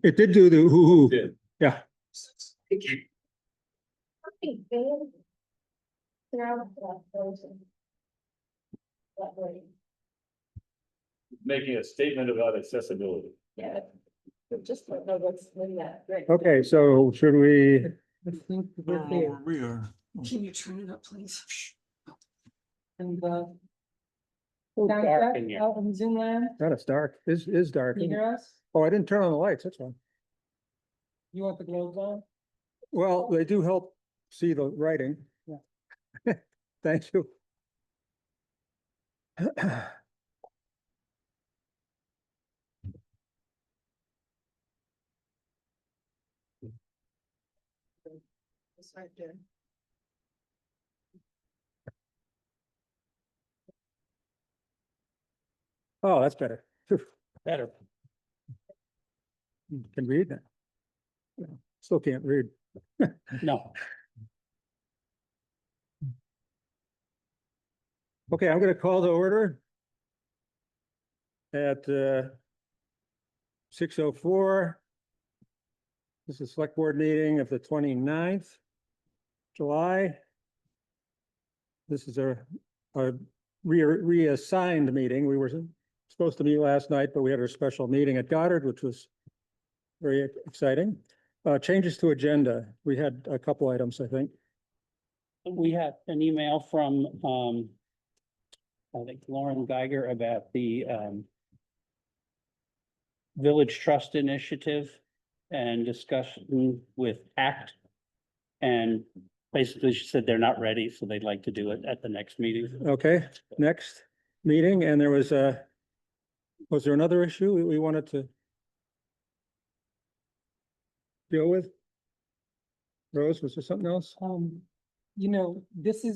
It did do the hoo-hoo. Yeah. Making a statement about accessibility. Yeah. Just don't know what's in that. Right. Okay, so should we? We are. Can you turn it up, please? And dark in here. Out in Zoom land, God, it's dark. Is dark. can you hear us? Oh, I didn't turn on the lights. That's fine. You want the globes on? Well, they do help see the writing. Yeah. Thank you. It's right there. Oh, that's better. Phew, Better. can read that. Still can't read. No. Okay, I'm gonna call to order at 6:04. This is select board meeting of the 29th July. This is a reassigned meeting. We were supposed to meet last night, but we had our special meeting at Goddard, which was very exciting. Changes to agenda. We had a couple items, I think. We had an email from, I think Lauren Geiger about the, Village Trust Initiative and discussion with ACT. And basically she said they're not ready, so they'd like to do it at the next meeting. Okay, next meeting, and there was there another issue we wanted to deal with? Rose, was there something else? You know,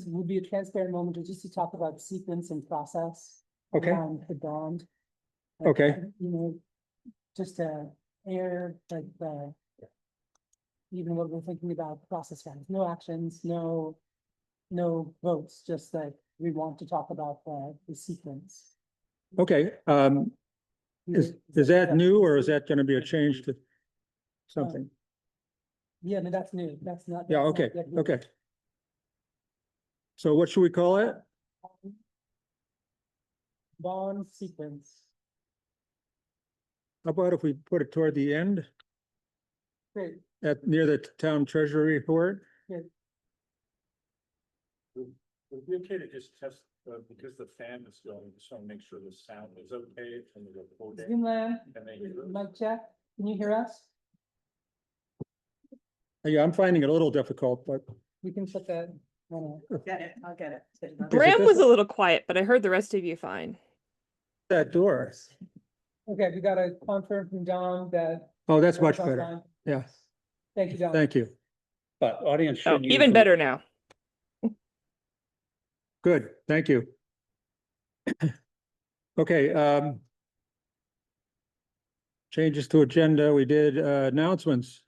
would be a transparent moment just to talk about sequence and process. Okay. around the bond. Okay. You know, just to air like even what we're thinking about process rounds, no actions, no votes, just that we want to talk about the sequence. Okay, is that new, or is that gonna be a change to something? Yeah, no, that's new. That's not. Yeah, that's not okay, yet new. okay. So what should we call it? Bond sequence. How about if we put it toward the end, Great. near the town treasury report? Would it be okay to just test, because the fan is going, just want to make sure the sound is okay from the recording? Zoom land, And then mic check. Can you hear us? Yeah, I'm finding it a little difficult, but We can put that. Get it, I'll get it. Bram this was a one? little quiet, but I heard the rest of you fine. that door. Okay, we got a confirm from Don that. Oh, that's much Sounds better. fine. Yeah, Thank you, Don. thank you. But audience Oh, should use. even better now. Good, thank you. Okay, changes to agenda, we did announcements.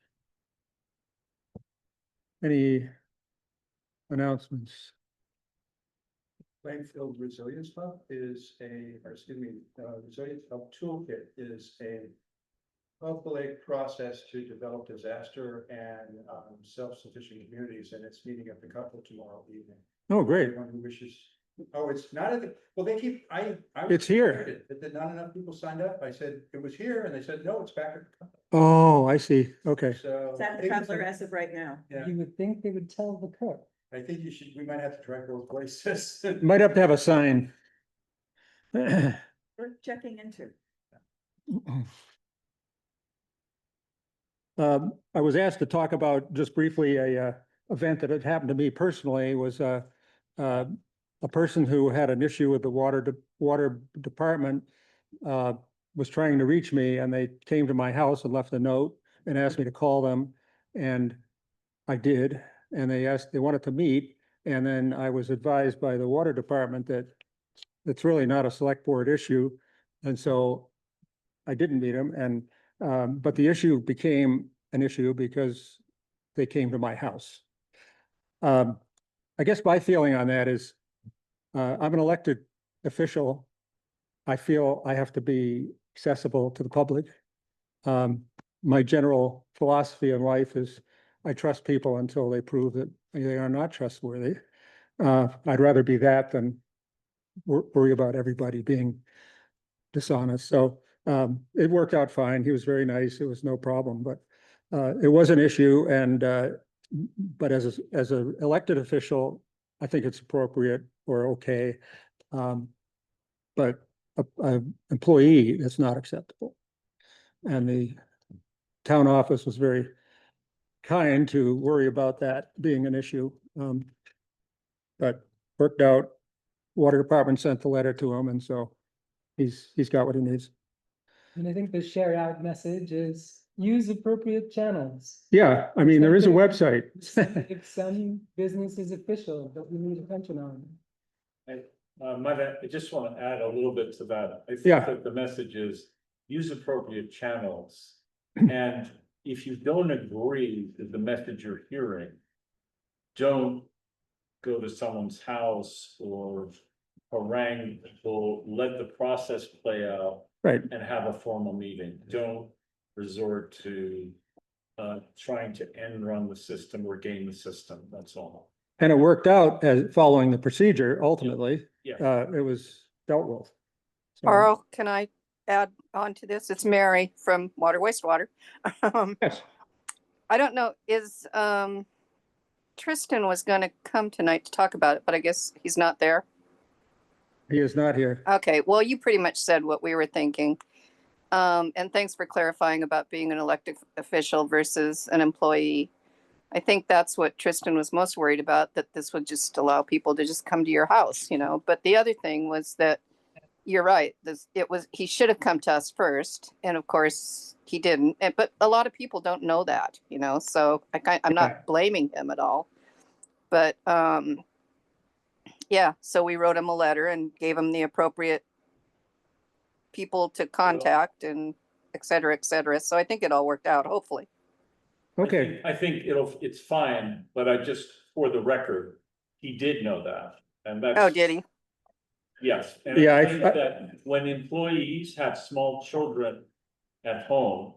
Any announcements? Plainfield Resilience Hub is Resilience Hub Toolkit is a public process to develop disaster and self-sufficient communities, and it's meeting at the couple tomorrow evening. Oh, great. Anyone who wishes. Oh, it's not at the, well, they keep, I. was It's here. frustrated that not enough people signed up. I said, it was here, and they said, no, it's back at the couple. Oh, I see, okay. So. It's at the Traveler as of right now. Yeah, You would think they would tell the cook. I think we might have to try both places. Might have to have a sign. We're checking into. I was asked to talk about just briefly a event that had happened to me personally. Was a person who had an issue with the water department was trying to reach me, and they came to my house and left a note and asked me to call them, and I did. And they wanted to meet, and then I was advised by the water department that it's really not a select board issue, and so I didn't meet them. And but the issue became an issue because they came to my house. I guess my feeling on that is I'm an elected official, I feel I have to be accessible to the public. My general philosophy in life is I trust people until they prove that they are not trustworthy. I'd rather be that than worry about everybody being dishonest. So it worked out fine. He was very nice. It was no problem, but it was an issue. And but as an elected official, I think it's appropriate or okay. But a employee, it's not acceptable. And the town office was very kind to worry about that being an issue. But worked out. Water department sent the letter to him, and so he's got what he needs. And I think the share out message is use appropriate channels. Yeah, I mean, there is a website. If some business is official, that we need attention on. I just want to add a little bit to that. I think Yeah. that the message is use appropriate channels. And if you don't agree with the message you're hearing, don't go to someone's house or harangue people, let the process play out Right, and have a formal meeting. Don't resort to trying to end run the system or game the system, that's all. and it worked out as following the procedure, ultimately, Yeah. it was dealt with. So, Carl, can I add on to this? It's Mary from Water Wastewater. yes, I don't know, is, Tristan was gonna come tonight to talk about it, but I guess he's not there. he is not here. Okay, well, you pretty much said what we were thinking. And thanks for clarifying about being an elected official versus an employee. I think that's what Tristan was most worried about, that this would just allow people to just come to your house, you know? But the other thing was that, you're right, he should have come to us first, and of course, he didn't. But a lot of people don't know that, you know, so I'm not blaming him at all. But, yeah, so we wrote him a letter and gave him the appropriate people to contact and et cetera, et cetera. So I think it all worked out, hopefully. Okay, I think it's fine, but for the record, he did know that, and that's. Oh, did he? Yes, and Yeah, I think that when employees have small children at home,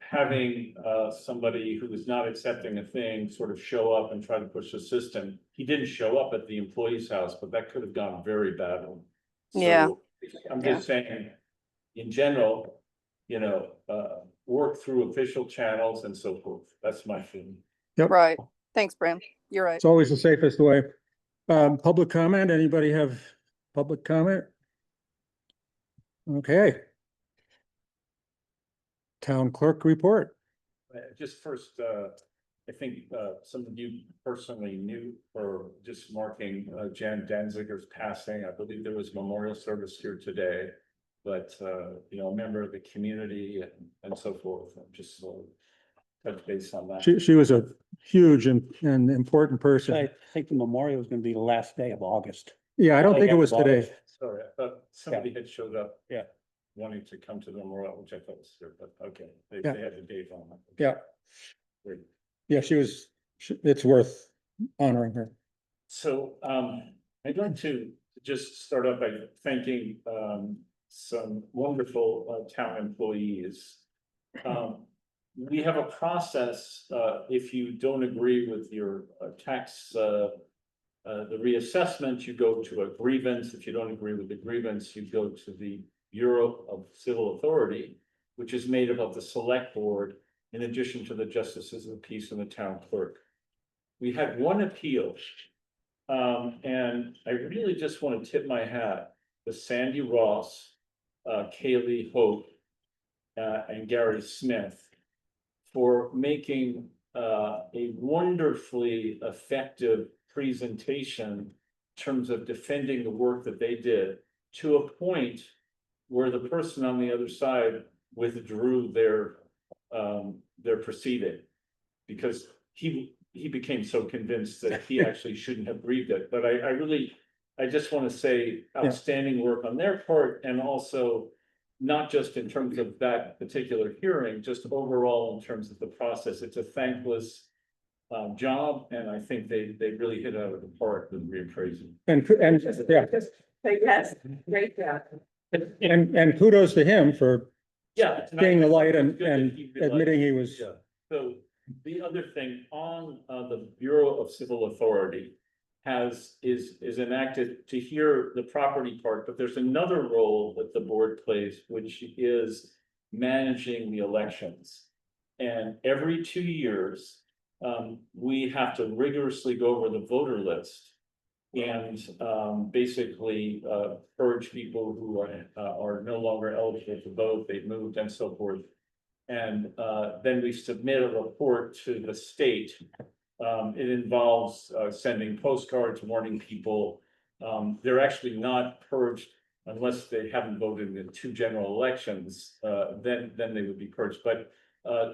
having somebody who is not accepting a thing sort of show up and try to push the system. He didn't show up at the employee's house, but that could have gone very badly. Yeah. So I'm just saying, in general, work through official channels and so forth. That's my feeling. Yep. Right. Thanks, Bram. You're right. it's always the safest way. Public comment, anybody have public comment? Okay. Town clerk report. Just first, I think some of you personally knew, or just marking Jan Danziger's passing. I believe there was a memorial service here today. But a member of the community and so forth, just touch base on that. She was a huge and important So person. I think the memorial is gonna be the last day of August. Yeah, I don't think it was Like, today. Sorry, I thought somebody had showed up. Yeah. Wanting to come to the memorial, which I thought was here, but okay, they Yeah. had the date on it. Yeah. Great. Yeah, it's worth honoring her. So I'd like to just start off by thanking some wonderful town employees. We have a process, if you don't agree with your tax, the reassessment, you go to a grievance. If you don't agree with the grievance, you go to the Bureau of Civil Authority, which is made up of the select board, in addition to the justices of the peace and the town clerk. We had one appeal, and I really just want to tip my hat to Sandy Ross, Kaylee Hope, and Gary Smith for making a wonderfully effective presentation in terms of defending the work that they did, to a point where the person on the other side withdrew their proceeding, because he became so convinced that he actually shouldn't have grieved it. But I just want to say outstanding work on their part, and also not just in terms of that particular hearing, just overall in terms of the process. It's a thankless job, and I think they really hit out of the park with reappraising. And yeah, Yes, great job. And kudos to him for Yeah. seeing the light and, It's good that and he realized- admitting he was, Yeah. So the other thing on the Bureau of Civil Authority is enacted to hear the property part, but there's another role that the board plays, which is managing the elections. And every 2 years, we have to rigorously go over the voter list. And basically purge people who are no longer eligible to vote, they've moved and so forth. And then we submit a report to the state. It involves sending postcards, warning people. They're actually not purged unless they haven't voted in 2 general elections, then they would be purged. But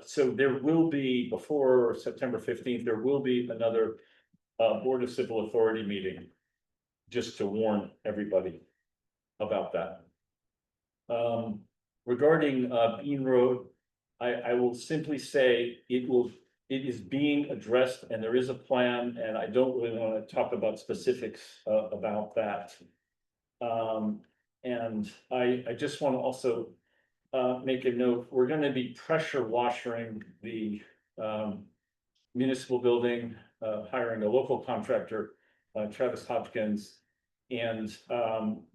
so there will be, before September 15th, there will be another Board of Civil Authority meeting, just to warn everybody about that. Regarding Bean Road, I will simply say it is being addressed and there is a plan, and I don't really want to talk about specifics about that. And I just want to also make a note, we're going to be pressure washing the municipal building, hiring a local contractor, Travis Hopkins. And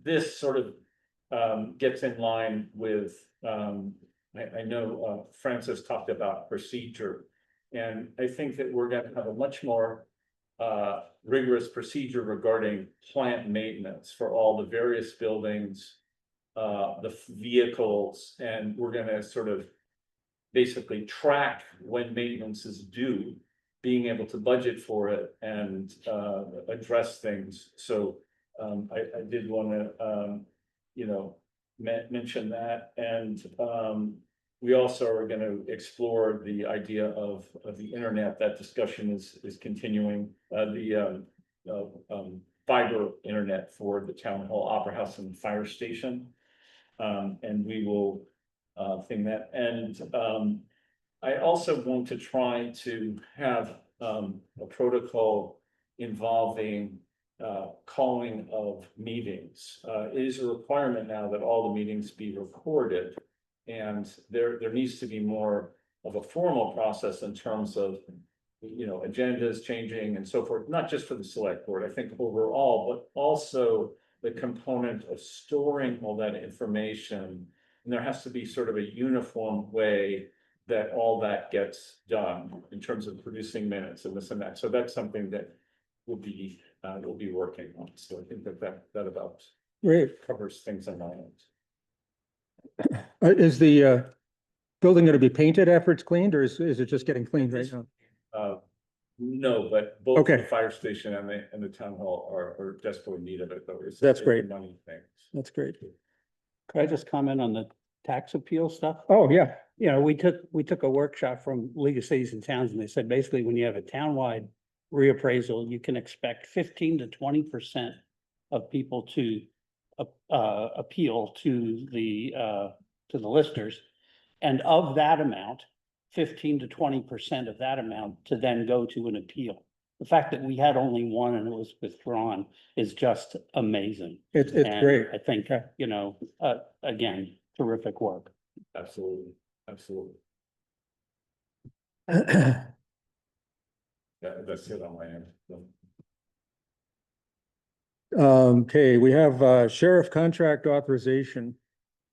this sort of gets in line with, I know Francis talked about procedure. And I think that we're going to have a much more rigorous procedure regarding plant maintenance for all the various buildings, the vehicles, and we're going to sort of basically track when maintenance is due, being able to budget for it and address things. So I did want to, mention that. And we also are going to explore the idea of the internet. That discussion is continuing. The fiber internet for the town hall, opera house, and fire station. And we will thing that. And I also want to try to have a protocol involving calling of meetings. It is a requirement now that all the meetings be recorded. And there needs to be more of a formal process in terms of, agendas changing and so forth, not just for the select board, I think overall, but also the component of storing all that information. And there has to be sort of a uniform way that all that gets done in terms of producing minutes and this and that. So that's something that we'll be working on. So I think that about great. covers things on my end. Is the building going to be painted after it's cleaned, or is it just getting cleaned right now? No, but both Okay. the fire station and the town hall are desperately in need of it, though. That's it's great. a money thing. That's great. Could I just comment on the tax appeal stuff? Oh, yeah. We took a workshop from League of Cities and Towns, and they said basically when you have a townwide reappraisal, you can expect 15 to 20% of people to appeal to the listers. And of that amount, 15 to 20% of that amount to then go to an appeal. The fact that we had only one and it was withdrawn is just amazing. It's And great. I think, again, terrific work. Absolutely, absolutely. Yeah, that's it on my end. So, Okay, we have sheriff contract authorization.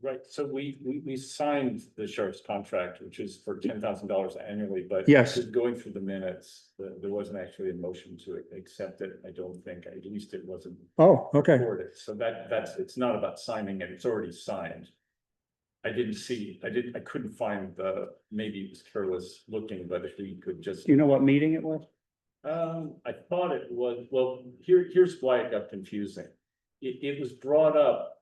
right, so we signed the sheriff's contract, which is for $10,000 annually, but Yes. going through the minutes, there wasn't actually a motion to accept it. I don't think, at least it wasn't Oh, okay. recorded. So it's not about signing it, it's already signed. I couldn't find maybe it was careless looking, but if we could just. Do you know what meeting it was? I thought it was, well, here's why it got confusing. It was brought up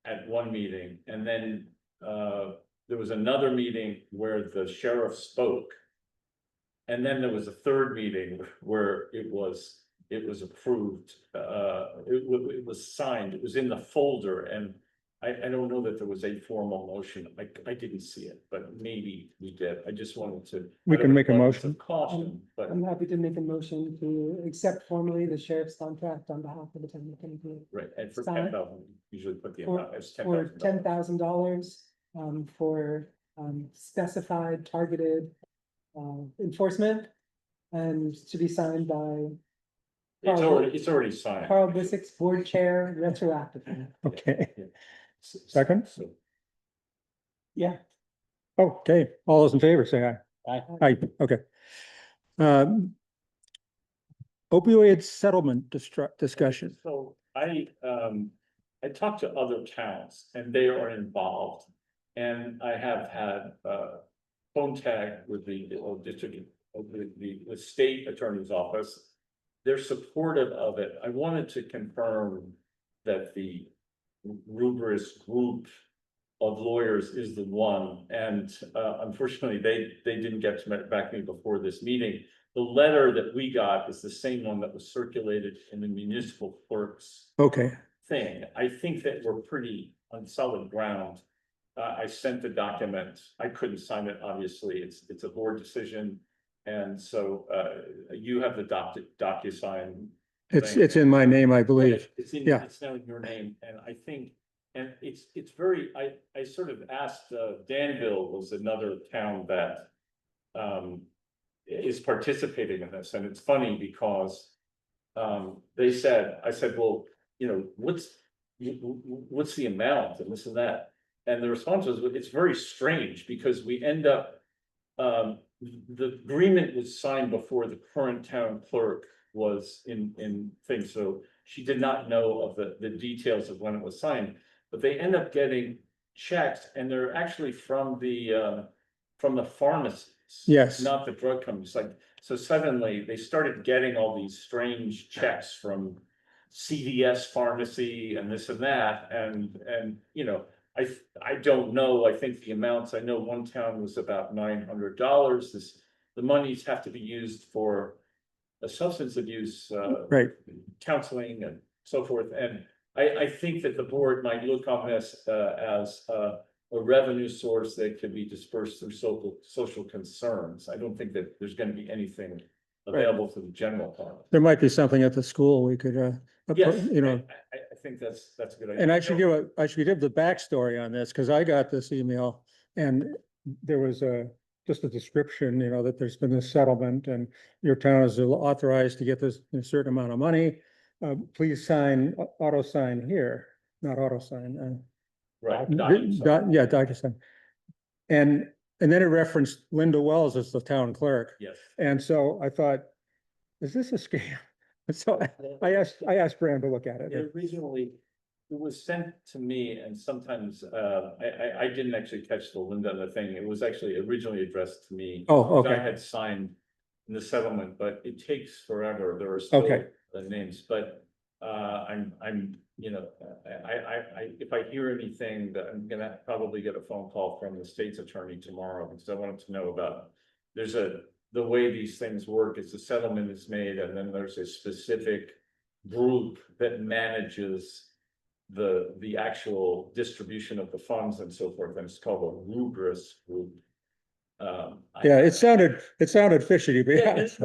at one meeting, and then there was another meeting where the sheriff spoke. And then there was a third meeting where it was approved, it was signed, it was in the folder, and I don't know that there was a formal motion. I didn't see it, but maybe we did. I just wanted to. We can make a abundance of motion. Caution, but, I'm happy to make a motion to accept formally the sheriff's contract on behalf of the town of Plainfield right, and for Sign- 10,000, usually put the for- amount as for $10,000. $10,000 for specified targeted enforcement and to be signed by It's already signed. Carl Bissix, board chair, retroactively. Okay, Yeah. Second? So, Yeah. okay, all those in favor, say aye. Aye. Aye, okay. Opioid settlement discussion. So I talked to other towns and they are involved. And I have had, phone tag with the district, the state attorney's office. They're supportive of it. I wanted to confirm that the Rubris group of lawyers is the one. And, unfortunately, they didn't get back to me before this meeting. The letter that we got is the same one that was circulated in the municipal clerk's Okay, thing. I think that we're pretty on solid ground. I sent the document. I couldn't sign it, obviously. It's a board decision. And so, you have the DocuSign. thing. it's in my name, I believe. It's in, Yeah. it's now in your name, and I think, and it's very, I sort of asked, Danville was another town that. Is participating in this, and it's funny because. They said, I said, well, you know, what's the amount and this and that? And the response was, it's very strange because we end up. The agreement was signed before the current town clerk was in things, so she did not know of the details of when it was signed. But they end up getting checks and they're actually from the pharmacies. Yes. Not the drug companies, like, so suddenly they started getting all these strange checks from CVS pharmacy and this and that, and, you know, I don't know, I think the amounts, I know one town was about $900, the monies have to be used for a substance abuse, Right, counseling and so forth, and I think that the board might look on this, as, a revenue source that could be dispersed through social concerns. I don't think that there's gonna be anything available to the general public. there might be something at the school we could, Yes, you know. I think that's a good idea. And I should give the backstory on this, because I got this email and there was just a description, you know, that there's been this settlement and your town is authorized to get this a certain amount of money. Please sign, auto sign here, not auto sign. Right. Yeah, DocuSign. And then it referenced Linda Wells as the town clerk. Yes. And so I thought, is this a scam? So I asked Bram to look at it. Originally, it was sent to me and sometimes, I didn't actually catch the Linda thing. It was actually originally addressed to me. Oh, I okay. had signed the settlement, but it takes forever. There are still Okay. the names, but I'm, you know, if I hear anything, that I'm gonna probably get a phone call from the state's attorney tomorrow, because I wanted to know about, the way these things work is the settlement is made, and then there's a specific group that manages the actual distribution of the funds and so forth, and it's called a Rubris group. Yeah, it sounded fishy to be Yeah, honest.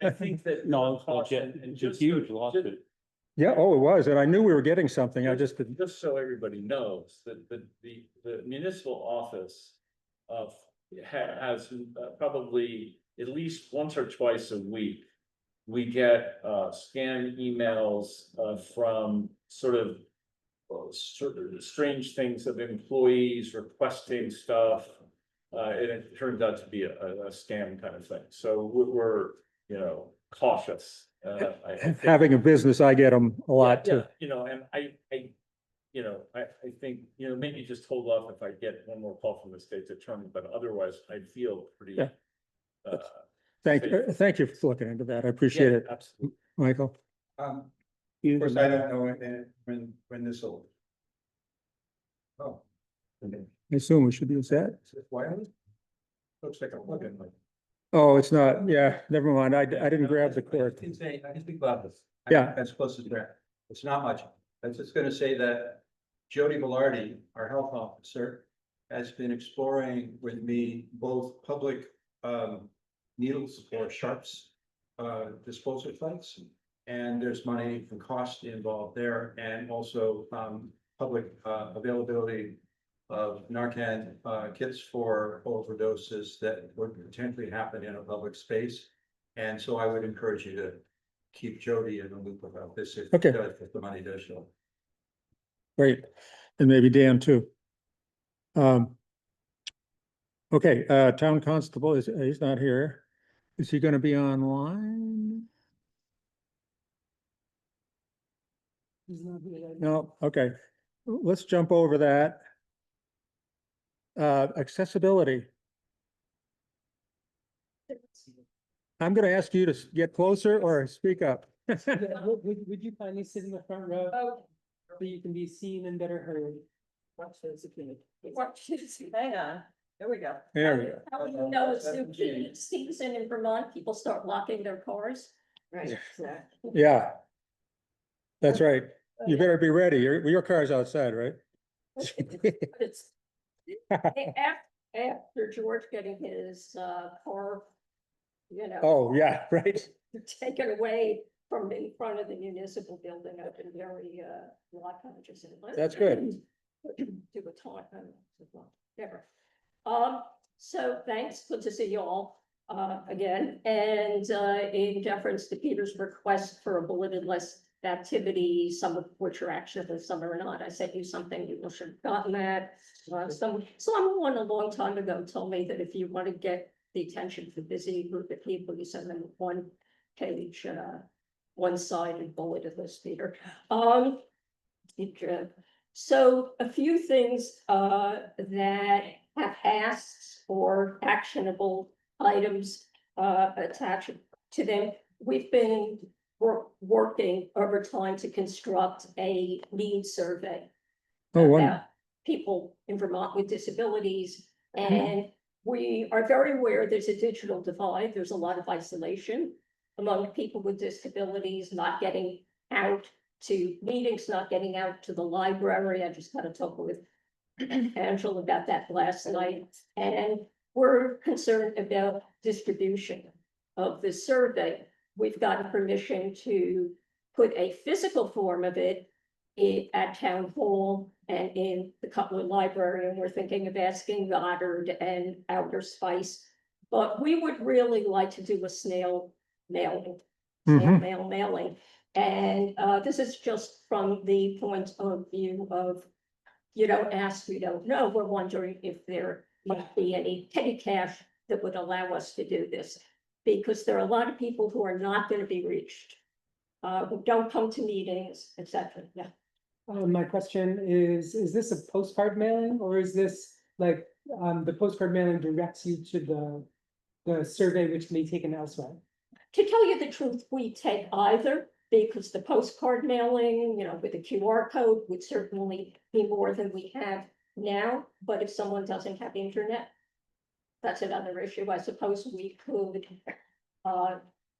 I think that. No, it's legit. And It's a just huge so- lawsuit. Yeah, oh, it was, and I knew we were getting something, I just didn't. Just so everybody knows that the municipal office has probably at least once or twice a week. We get scanned emails from sort of strange things of employees requesting stuff. And it turns out to be a scam kind of thing. So we're, you know, cautious. I think- Having a business, I get them a lot yeah, too. you know, and I think, you know, maybe just hold off if I get one more call from the state's attorney, but otherwise I feel pretty. Yeah. Uh, Thank you for looking into that. I appreciate yeah, it, Absolutely. Michael. Of You- course, I don't know when this will. Oh. I assume we should use that. Is it wireless? Looks like a plug-in. like- Oh, it's not, yeah, never mind. I didn't grab the cord. I can say, I can speak about this. Yeah. As close as that. It's not much. I was just gonna say that Jody Velarde, our health officer, has been exploring with me both public needles or sharps disposal sites. And there's money and cost involved there, and also public availability of Narcan kits for overdoses that would potentially happen in a public space. And so I would encourage you to keep Jody in the loop about this if Okay. if the money does show. Great, and maybe Dan too. Okay, town constable he's not here. Is he gonna be online? He's not here right now. No, okay, let's jump over that. Accessibility. I'm gonna ask you to get closer or speak up. Yeah, would you kindly sit in the front row so you can be seen and better heard? Watch this, hang on, there we go. There we go. How do you know it's the heating season in Vermont, people start locking their cars? Right. Exactly. Yeah. That's right. You better be ready. Your car's outside, right? It's after George getting his car, you know. Oh, yeah, right. Taken away from in front of the municipal building, I've been very lot conscious. That's good. Do a talk, never. So thanks, good to see you all again, and in deference to Peter's request for a bulleted list of activities, some of which are actionable, some are not. I sent you something, you should have gotten that. Someone a long time ago told me that if you want to get the attention of a busy group of people, you send them one page, one-sided bulleted list, Peter. So a few things that have asks or actionable items attached to them. We've been working over time to construct a needs survey Oh, wow. about people in Vermont with disabilities. And we are very aware there's a digital divide. There's a lot of isolation among people with disabilities, not getting out to meetings, not getting out to the library. I just got to talk with Angela about that last night. And we're concerned about distribution of the survey. We've gotten permission to put a physical form of it at Town Hall and in the Cutler Library, and we're thinking of asking Goddard and Outer Spice. But we would really like to do a snail mailing, mailing. And this is just from the point of view of, you don't ask, we don't know. We're wondering if there might be any petty cash that would allow us to do this. Because there are a lot of people who are not going to be reached, who don't come to meetings, etc. Yeah. My question is this a postcard mailing, or is this like, the postcard mailing directs you to the survey which can be taken elsewhere? To tell you the truth, we take either, because the postcard mailing, you know, with the QR code would certainly be more than we have now. But if someone doesn't have internet, that's another issue. I suppose we could,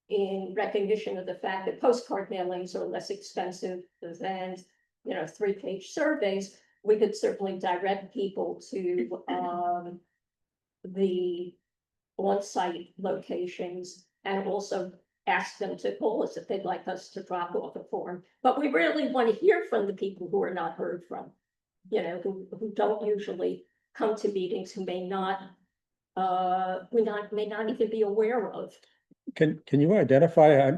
in recognition of the fact that postcard mailings are less expensive than, you know, 3-page surveys, we could certainly direct people to the on-site locations and also ask them to call us if they'd like us to drop off a form. But we really want to hear from the people who are not heard from, you know, who don't usually come to meetings, who may not even be aware of. Can you identify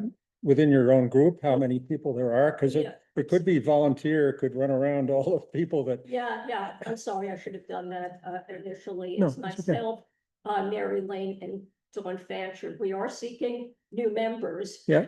within your own group how many people there are? Because Yeah. it could be volunteer, could run around all of people that. Yeah, I'm sorry, I should have done that initially. No, It's it's okay. myself, Mary Lane and Dawn Fancher. We are seeking new members. Yeah.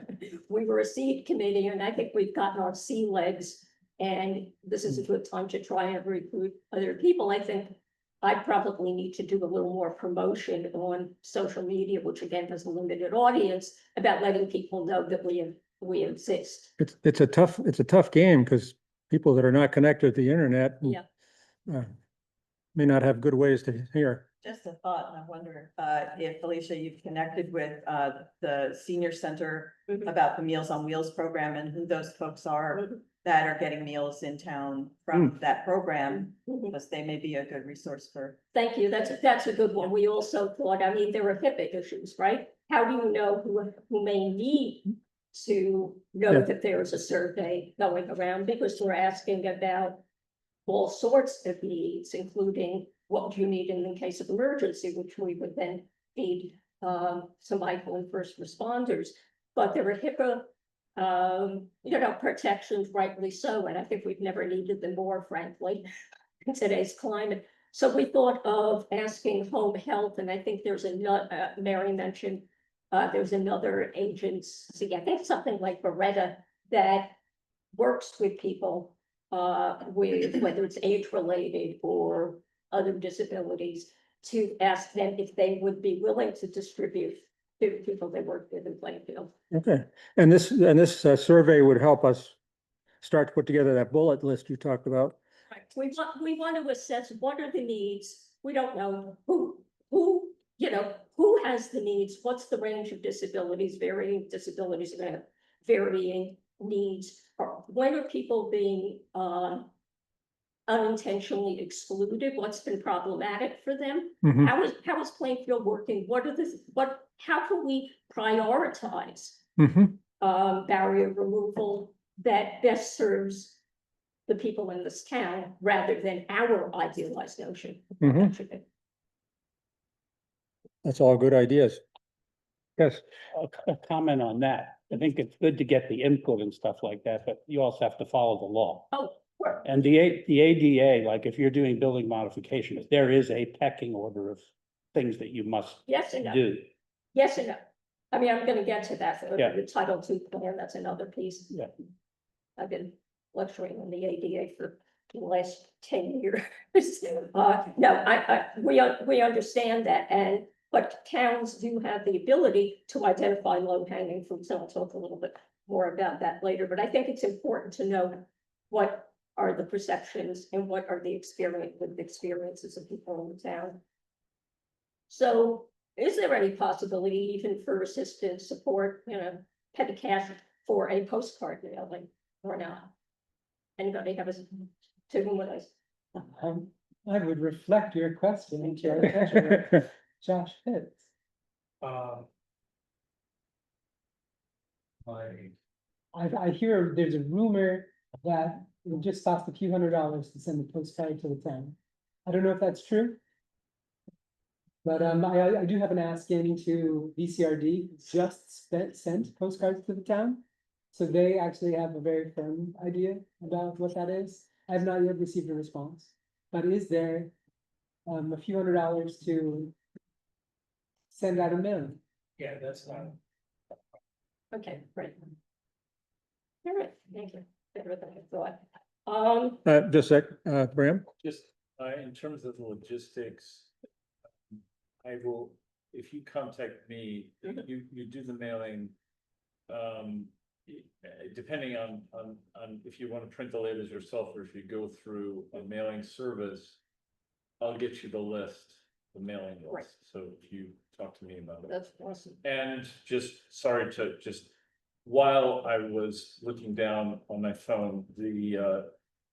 We were a seed committee and I think we've gotten our sea legs. And this is a good time to try and recruit other people. I think I probably need to do a little more promotion on social media, which again has a limited audience, about letting people know that we exist. It's a tough game because people that are not connected to the internet. Yeah. May not have good ways to hear. Just a thought, and I wonder if Felicia, you've connected with the senior center Mhm. about the Meals on Wheels program and who those folks are. that are getting meals in town from that program, because they may be a good resource for. Thank you. That's a good one. We also thought, I mean, there are HIPAA issues, right? How do you know who may need to know Yeah. that there is a survey going around? Because we're asking about all sorts of needs, including what you need in the case of emergency, which we would then feed some Michael and first responders. But there are HIPAA protections, rightly so, and I think we've never needed them more, frankly, in today's climate. So we thought of asking home health, and I think there's another, Mary mentioned, there's another agency, I think something like Beretta, that works with people with whether it's age-related or other disabilities, to ask them if they would be willing to distribute to people they work with in Plainfield. Okay, and this survey would help us start to put together that bullet list you talked about. Right. We want to assess what are the needs. We don't know who has the needs, what's the range of disabilities, varying disabilities, varying needs. Or when are people being unintentionally excluded? What's been problematic for them? Mhm. How is Plainfield working? How can we prioritize Mhm. barrier removal that best serves the people in this town rather than our idealized notion of what that should be? That's all good ideas. Yes, A comment on that. I think it's good to get the input and stuff like that, but you also have to follow the law. Oh, sure. And the ADA, like if you're doing building modifications, there is a pecking order of things that you must Yes and no. do. Yes and no. I mean, I'm gonna get to that. Yeah. The Title II plan, that's another piece. Yeah. I've been lecturing on the ADA for the last 10 years. No, we understand that, but towns do have the ability to identify low-hanging fruits, and I'll talk a little bit more about that later, but I think it's important to know what are the perceptions and what are the experiences of people in the town. So is there any possibility even for assistance, support, petty cash for a postcard mailing or not? Anybody have to whom would I? I would reflect your question to our treasurer, Josh Pitts. I hear there's a rumor that it just costs a few $100s to send a postcard to the town. I don't know if that's true. But I do have an ask in to VCRD, just sent postcards to the town. So they actually have a very firm idea about what that is. I have not yet received a response, but is there a few $100s to send out a mail? Yeah, that's not. Okay, great. All right, thank you. Better than I thought. Just a sec, Bram? Just, in terms of the logistics, I will, if you contact me, you do the mailing. Depending on if you want to print the letters yourself, or if you go through a mailing service, I'll get you the list, the mailing Right. list, so if you talk to me about it. That's awesome. And while I was looking down on my phone, the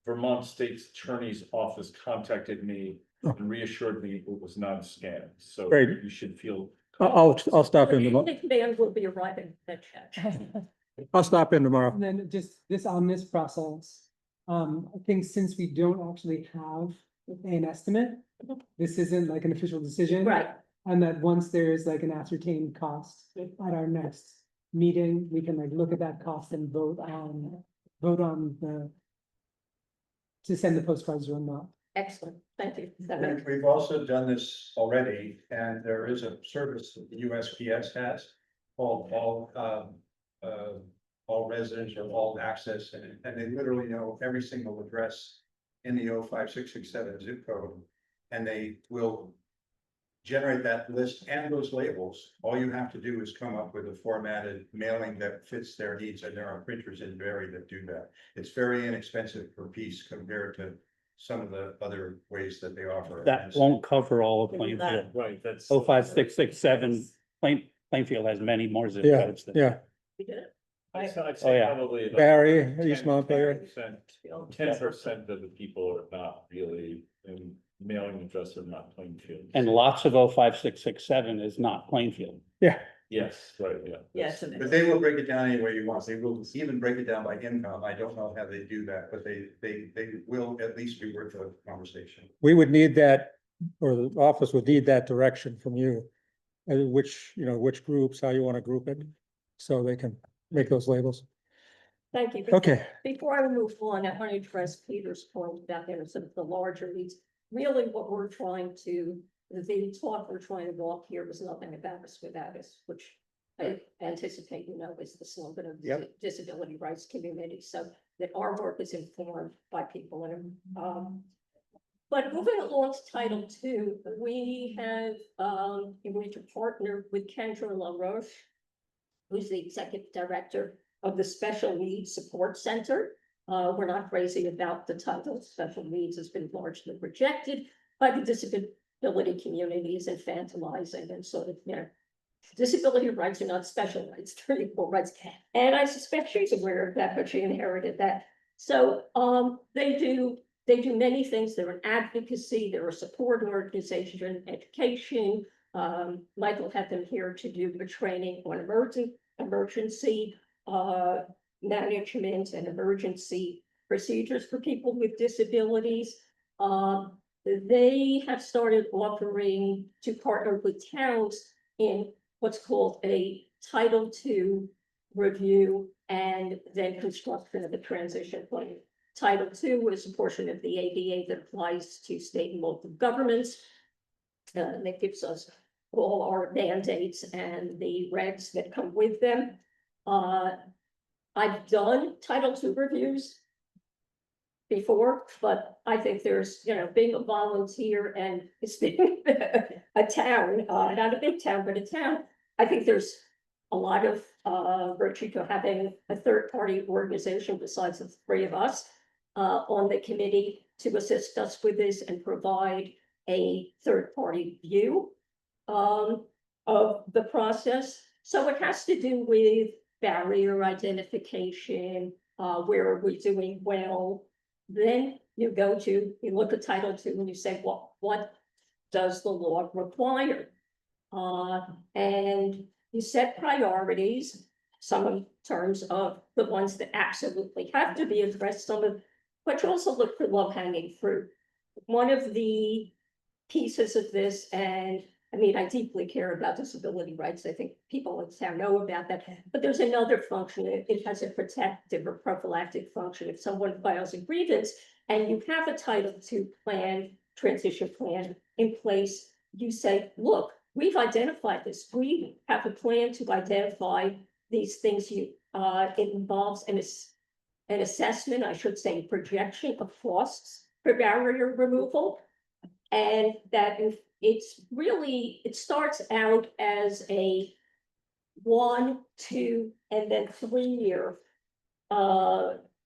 Vermont State Attorney's Office contacted me and reassured me it was not a scam, so Great. you should feel. I'll stop in tomorrow. Nick Van will be arriving at check. I'll stop in tomorrow. And then just on this process, I think since we don't actually have an estimate, this isn't like an official decision. Right. And that once there's like an ascertained cost at our next meeting, we can like look at that cost and vote on to send the postcards or not. Excellent, thank you. We've also done this already, and there is a service that the USPS has called all residents or all access, and they literally know every single address in the 05667 zip code, and they will generate that list and those labels. All you have to do is come up with a formatted mailing that fits their needs, and there are printers in Barry that do that. It's very inexpensive per piece compared to some of the other ways that they offer. That won't cover all of Plainfield. Right, that's. 05667, Plainfield has many more zip Yeah, codes than. yeah. We did it. I'd Oh, say yeah. probably. about Barry, East Montpelier. 10% of the people are not really, in mailing address are not Plainfield. And lots of 05667 is not Plainfield. Yeah, Yes, right, yeah. Yes. But they will break it down any way you want. They will even break it down by income. I don't know how they do that, but they will at least be worth a conversation. we would need that, or the office would need that direction from you. Which, which groups, how you want to group it, so they can make those labels. Thank you. Okay. Before I move on, I want to address Peter's point about there some of the larger leads. Really what we're trying to, the talk we're trying to walk here was nothing about us without us, which I anticipate, is the slogan of the Yep. disability rights community, so that our work is informed by people and, but moving along to Title II, we have, agreed to partner with Kendra LaRoche, who's the executive director of the Special Needs Support Center. We're not crazy about the title. Special needs has been largely rejected by the disability community as infantilizing and sort of, disability rights are not special rights, they're equal rights. And I suspect she's aware of that, but she inherited that. So they do many things. They're an advocacy, they're a support organization, education. Michael had them here to do the training on emergency management and emergency procedures for people with disabilities. They have started offering to partner with towns in what's called a Title II review and then construction of the transition plan. Title II is a portion of the ADA that applies to state and local governments. That gives us all our mandates and the regs that come with them. I've done Title II reviews before, but I think there's, being a volunteer and it's being a town, not a big town, but a town. I think there's a lot of virtue to having a third-party organization besides the three of us on the committee to assist us with this and provide a third-party view of the process. So it has to do with barrier identification, where are we doing well? Then you look at Title II and you say, well, what does the law require? And you set priorities, some in terms of the ones that absolutely have to be addressed, but you also look for low-hanging fruit. One of the pieces of this, and I deeply care about disability rights. I think people in town know about that, but there's another function. It has a protective or prophylactic function. If someone files a grievance and you have a Title II plan, transition plan in place, you say, look, we've identified this. We have a plan to identify these things. It involves an assessment, I should say, projection of costs for barrier removal. And that it starts out as a 1, 2, and then 3 year.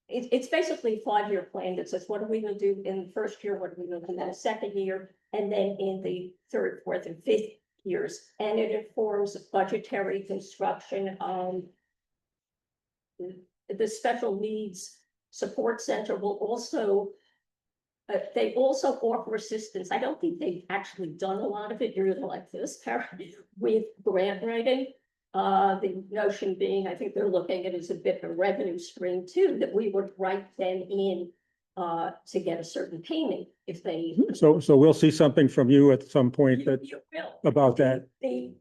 It's basically a 5-year plan that says, what are we going to do in the first year? What are we going to do in the second year? And then in the 3rd, 4th, and 5th years. And it informs budgetary construction. The Special Needs Support Center will also they also offer assistance. I don't think they've actually done a lot of it, really like this, with grant writing. The notion being, I think they're looking at it as a bit of a revenue stream too, that we would write them in to get a certain payment if they. So we'll see something from you at some point that You will. about that. The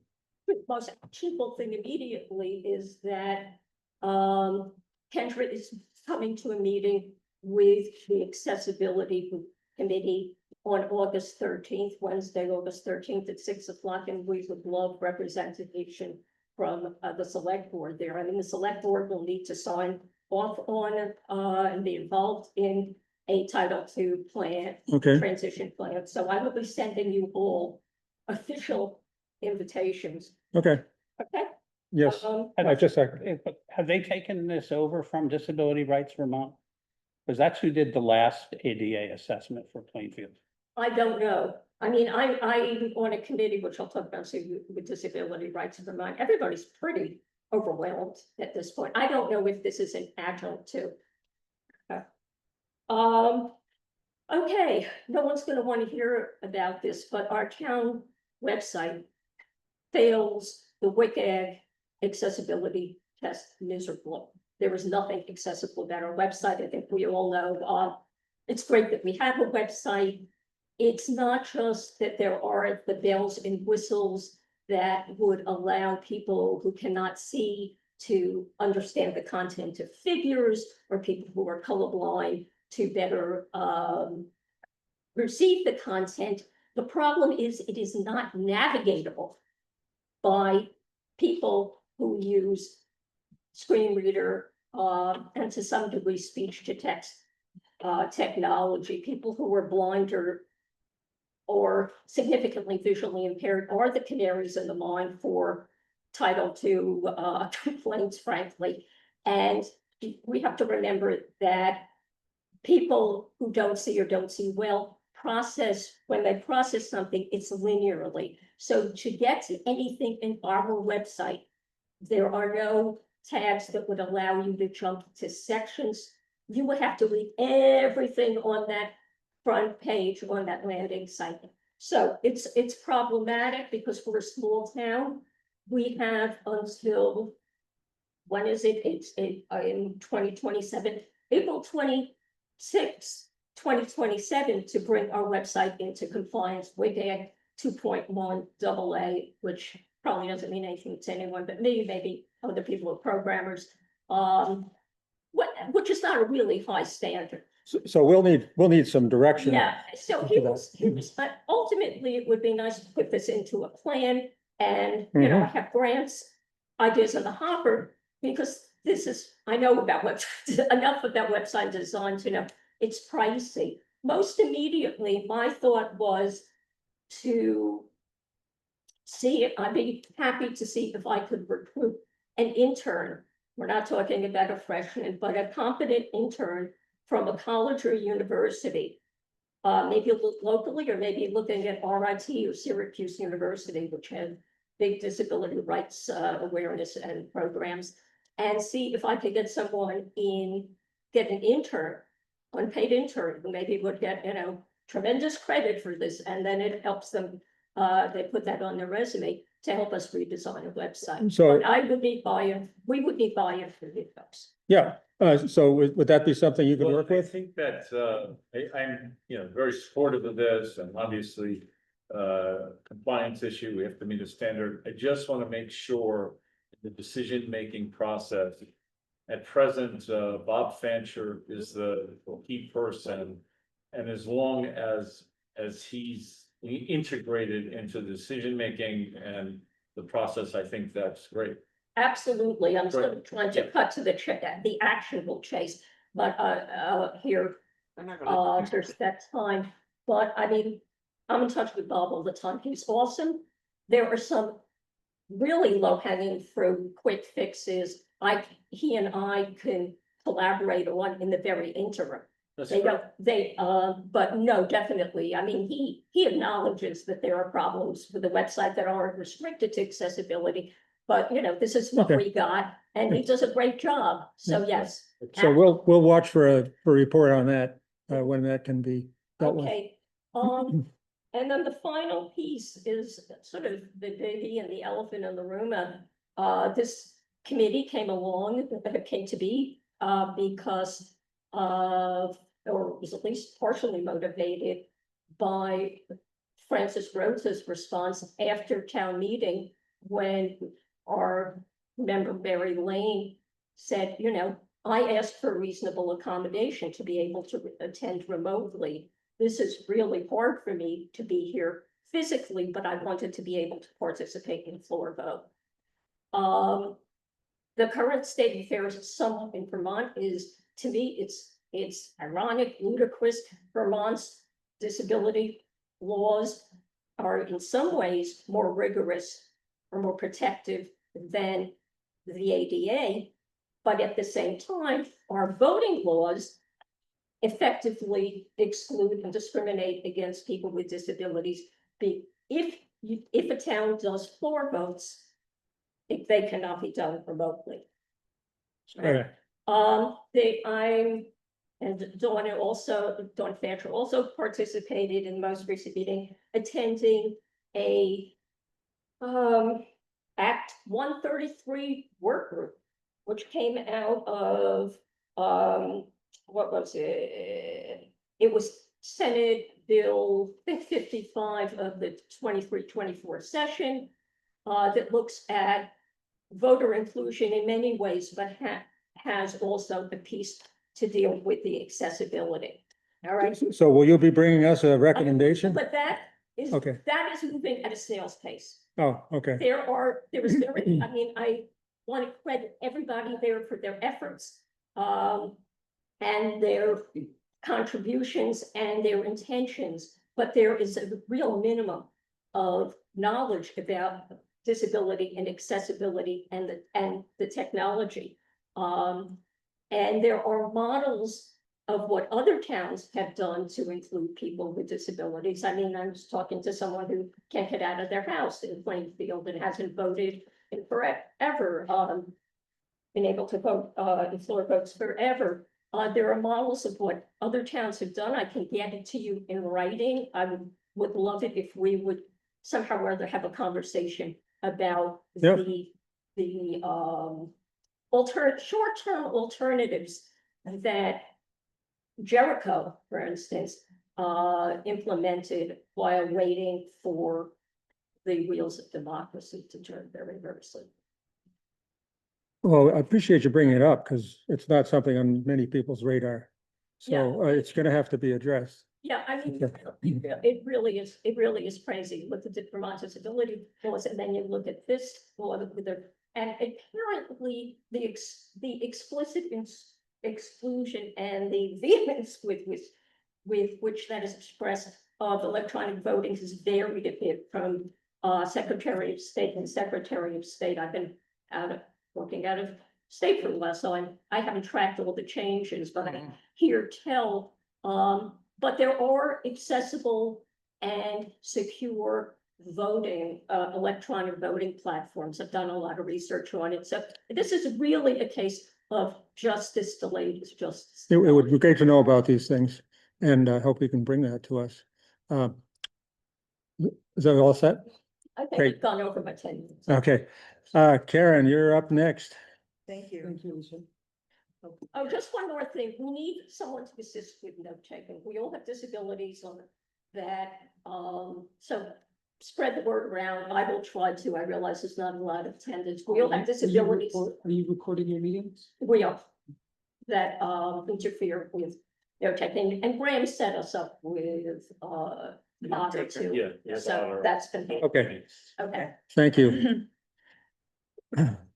most actionable thing immediately is that Kendra is coming to a meeting with the accessibility committee on August 13th, Wednesday, August 13th at 6 o'clock, and we would love representation from the select board there. The select board will need to sign off on and be involved in a Title II plan, transition plan. So I will be sending you all official invitations. Okay, Okay. yes, I just second. Have they taken this over from Disability Rights Vermont? Because that's who did the last ADA assessment for Plainfield. I don't know. I'm on a committee, which I'll talk about soon, with disability rights in Vermont. Everybody's pretty overwhelmed at this point. I don't know if this is an adjunct too. Okay. Okay, no one's gonna want to hear about this, but our town website fails the WCAG accessibility test miserably. There is nothing accessible about our website. I think we all know, it's great that we have a website. It's not just that there are the bells and whistles that would allow people who cannot see to understand the content of figures, or people who are colorblind to better receive the content. The problem is it is not navigatable by people who use screen reader and to some degree speech to text technology. People who are blind or significantly visually impaired are the canaries in the mine for Title II complaints, frankly. And we have to remember that people who don't see or don't see well when they process something, it's linearly. So to get to anything in our website, there are no tabs that would allow you to jump to sections. You would have to read everything on that front page on that landing site. So it's problematic because we're a small town. We have until, when is it? It's in 2027, April 26th, 2027, to bring our website into compliance with WCAG 2.1 AA, which probably doesn't mean anything to anyone but me, maybe other people are programmers, which is not a really high standard. So we'll need some direction. Yeah, so here's, ultimately, it would be nice to put this into a plan and, you know, I have grants, ideas in the hopper, because this is, I know about websites, enough of that website design to know it's pricey. Most immediately, my thought was to see if I'd be happy to see if I could recruit an intern. We're not talking about a freshman, but a competent intern from a college or university, maybe locally, or maybe looking at RIT or Syracuse University, which have big disability rights awareness and programs, and see if I could get someone get an intern, unpaid intern, who maybe would get, you know, tremendous credit for this, and then it helps them, they put that on their resume to help us redesign a website. So- But I would need buy-in, we would need buy-in for the folks. Yeah, so would that be something you could Well, work I with? think that, I'm, very supportive of this, and obviously, compliance issue, we have to meet a standard. I just want to make sure the decision-making process. At present, Bob Fancher is the key person, and as long as he's integrated into the decision-making and the process, I think that's great. Absolutely, I'm sort of Right. trying to cut to the actionable chase, but here, there's that time. But I mean, I'm in touch with Bob all the time, he's awesome. There are some really low-hanging fruit, quick fixes, he and I can collaborate on in the very interim. But no, definitely, I mean, he acknowledges that there are problems with the website that aren't restricted to accessibility. But, you know, this is what Okay. we got, and he does a great job, so yes. So we'll watch for a report on that, when that can be dealt with. Okay, and then the final piece is sort of the biggie and the elephant in the room. This committee came to be, because of, or was at least partially motivated by Francis Rose's response after town meeting, when our member Barry Lane said, you know, I asked for reasonable accommodation to be able to attend remotely. This is really hard for me to be here physically, but I wanted to be able to participate in floor vote. The current state of affairs somewhat in Vermont is, to me, it's ironic, ludicrous. Vermont's disability laws are in some ways more rigorous or more protective than the ADA, but at the same time, our voting laws effectively exclude and discriminate against people with disabilities. If a town does floor votes, if they cannot be done remotely. Right. And Dawn Thatcher also participated in the most recent meeting, attending a Act 133 work group, which came out of, what was it? It was Senate Bill 55 of the 23-24 session, that looks at voter inclusion in many ways, but has also the piece to deal with the accessibility. All right. So will you be bringing us a recommendation? But that is Okay. moving at a snail's pace. Oh, okay. There was very, I mean, I want to credit everybody there for their efforts, and their contributions and their intentions, but there is a real minimum of knowledge about disability and accessibility and the technology. And there are models of what other towns have done to include people with disabilities. I mean, I was talking to someone who can't get out of their house in Plainfield and hasn't voted in forever, been able to vote, in floor votes forever. There are models of what other towns have done. I can get it to you in writing. I would love it if we would somehow or other have a conversation about Yep. the short-term alternatives that Jericho, for instance, implemented while waiting for the wheels of democracy to turn very, very slowly. Well, I appreciate you bringing it up because it's not something on many people's radar. So it's going to have to be addressed. Yeah, I mean, Okay. it really is crazy. Look at the Vermont disability laws, and then you look at this law with the, and apparently the explicit exclusion and the vehemence with which that is expressed of electronic voting has varied a bit from Secretary of State and Secretary of State. I've been working out of state for a while, so I haven't tracked all the changes, but I hear tell. But there are accessible and secure voting, electronic voting platforms. I've done a lot of research on it. So this is really a case of justice delayed is justice. It would be great to know about these things, and I hope you can bring that to us. Is that all set? I think Great. I've gone over my 10 minutes. Okay. Karen, you're up next. Thank you. Thank you, Alicia. Oh, just one more thing. We need someone to assist with note taking. We all have disabilities on that. So spread the word around. I will try to. I realize there's not a lot of attendance. We all have disabilities. Are you recording your meetings? We are that interfere with note taking. And Graham set us up with Otter too. Yeah. So that's been Okay, okay. thank you.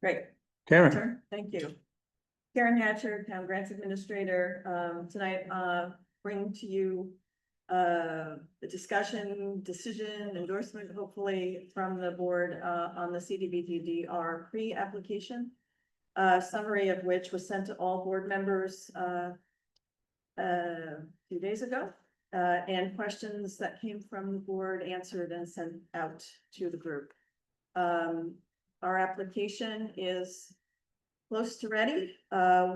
Great. Karen, Turn. Thank you. Karen Hatcher, Town Grants Administrator. Tonight, bring to you the discussion, decision, endorsement, hopefully from the board on the CDBG-DR pre-application. Summary of which was sent to all board members a few days ago. And questions that came from the board answered and sent out to the group. Our application is close to ready.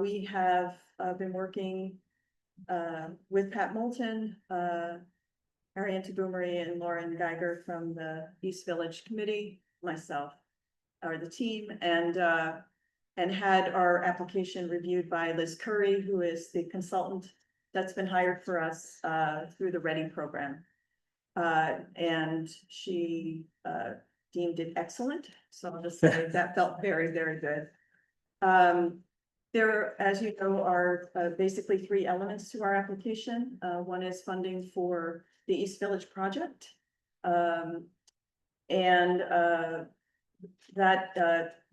We have been working with Pat Moulton, Ariane Boomery, and Lauren Geiger from the East Village Committee, myself, or the team, and had our application reviewed by Liz Curry, who is the consultant that's been hired for us through the Ready program. And she deemed it excellent. So I'll just say that felt very, very good. There, as you know, are basically 3 elements to our application. One is funding for the East Village project.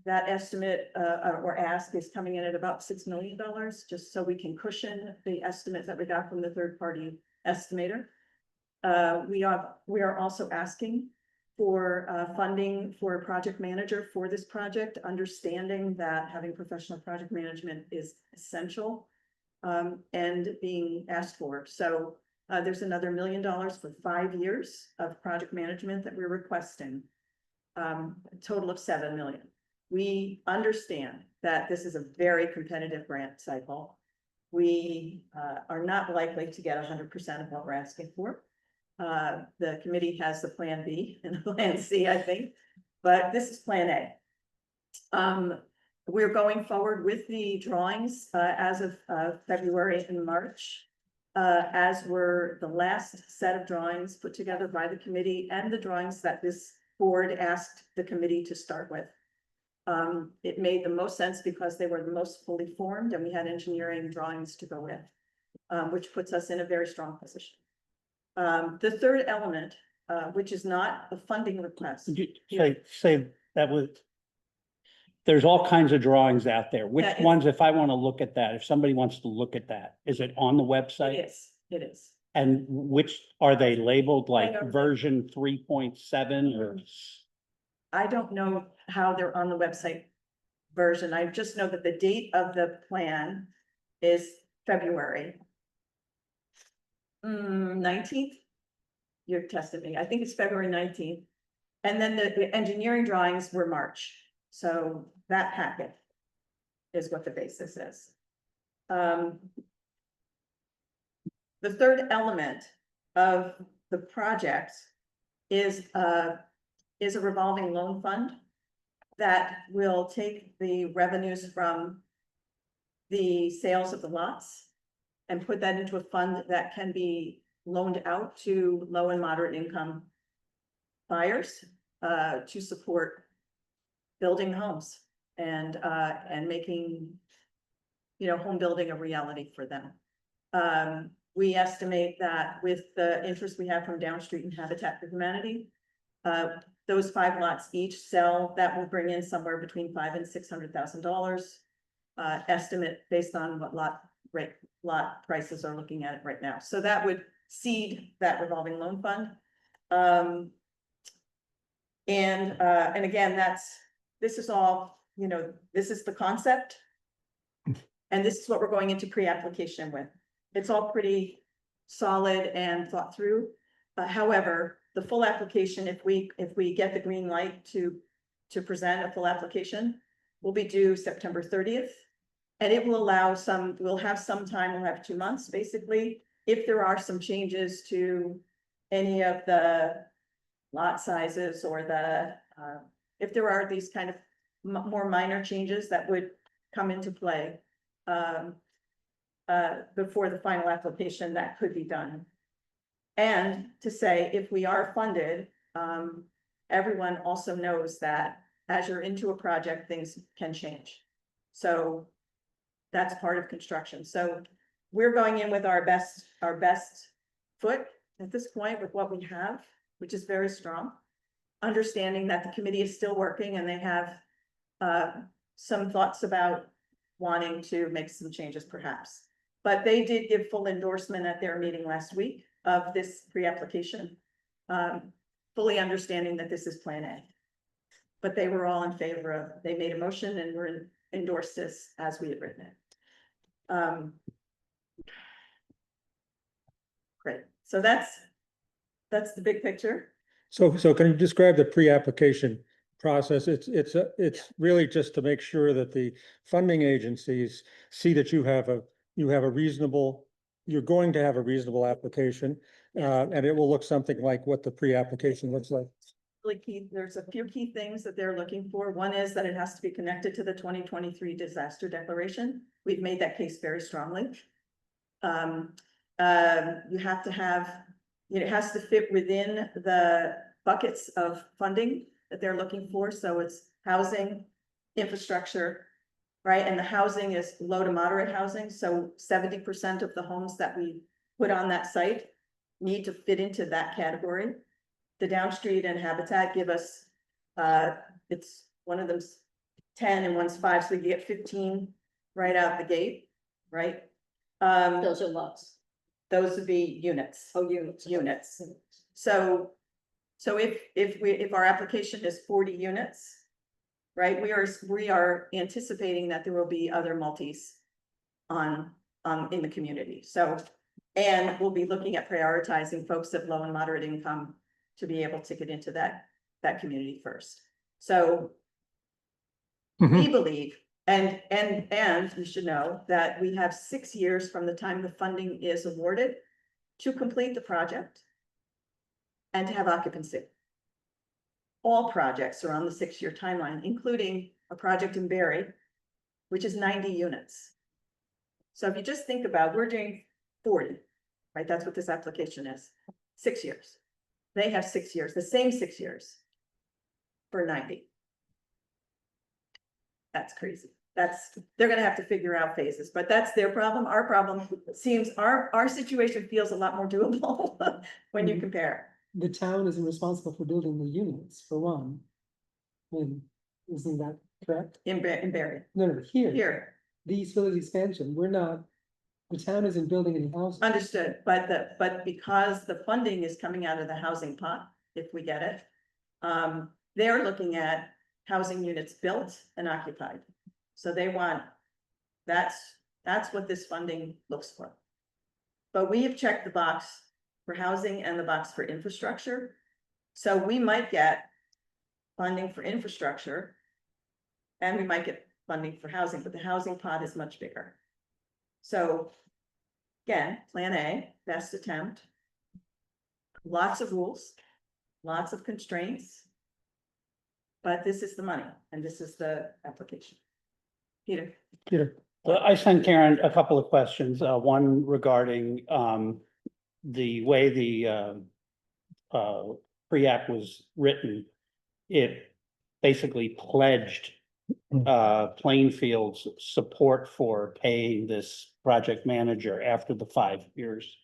That estimate or ask is coming in at about $6 million, just so we can cushion the estimate that we got from the third-party estimator. We are also asking for funding for a project manager for this project, understanding that having professional project management is essential and being asked for. So there's another $1 million for 5 years of project management that we're requesting, a total of $7 million. we understand that this is a very competitive grant cycle. We are not likely to get 100% of what we're asking for. The committee has the plan B and the plan C, I think, but this is plan A. We're going forward with the drawings as of February and March, as were the last set of drawings put together by the committee and the drawings that this board asked the committee to start with. It made the most sense because they were the most fully formed and we had engineering drawings to go with, which puts us in a very strong position. The third element, which is not a funding request. You say that was. There's all kinds of drawings out there. Which Yeah, it's- ones, if I want to look at that, if somebody wants to look at that, is it on the website? It is. And which, are they labeled like They are- version 3.7 or? I don't know how they're on the website version. I just know that the date of the plan is February 19th. You're testing me. I think it's February 19th. And then the engineering drawings were March. So that packet is what the basis is. The third element of the project is a revolving loan fund that will take the revenues from the sales of the lots and put that into a fund that can be loaned out to low and moderate income buyers to support building homes and making, home building a reality for them. We estimate that with the interest we have from Down Street and Habitat for Humanity, those 5 lots each sell, that will bring in somewhere between $500,000 and $600,000. Estimate based on what lot prices are looking at right now. So that would seed that revolving loan fund. And again, this is all, this is the concept. And this is what we're going into pre-application with. It's all pretty solid and thought through. However, the full application, if we get the green light to present a full application, will be due September 30th. And it will allow we'll have some time, we'll have 2 months, basically, if there are some changes to any of the lot sizes or if there are these kind of more minor changes that would come into play before the final application, that could be done. And to say, if we are funded, everyone also knows that as you're into a project, things can change. So that's part of construction. So we're going in with our best foot at this point with what we have, which is very strong. Understanding that the committee is still working and they have some thoughts about wanting to make some changes perhaps. But they did give full endorsement at their meeting last week of this pre-application, fully understanding that this is plan A. But they were all in favor of, they made a motion and were endorsed this as we had written it. Great. So that's the big picture. So can you describe the pre-application process? It's really just to make sure that the funding agencies see that you're going to have a reasonable application. And it will look something like what the pre-application looks like. Really key, there's a few key things that they're looking for. One is that it has to be connected to the 2023 disaster declaration. We've made that case very strongly. You have to have, it has to fit within the buckets of funding that they're looking for. So it's housing, infrastructure, right? And the housing is low to moderate housing. So 70% of the homes that we put on that site need to fit into that category. The Down Street and Habitat give us, it's one of them's 10 and one's 5, so you get 15 right out the gate, right? Those are lots. Those would be units. Oh, units. Units. So if our application is 40 units, right, we are anticipating that there will be other multis in the community. So, and we'll be looking at prioritizing folks of low and moderate income to be able to get into that community first. So We believe, and you should know that we have 6 years from the time the funding is awarded to complete the project and to have occupancy. All projects are on the 6-year timeline, including a project in Barry, which is 90 units. So if you just think about, we're doing 40, right? That's what this application is, 6 years. They have 6 years, the same 6 years for 90. That's crazy. They're gonna have to figure out phases, but that's their problem. Our problem seems, our situation feels a lot more doable when you compare. The town isn't responsible for building the units, for one. Isn't that correct? In Barry, No, here, here, the East Village expansion, we're not, the town isn't building any houses. understood, but because the funding is coming out of the housing pot, if we get it. They're looking at housing units built and occupied. So they want, that's what this funding looks for. But we have checked the box for housing and the box for infrastructure. So we might get funding for infrastructure. And we might get funding for housing, but the housing pot is much bigger. So again, plan A, best attempt. Lots of rules, lots of constraints. But this is the money and this is the application. Peter. Well, I sent Karen a couple of questions, one regarding the way the pre-app was written. It basically pledged Plainfield's support for paying this project manager after the 5 years.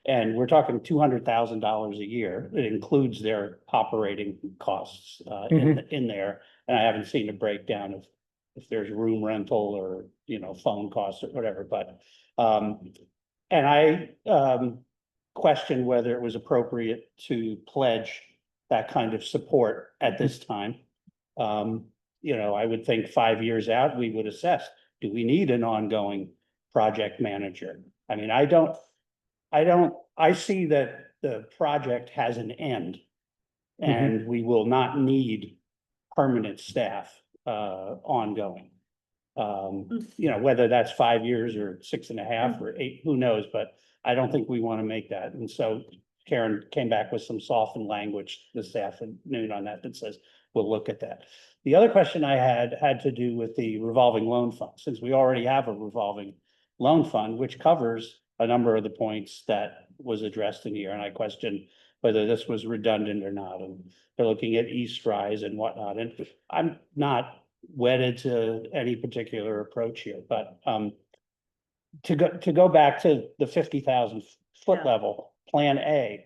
And we're talking $200,000 a year. It includes their operating costs in there. And I haven't seen a breakdown of if there's room rental or, phone costs or whatever, but and I question whether it was appropriate to pledge that kind of support at this time. I would think 5 years out, we would assess, do we need an ongoing project manager? I mean, I see that the project has an end. And we will not need permanent staff ongoing. Whether that's 5 years or 6.5 or 8, who knows, but I don't think we want to make that. And so Karen came back with some softened language this afternoon on that says, we'll look at that. The other question I had to do with the revolving loan fund, since we already have a revolving loan fund, which covers a number of the points that was addressed in here. And I question whether this was redundant or not. And they're looking at East Rise and whatnot. And I'm not wedded to any particular approach here, but to go back to the 50,000 foot Yeah. level, plan A.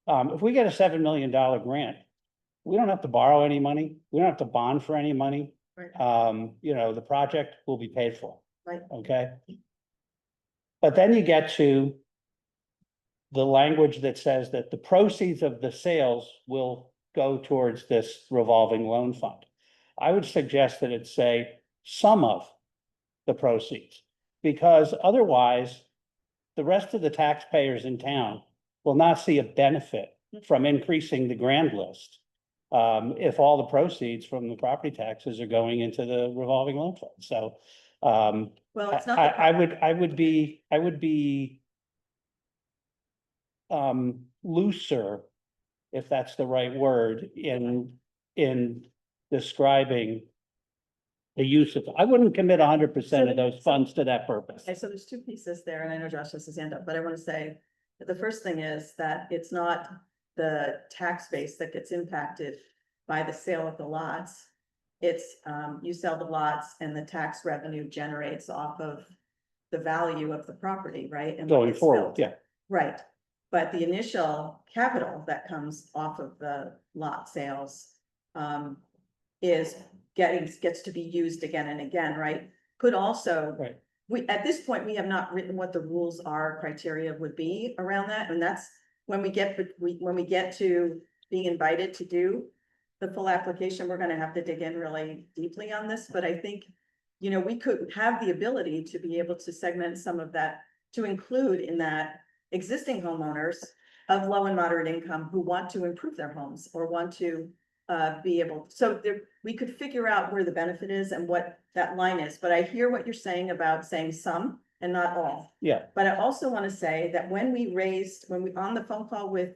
If we get a $7 million grant, we don't have to borrow any money. We don't have to bond for any money. Right. The project will be paid for. Right. Okay. But then you get to the language that says that the proceeds of the sales will go towards this revolving loan fund. I would suggest that it say some of the proceeds, because otherwise the rest of the taxpayers in town will not see a benefit from increasing the grand list. If all the proceeds from the property taxes are going into the revolving loan fund. So, Well, it's not. I would be looser, if that's the right word, in describing the use of, I wouldn't commit 100% of those funds to that purpose. Okay, so there's two pieces there, and I know Josh has his hand up, but I want to say that the first thing is that it's not the tax base that gets impacted by the sale of the lots. It's, you sell the lots and the tax revenue generates off of the value of the property, right? And what Going gets forward, built. yeah. Right, but the initial capital that comes off of the lot sales, gets to be used again and again, right? Could also. Right. At this point, we have not written what the rules are, criteria would be around that, and that's when we get to being invited to do the full application, we're gonna have to dig in really deeply on this, but I think, we could have the ability to be able to segment some of that, to include in that existing homeowners of low and moderate income who want to improve their homes or want to be able, so there, we could figure out where the benefit is and what that line is, but I hear what you're saying about saying some and not all. Yeah, But I also want to say that when we, on the phone call with,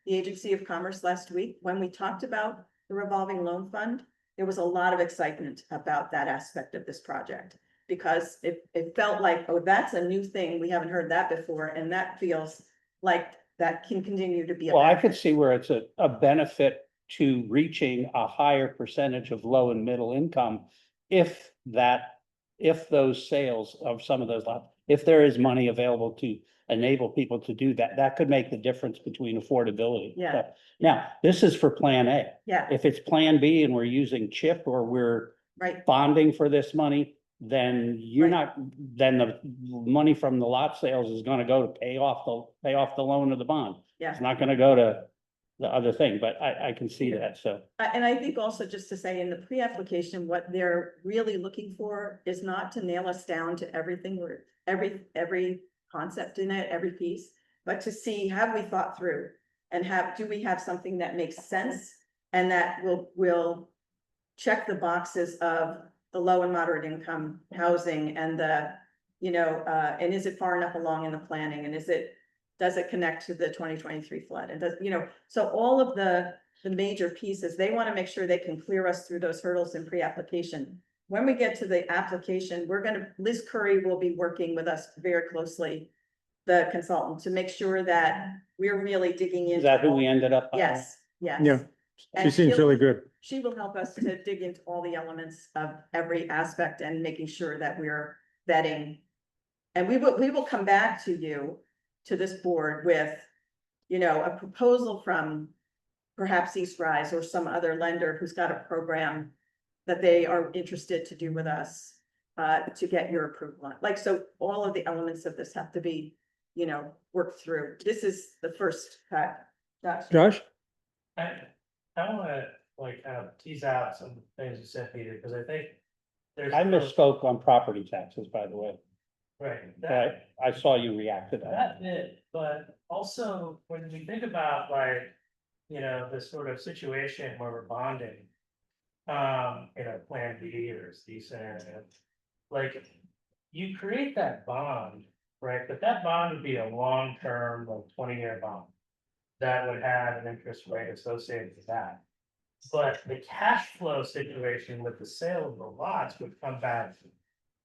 the Agency of Commerce last week, when we talked about the revolving loan fund, there was a lot of excitement about that aspect of this project. Because it felt like, oh, that's a new thing, we haven't heard that before, and that feels like that can continue to be. A well, I could benefit. see where it's a benefit to reaching a higher percentage of low and middle income. If those sales of some of those lots, if there is money available to enable people to do that, that could make the difference between affordability. Yeah. But now, this is for Plan A. Yeah, If it's Plan B and we're using CHIP or we're right, bonding for this money, then you're Right. not, then the money from the lot sales is gonna go to pay off the loan of the bond. yeah. It's not gonna go to the other thing, but I can see that, so. And I think also just to say in the pre-application, what they're really looking for is not to nail us down to everything or every concept in it, every piece, but to see, have we thought through? And do we have something that makes sense? And that will check the boxes of the low and moderate income housing and and is it far enough along in the planning? And does it connect to the 2023 flood? And so all of the major pieces, they want to make sure they can clear us through those hurdles in pre-application. When we get to the application, Liz Curry will be working with us very closely, the consultant, to make sure that we're really digging into. Is that who we ended up? Yes, yes. Yeah. She And seems she'll- really good. She will help us to dig into all the elements of every aspect and making sure that we're vetting. And we will come back to you, to this board with, a proposal from perhaps East Rise or some other lender who's got a program that they are interested to do with us, to get your approval on. Like, so all of the elements of this have to be, worked through. This is the first cut. Josh? I wanna tease out some things you said, Peter, because I think there's. I misspoke on property taxes, by the way. Right, But I saw you react to that. that bit, but also when we think about this sort of situation where we're bonding. Plan B or C scenario. Like, you create that bond, right? But that bond would be a long-term, 20-year bond. That would have an interest rate associated with that. But the cash flow situation with the sale of the lots would come back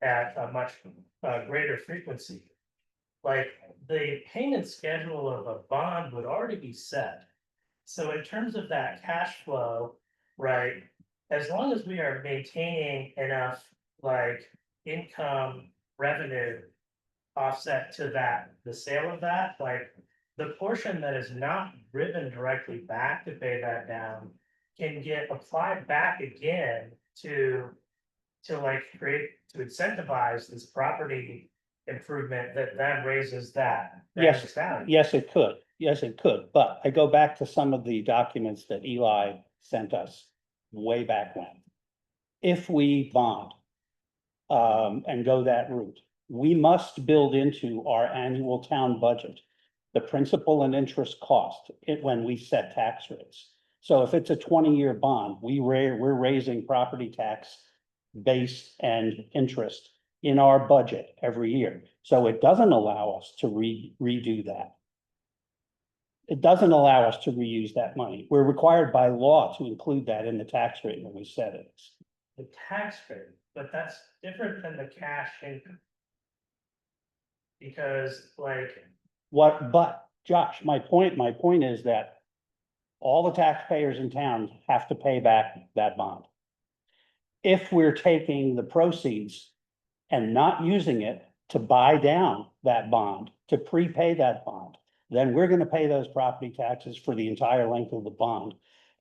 at a much greater frequency. Like, the payment schedule of a bond would already be set. So in terms of that cash flow, right, as long as we are maintaining enough income revenue offset to that, the sale of that, the portion that is not driven directly back to pay that down can get applied back again to incentivize this property improvement that then raises that. Yes, value. yes, it could. Yes, it could. But I go back to some of the documents that Eli sent us way back when. If we bond and go that route, we must build into our annual town budget the principal and interest cost when we set tax rates. So if it's a 20-year bond, we're raising property tax base and interest in our budget every year. So it doesn't allow us to redo that. It doesn't allow us to reuse that money. We're required by law to include that in the tax rate when we set it. The tax rate, but that's different than the cash income. Because But Josh, my point is that all the taxpayers in town have to pay back that bond. If we're taking the proceeds and not using it to buy down that bond, to prepay that bond, then we're gonna pay those property taxes for the entire length of the bond.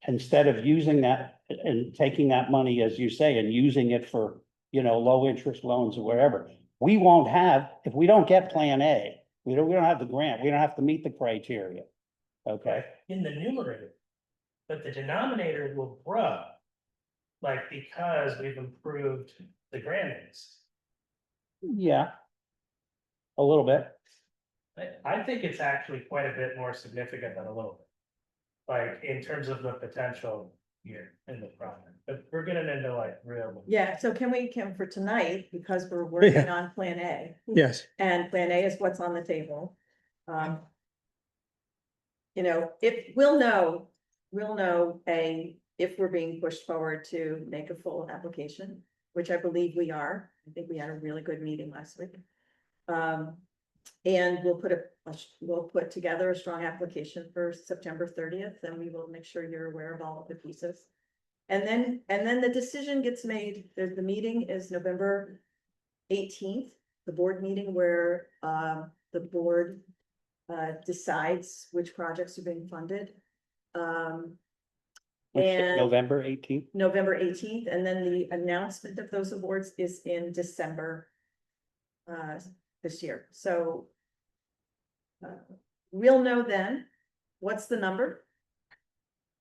Instead of using that and taking that money, as you say, and using it for, low interest loans or wherever. We won't have, if we don't get Plan A, we don't have the grant, we don't have to meet the criteria. Okay, in the numerator, but the denominator will grow. Because we've improved the grandness. yeah. A little bit. I think it's actually quite a bit more significant than a little bit. In terms of the potential here in the project, but we're getting into like real. Yeah, so for tonight, because we're working Yeah. on Plan A, Yes, and Plan A is what's on the table. You know, if, we'll know, if we're being pushed forward to make a full application, which I believe we are. I think we had a really good meeting last week. And we'll put together a strong application for September 30th, and we will make sure you're aware of all of the pieces. And then the decision gets made, the meeting is November 18th, the board meeting where the board decides which projects are being funded. And November 18th. November 18th, and then the announcement of those awards is in December this year. So we'll know then what's the number,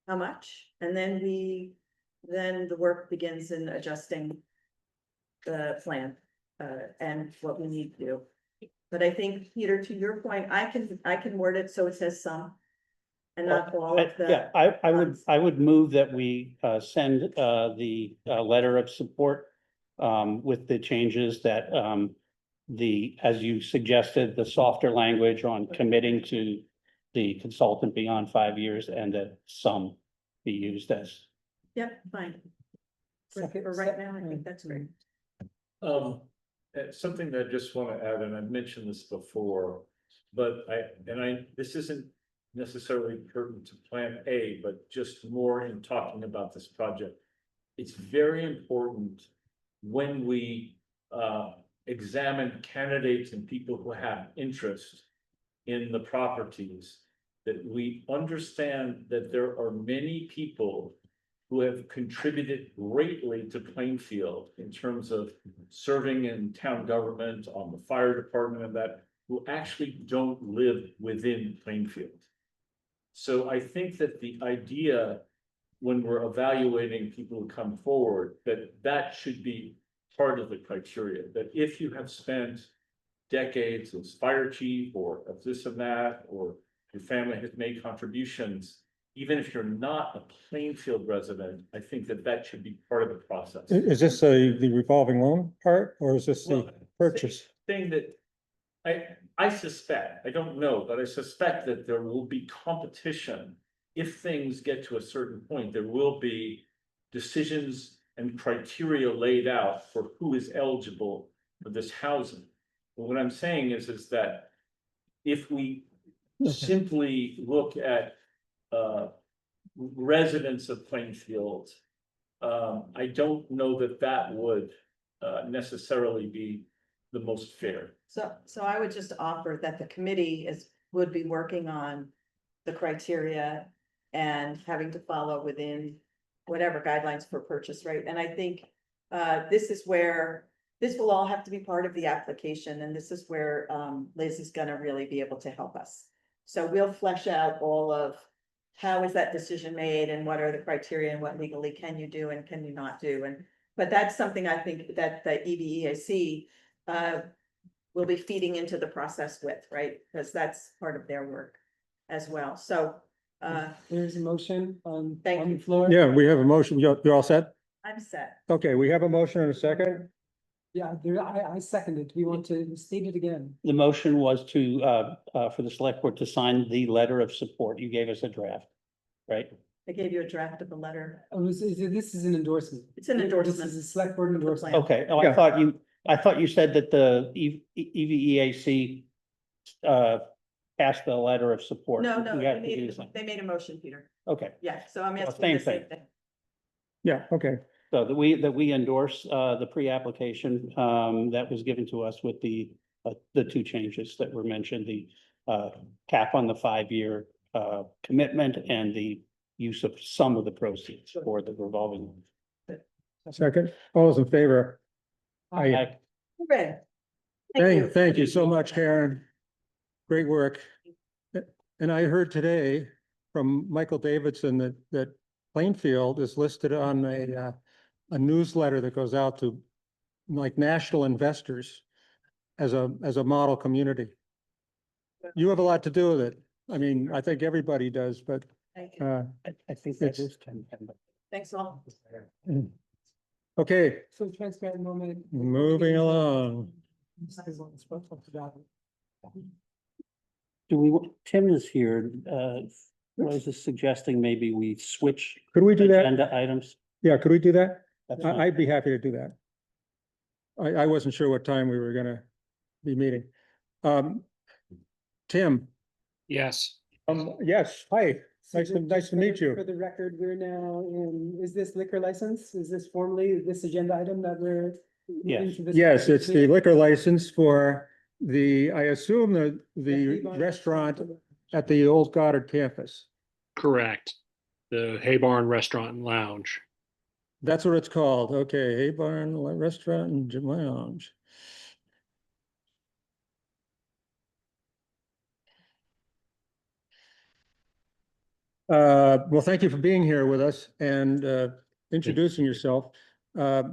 how much, and then the work begins in adjusting the plan and what we need to do. But I think, Peter, to your point, I can word it so it says some and not all of the. Yeah, I would move that we send the letter of support with the changes that as you suggested, the softer language on committing to the consultant beyond 5 years, and that some be used as. Yep, fine. For Second. right now, I think that's great. Something that I just want to add, and I've mentioned this before, but this isn't necessarily pertinent to Plan A, but just more in talking about this project. It's very important when we examine candidates and people who have interest in the properties, that we understand that there are many people who have contributed greatly to Plainfield in terms of serving in town government, on the fire department, and that, who actually don't live within Plainfield. So I think that the idea, when we're evaluating people who come forward, that should be part of the criteria, that if you have spent decades as fire chief or of this and that, or your family has made contributions, even if you're not a Plainfield resident, I think that should be part of the process. is this the revolving loan part, or is this the Well, purchase? Thing that I suspect, I don't know, but I suspect that there will be competition. If things get to a certain point, there will be decisions and criteria laid out for who is eligible for this housing. But what I'm saying is that if we simply look at residents of Plainfield, I don't know that would necessarily be the most fair. So I would just offer that the committee would be working on the criteria and having to follow within whatever guidelines for purchase, right? And I think this is where, this will all have to be part of the application, and this is where Liz is gonna really be able to help us. So we'll flesh out all of how is that decision made, and what are the criteria, and what legally can you do and can you not do, but that's something I think that the EVEAC will be feeding into the process with, right? Because that's part of their work as well. So There's a motion on Thank the you. floor. Yeah, we have a motion. You're all set? I'm set. Okay, we have a motion and a second. Yeah, I seconded. We want to state it again. The motion was to for the select board to sign the letter of support. You gave us a draft, right? I gave you a draft of the letter. This is an endorsement. It's an endorsement. This is a select board endorsement. Okay, oh, Yeah. I thought you said that the EVEAC passed the letter of support. No, We have to use them. they made a motion, Peter. Okay, Yeah, so I'm Well, asking same the same thing. thing. Yeah, okay. so that we endorse the pre-application that was given to us with the two changes that were mentioned, the cap on the 5-year commitment and the use of some of the proceeds for the revolving. Second, all those in favor? Aye. Aye. Hooray. Thank you. Thank you so much, Karen. Great work. And I heard today from Michael Davidson that Plainfield is listed on a newsletter that goes out to like national investors as a model community. You have a lot to do with it. I mean, I think everybody does, but Thank you. I think that It's- is 10. Thanks all. Okay, So transparent moment. moving along. Do we, Tim is here, was suggesting maybe we switch Could we do that? agenda items? Yeah, could we do that? That's fine. I'd be happy to do that. I wasn't sure what time we were gonna be meeting. Tim, Yes. yes, hi, So nice to just for meet the- you. For the record, we're now in, is this liquor license? Is this formally this agenda item that we're? moving Yes. to this Yes, it's the meeting? liquor license for I assume the Haybarn restaurant at the old Goddard campus. Correct. The Hay Barn Restaurant and Lounge. That's what it's called. Okay, Hay Barn Restaurant and Gym Lounge. Well, thank you for being here with us and introducing yourself. I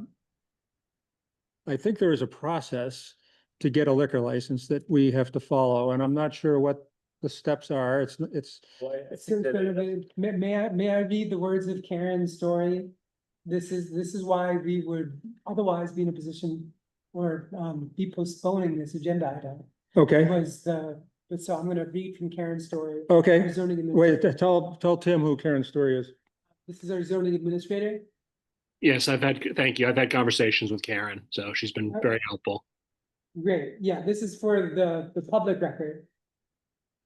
think there is a process to get a liquor license that we have to follow, and I'm not sure what the steps are. It's So, may I read the words of Karen's story? This is why we would otherwise be in a position or be postponing this agenda item. okay, But so I'm gonna read from Karen's story. okay. Our zoning Wait, administrator. tell Tim who Karen's story is. This is our zoning administrator. Yes, thank you. I've had conversations with Karen, so she's been very helpful. Great, yeah, this is for the public record.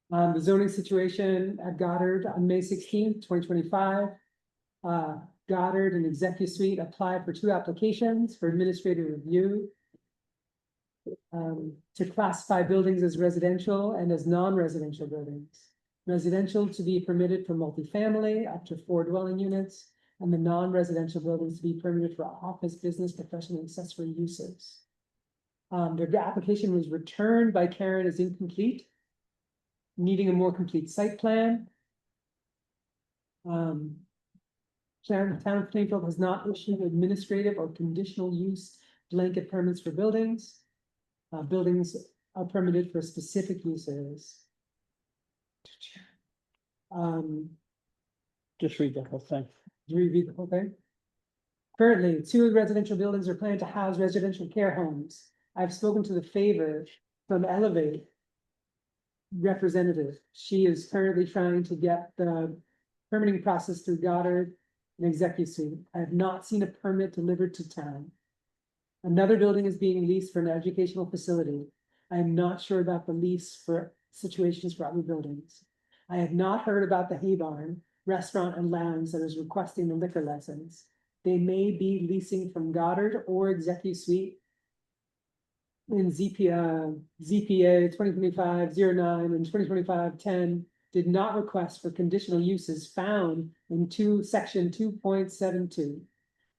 The zoning situation at Goddard on May 16th, 2025. Goddard and Executive Suite applied for 2 applications for administrative review. To classify buildings as residential and as non-residential buildings. Residential to be permitted for multifamily up to 4 dwelling units, and the non-residential buildings to be permitted for office, business, professional, and accessory uses. The application was returned by Karen as incomplete, needing a more complete site plan. Town of Plainfield has not issued administrative or conditional use blanket permits for buildings. Buildings are permitted for specific uses. Just read the whole thing. Do we read the whole thing? Currently, 2 residential buildings are planned to house residential care homes. I've spoken to the favor from Elevate representative. She is currently trying to get the permitting process through Goddard and Executive Suite. I have not seen a permit delivered to town. Another building is being leased for an educational facility. I am not sure about the lease for situations for other buildings. I have not heard about the Hay Barn Restaurant and Lounge that is requesting the liquor license. They may be leasing from Goddard or Executive Suite. In ZPA 2025-09 and 2025-10 did not request for conditional uses found in section 2.72.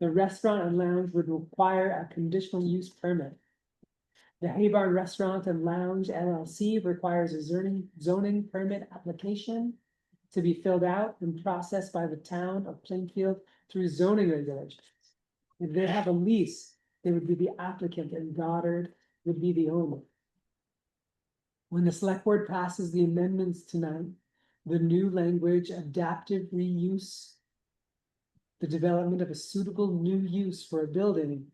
The restaurant and lounge would require a conditional use permit. The Hay Barn Restaurant and Lounge LLC requires a zoning permit application to be filled out and processed by the town of Plainfield through zoning regulations. If they have a lease, they would be the applicant and Goddard would be the owner. When the select board passes the amendments tonight, the new language adaptive reuse, the development of a suitable new use for a building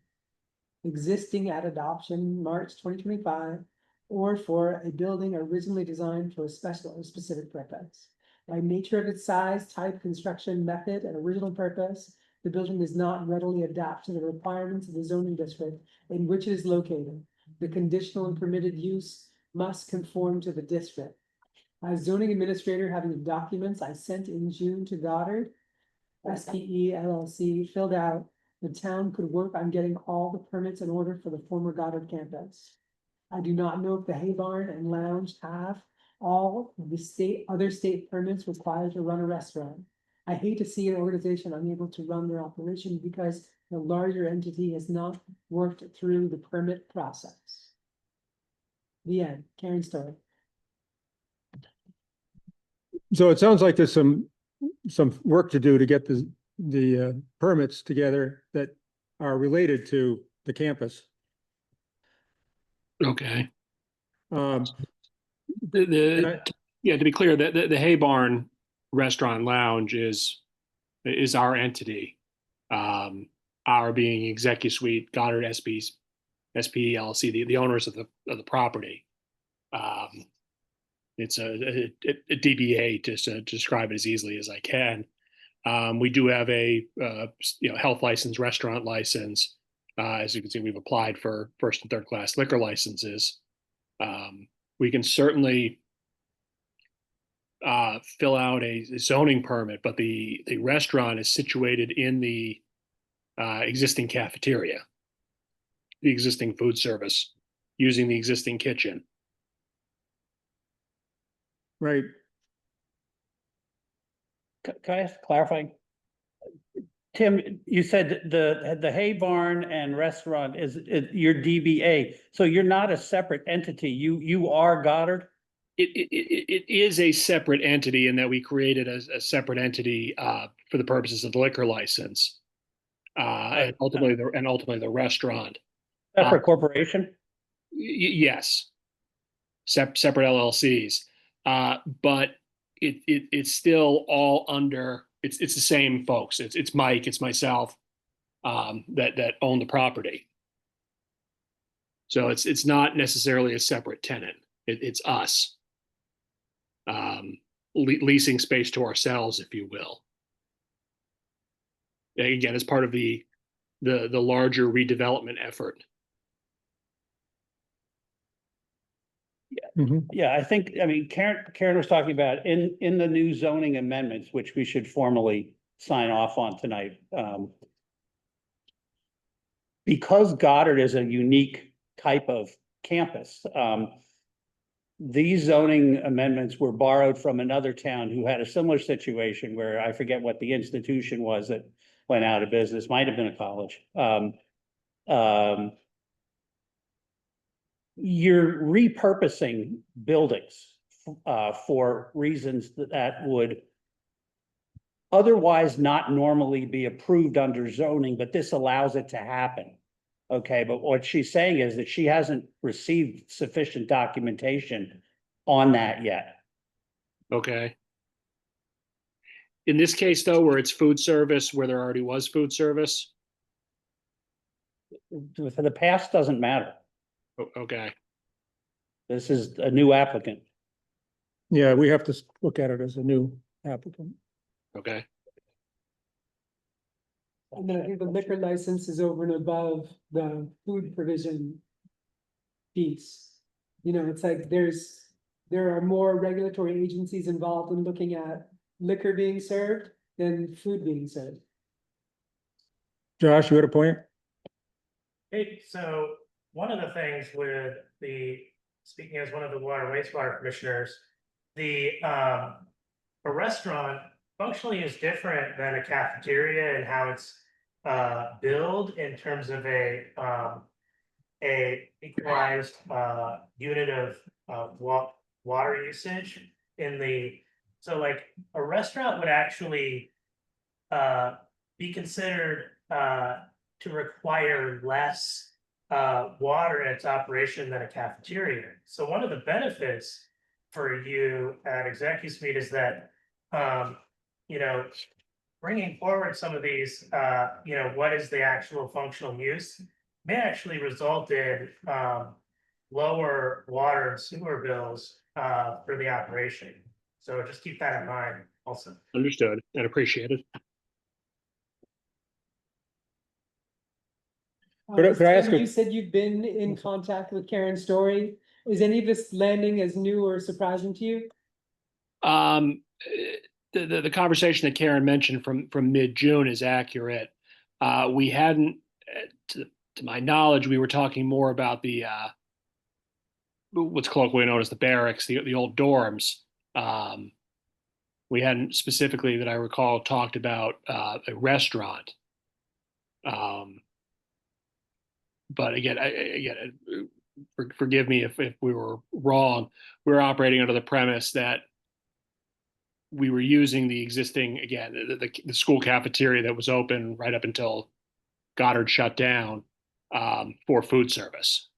existing at adoption March 2025, or for a building originally designed for a special or specific purpose. By nature of its size, type, construction method, and original purpose, the building does not readily adapt to the requirements of the zoning district in which it is located. The conditional and permitted use must conform to the district. As zoning administrator, having the documents I sent in June to Goddard, SPE LLC filled out, the town could work on getting all the permits in order for the former Goddard campus. I do not know if the Hay Barn and Lounge have all of the other state permits required to run a restaurant. I hate to see an organization unable to run their operation because the larger entity has not worked through the permit process. The end. Karen's story. So it sounds like there's some work to do to get the permits together that are related to the campus. Okay. Um, To be clear, the Hay Barn Restaurant and Lounge is our entity. Our being Executive Suite, Goddard SP's, SP LLC, the owners of the property. It's a DBA, just to describe it as easily as I can. We do have a health license, restaurant license. As you can see, we've applied for first and third class liquor licenses. We can certainly fill out a zoning permit, but the restaurant is situated in the existing cafeteria, the existing food service, using the existing kitchen. Right. Can I ask clarifying? Tim, you said the hay barn and restaurant is your DBA, so you're not a separate entity. You are Goddard? It is a separate entity in that we created a separate entity for the purposes of the liquor license. And ultimately the restaurant. Separate corporation? Yes. Separate LLCs. But it's still all under, it's the same folks. It's Mike, it's myself, that own the property. So it's not necessarily a separate tenant. It's us. Leasing space to ourselves, if you will. Again, as part of the larger redevelopment effort. Yeah, I mean, Karen was talking about in the new zoning amendments, which we should formally sign off on tonight. Because Goddard is a unique type of campus, these zoning amendments were borrowed from another town who had a similar situation where I forget what the institution was that went out of business, might have been a college. You're repurposing buildings for reasons that would otherwise not normally be approved under zoning, but this allows it to happen. Okay, but what she's saying is that she hasn't received sufficient documentation on that yet. Okay. In this case, though, where it's food service, where there already was food service. For the past doesn't matter. Okay. This is a new applicant. Yeah, we have to look at it as a new applicant. Okay. And then I think the liquor license is over and above the food provision piece. You know, it's like there are more regulatory agencies involved in looking at liquor being served than food being served. Josh, you had a point? Hey, so one of the things with speaking as one of the water wastewater commissioners, a restaurant functionally is different than a cafeteria and how it's billed in terms of a equalized unit of water usage so like a restaurant would actually be considered to require less water in its operation than a cafeteria. So one of the benefits for you at Executive Suite is that bringing forward some of these, what is the actual functional use may actually result in lower water and sewer bills for the operation. So just keep that in mind also. Understood and appreciated. Could I ask Tim, a- you said you've been in contact with Karen Story. Is any of this landing as new or surprising to you? The conversation that Karen mentioned from mid-June is accurate. We hadn't, to my knowledge, we were talking more about the what's colloquially known as the barracks, the old dorms. We hadn't specifically, that I recall, talked about a restaurant. But again, forgive me if we were wrong. We were operating under the premise that we were using the existing, again, the school cafeteria that was open right up until Goddard shut down for food service.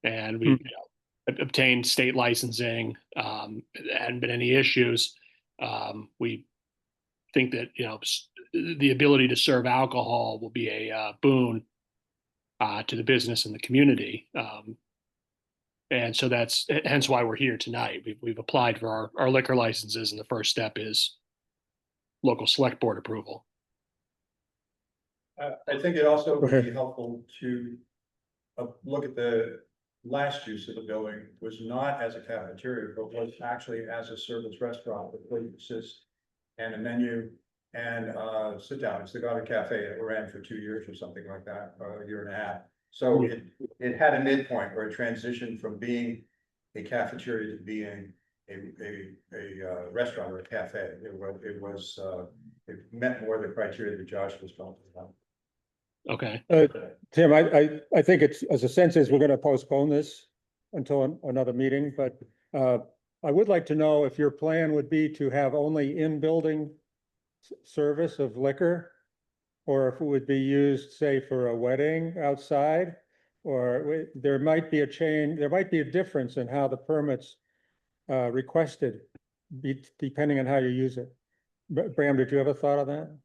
And we obtained state licensing. There hadn't been any issues. We think that, the ability to serve alcohol will be a boon to the business and the community. And so that's hence why we're here tonight. We've applied for our liquor licenses, and the first step is local select board approval. I think it also would Okay. be helpful to look at the last use of the building was not as a cafeteria, but was actually as a service restaurant with plate assist and a menu and sit down. It's the Garden Cafe that ran for 2 years or something like that, or a year and a half. So it had a midpoint where it transitioned from being a cafeteria to being a restaurant or a cafe. It met more the criteria that Josh was talking about. Okay. Tim, I think it's, as a sense is, we're gonna postpone this until another meeting, but I would like to know if your plan would be to have only in-building service of liquor, or if it would be used, say, for a wedding outside, or there might be a difference in how the permits requested, depending on how you use it. Bram, did you have a thought on that?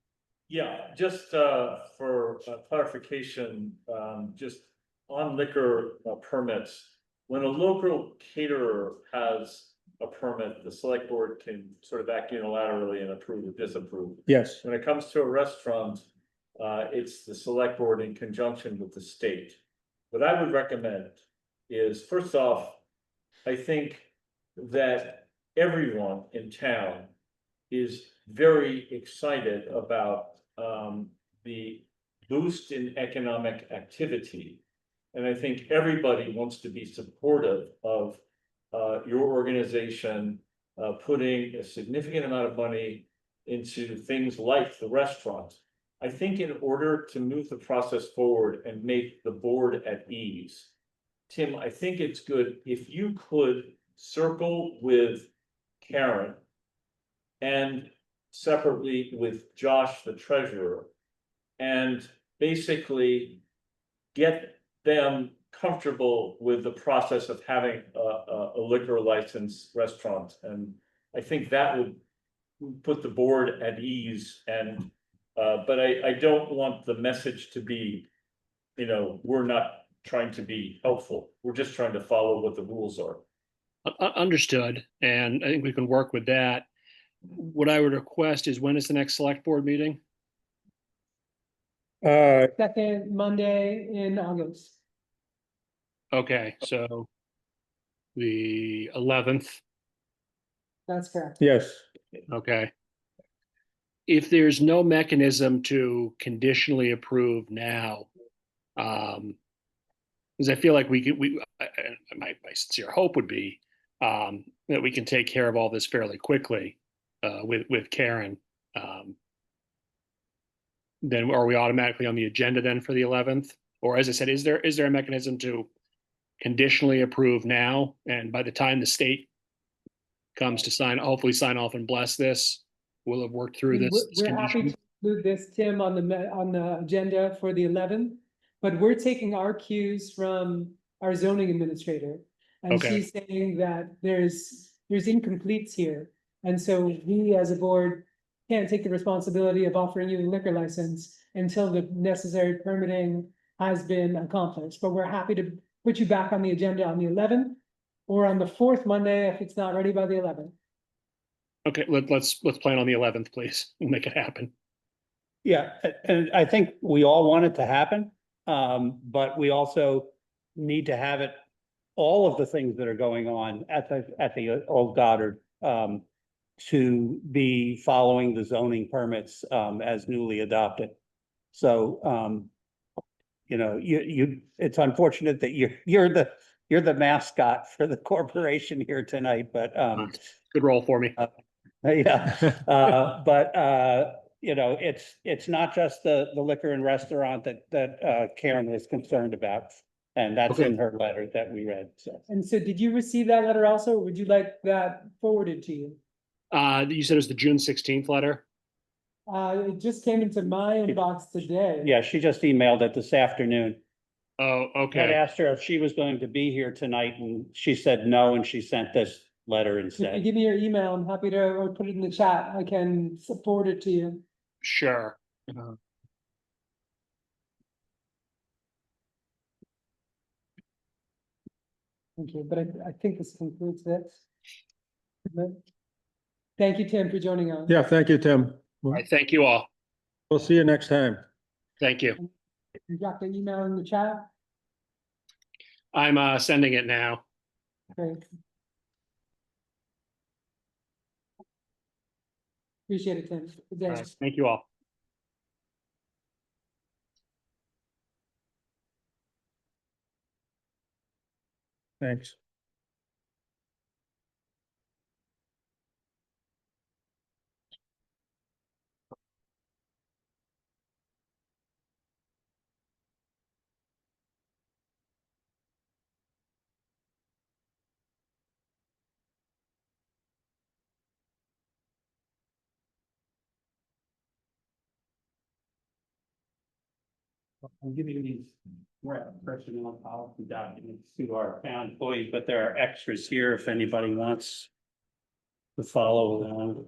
Yeah, just for clarification, just on liquor permits, when a local caterer has a permit, the select board can sort of act unilaterally and approve or disapprove. Yes. When it comes to a restaurant, it's the select board in conjunction with the state. What I would recommend is, first off, I think that everyone in town is very excited about the boost in economic activity. And I think everybody wants to be supportive of your organization putting a significant amount of money into things like the restaurant. I think in order to move the process forward and make the board at ease, Tim, I think it's good if you could circle with Karen and separately with Josh, the treasurer, and basically get them comfortable with the process of having a liquor license restaurant. And I think that would put the board at ease. And but I don't want the message to be, we're not trying to be helpful. We're just trying to follow what the rules are. Understood. And I think we can work with that. What I would request is, when is the next select board meeting? Second Monday in August. Okay, so the 11th. That's correct. Yes. Okay. If there's no mechanism to conditionally approve now, because I feel like my sincere hope would be that we can take care of all this fairly quickly with Karen. Then are we automatically on the agenda then for the 11th? Or, as I said, is there a mechanism to conditionally approve now, and by the time the state comes to hopefully sign off and bless this, we'll have worked through this? We're happy to include this, Tim, on the agenda for the 11th, but we're taking our cues from our zoning administrator. And Okay. she's saying that there's incompletes here. And so we, as a board, can't take the responsibility of offering you a liquor license until the necessary permitting has been accomplished. But we're happy to put you back on the agenda on the 11th or on the fourth Monday if it's not ready by the 11th. Okay, let's plan on the 11th, please. We'll make it happen. Yeah, and I think we all want it to happen, but we also need to have it, all of the things that are going on at the Old Goddard, to be following the zoning permits as newly adopted. So, it's unfortunate that you're the mascot for the corporation here tonight, but good role for me. Yeah, but it's not just the liquor and restaurant that Karen was concerned about. And that's in her letter that we read, so. And so did you receive that letter also, or would you like that forwarded to you? You said it was the June 16th letter? It just came into my inbox today. Yeah, she just emailed it this afternoon. Oh, I okay. asked her if she was going to be here tonight, and she said no, and she sent this letter If you instead. give me your email, I'm happy to, or put it in the chat, I can forward it to you. Sure. Thank you, but I think this concludes this. But thank you, Tim, for joining us. Yeah, thank you, Tim. All right, thank you all. We'll see you next time. Thank you. You got the email in the chat? I'm sending it now. Great. Appreciate it, Tim. Good All day. right, thank you all. Thanks. I'm giving these personnel policy documents to our town employees, but there are extras here if anybody wants to follow along.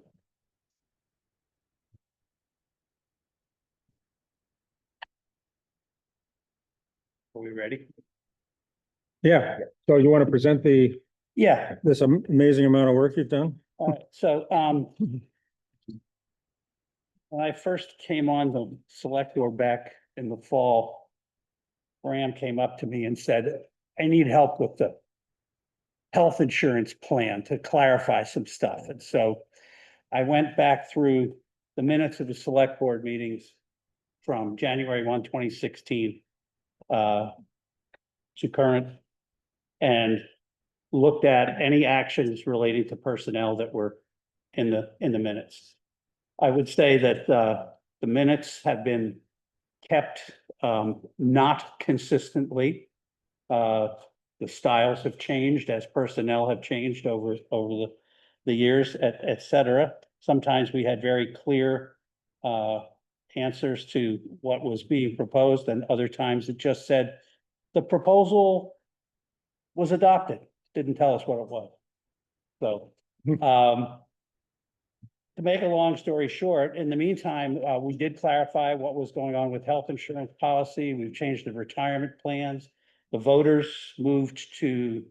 Are we ready? Yeah, so you want to present Yeah, this amazing amount of work you've done? so, when I first came on the select board back in the fall, Graham came up to me and said, I need help with the health insurance plan to clarify some stuff. And so I went back through the minutes of the select board meetings from January 1, 2016 to current, and looked at any actions relating to personnel that were in the minutes. I would say that the minutes have been kept not consistently. The styles have changed as personnel have changed over the years, et cetera. Sometimes we had very clear answers to what was being proposed, and other times it just said the proposal was adopted, didn't tell us what it was. So, to make a long story short, in the meantime, we did clarify what was going on with health insurance policy. We've changed the retirement plans. The voters moved to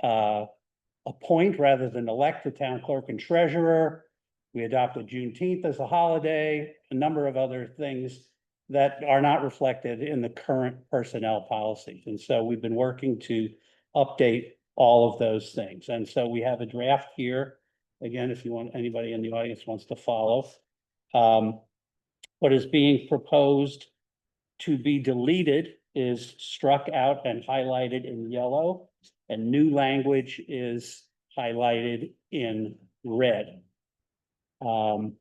appoint rather than elect the town clerk and treasurer. We adopted Juneteenth as a holiday, a number of other things that are not reflected in the current personnel policies. And so we've been working to update all of those things. And so we have a draft here. Again, if you want, anybody in the audience wants to follow. What is being proposed to be deleted is struck out and highlighted in yellow, and new language is highlighted in red. The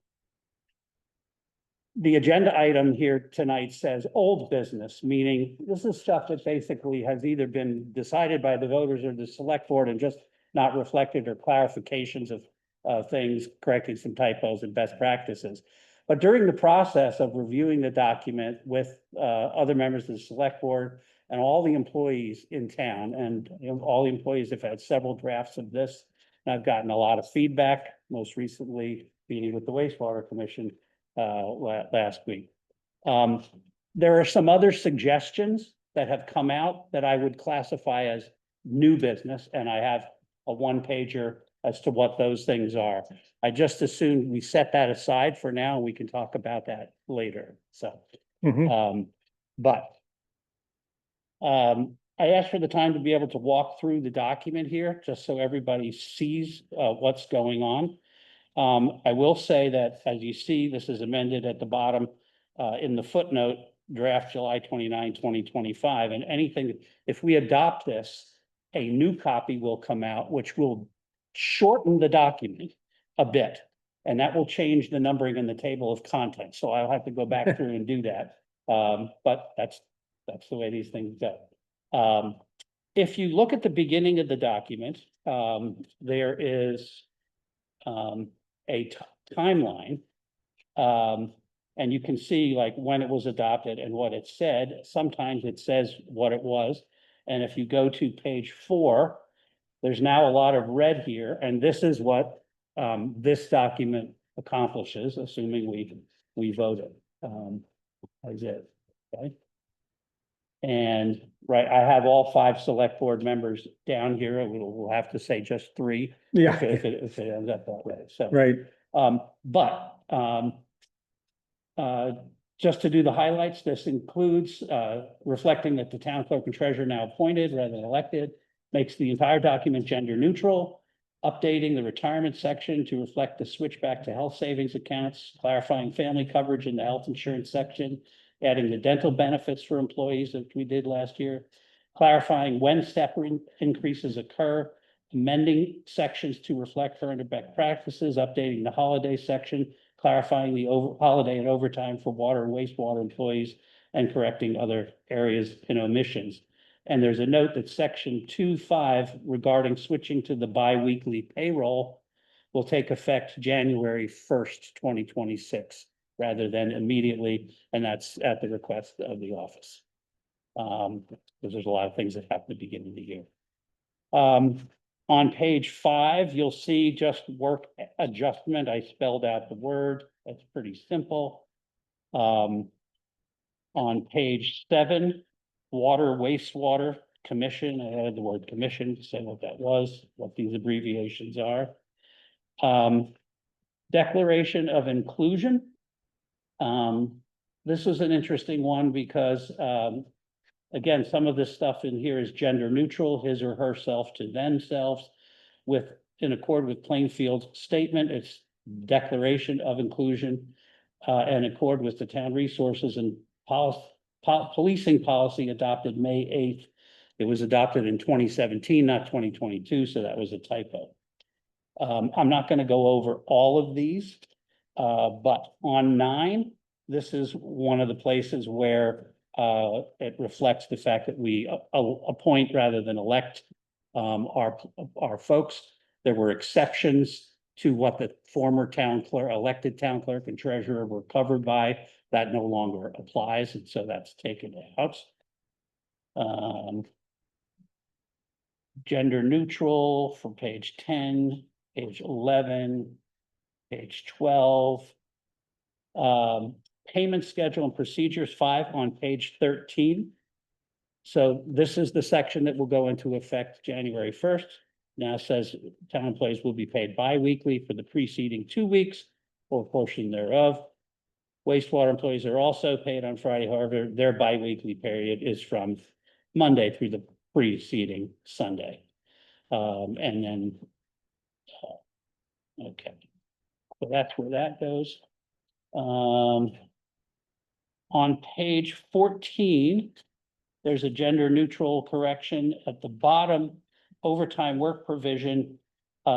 agenda item here tonight says old business, meaning this is stuff that basically has either been decided by the voters or the select board and just not reflected, or clarifications of things, correcting some typos and best practices. But during the process of reviewing the document with other members of the select board and all the employees in town, and all the employees have had several drafts of this, and I've gotten a lot of feedback, most recently meeting with the wastewater commission last week. There are some other suggestions that have come out that I would classify as new business, and I have a one-pager as to what those things are. I just assumed we set that aside for now, and we can talk about that later, so. I asked for the time to be able to walk through the document here, just so everybody sees what's going on. I will say that, as you see, this is amended at the bottom in the footnote, draft July 29, 2025, and anything, if we adopt this, a new copy will come out, which will shorten the document a bit, and that will change the numbering in the table of contents. So I'll have to go back through and do that. But that's the way these things go. If you look at the beginning of the document, there is a timeline. And you can see like when it was adopted and what it said. Sometimes it says what it was. And if you go to page 4, there's now a lot of red here, and this is what this document accomplishes, assuming we we voted. That's it, okay? And, right, I have all 5 select board members down here. We'll have to say just 3. Yeah, If it ends up that way, so. right. Just to do the highlights, this includes reflecting that the town clerk and treasurer now appointed rather than elected, makes the entire document gender neutral, updating the retirement section to reflect the switch back to health savings accounts, clarifying family coverage in the health insurance section, adding the dental benefits for employees that we did last year, clarifying when step increases occur, amending sections to reflect current best practices, updating the holiday section, clarifying the holiday and overtime for water and wastewater employees, and correcting other areas in omissions. And there's a note that section 2.5 regarding switching to the bi-weekly payroll will take effect January 1st, 2026, rather than immediately, and that's at the request of the office. Because there's a lot of things that happen at the beginning of the year. On page 5, you'll see just work adjustment. I spelled out the word. That's pretty simple. On page 7, water wastewater commission. I added the word commission to say what that was, what these abbreviations are. Declaration of inclusion. This was an interesting one because, again, some of this stuff in here is gender neutral, his or herself to themselves, in accord with Plainfield's statement, it's declaration of inclusion, in accord with the town resources and policing policy adopted May 8th. It was adopted in 2017, not 2022, so that was a typo. I'm not going to go over all of these, but on 9, this is one of the places where it reflects the fact that we appoint rather than elect our folks. There were exceptions to what the former town clerk, elected town clerk and treasurer were covered by. That no longer applies, and so that's taken out. Gender neutral for page 10, page 11, page 12. Payment schedule and procedures 5 on page 13. So this is the section that will go into effect January 1st. Now it says town employees will be paid bi-weekly for the preceding 2 weeks or a portion thereof. Wastewater employees are also paid on Friday. However, their bi-weekly period is from Monday through the preceding Sunday. And then, okay, so that's where that goes. On page 14, there's a gender neutral correction at the bottom, overtime work provision.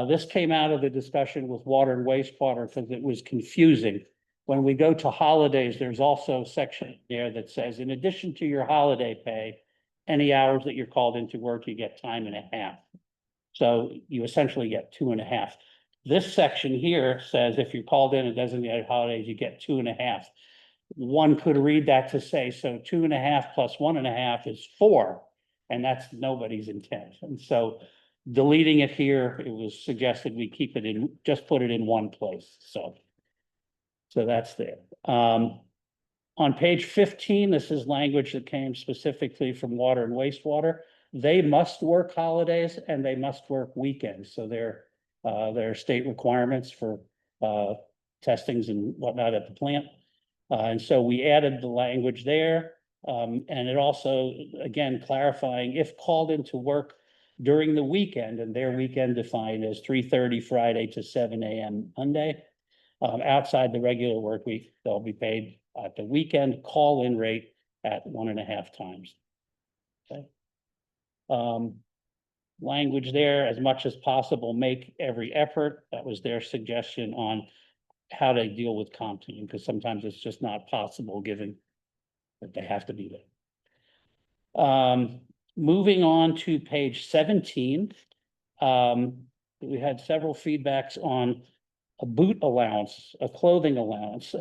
This came out of the discussion with water and wastewater because it was confusing. When we go to holidays, there's also a section there that says, in addition to your holiday pay, any hours that you're called into work, you get time and a half. So you essentially get 2.5. This section here says if you're called in and designated holidays, you get 2.5. One could read that to say, so 2.5 plus 1.5 is 4, and that's nobody's intent. And so deleting it here, it was suggested we keep it in, just put it in one place. So that's there. On page 15, this is language that came specifically from water and wastewater. They must work holidays and they must work weekends. So there are state requirements for testings and whatnot at the plant. And so we added the language there. And it also, again, clarifying if called into work during the weekend, and their weekend defined as 3:30 Friday to 7 a.m. Monday. Outside the regular work week, they'll be paid at the weekend call-in rate at 1.5 times. Okay. Language there, as much as possible, make every effort. That was their suggestion on how to deal with comp team, because sometimes it's just not possible given that they have to be there. Moving on to page 17, we had several feedbacks on a boot allowance, a clothing allowance.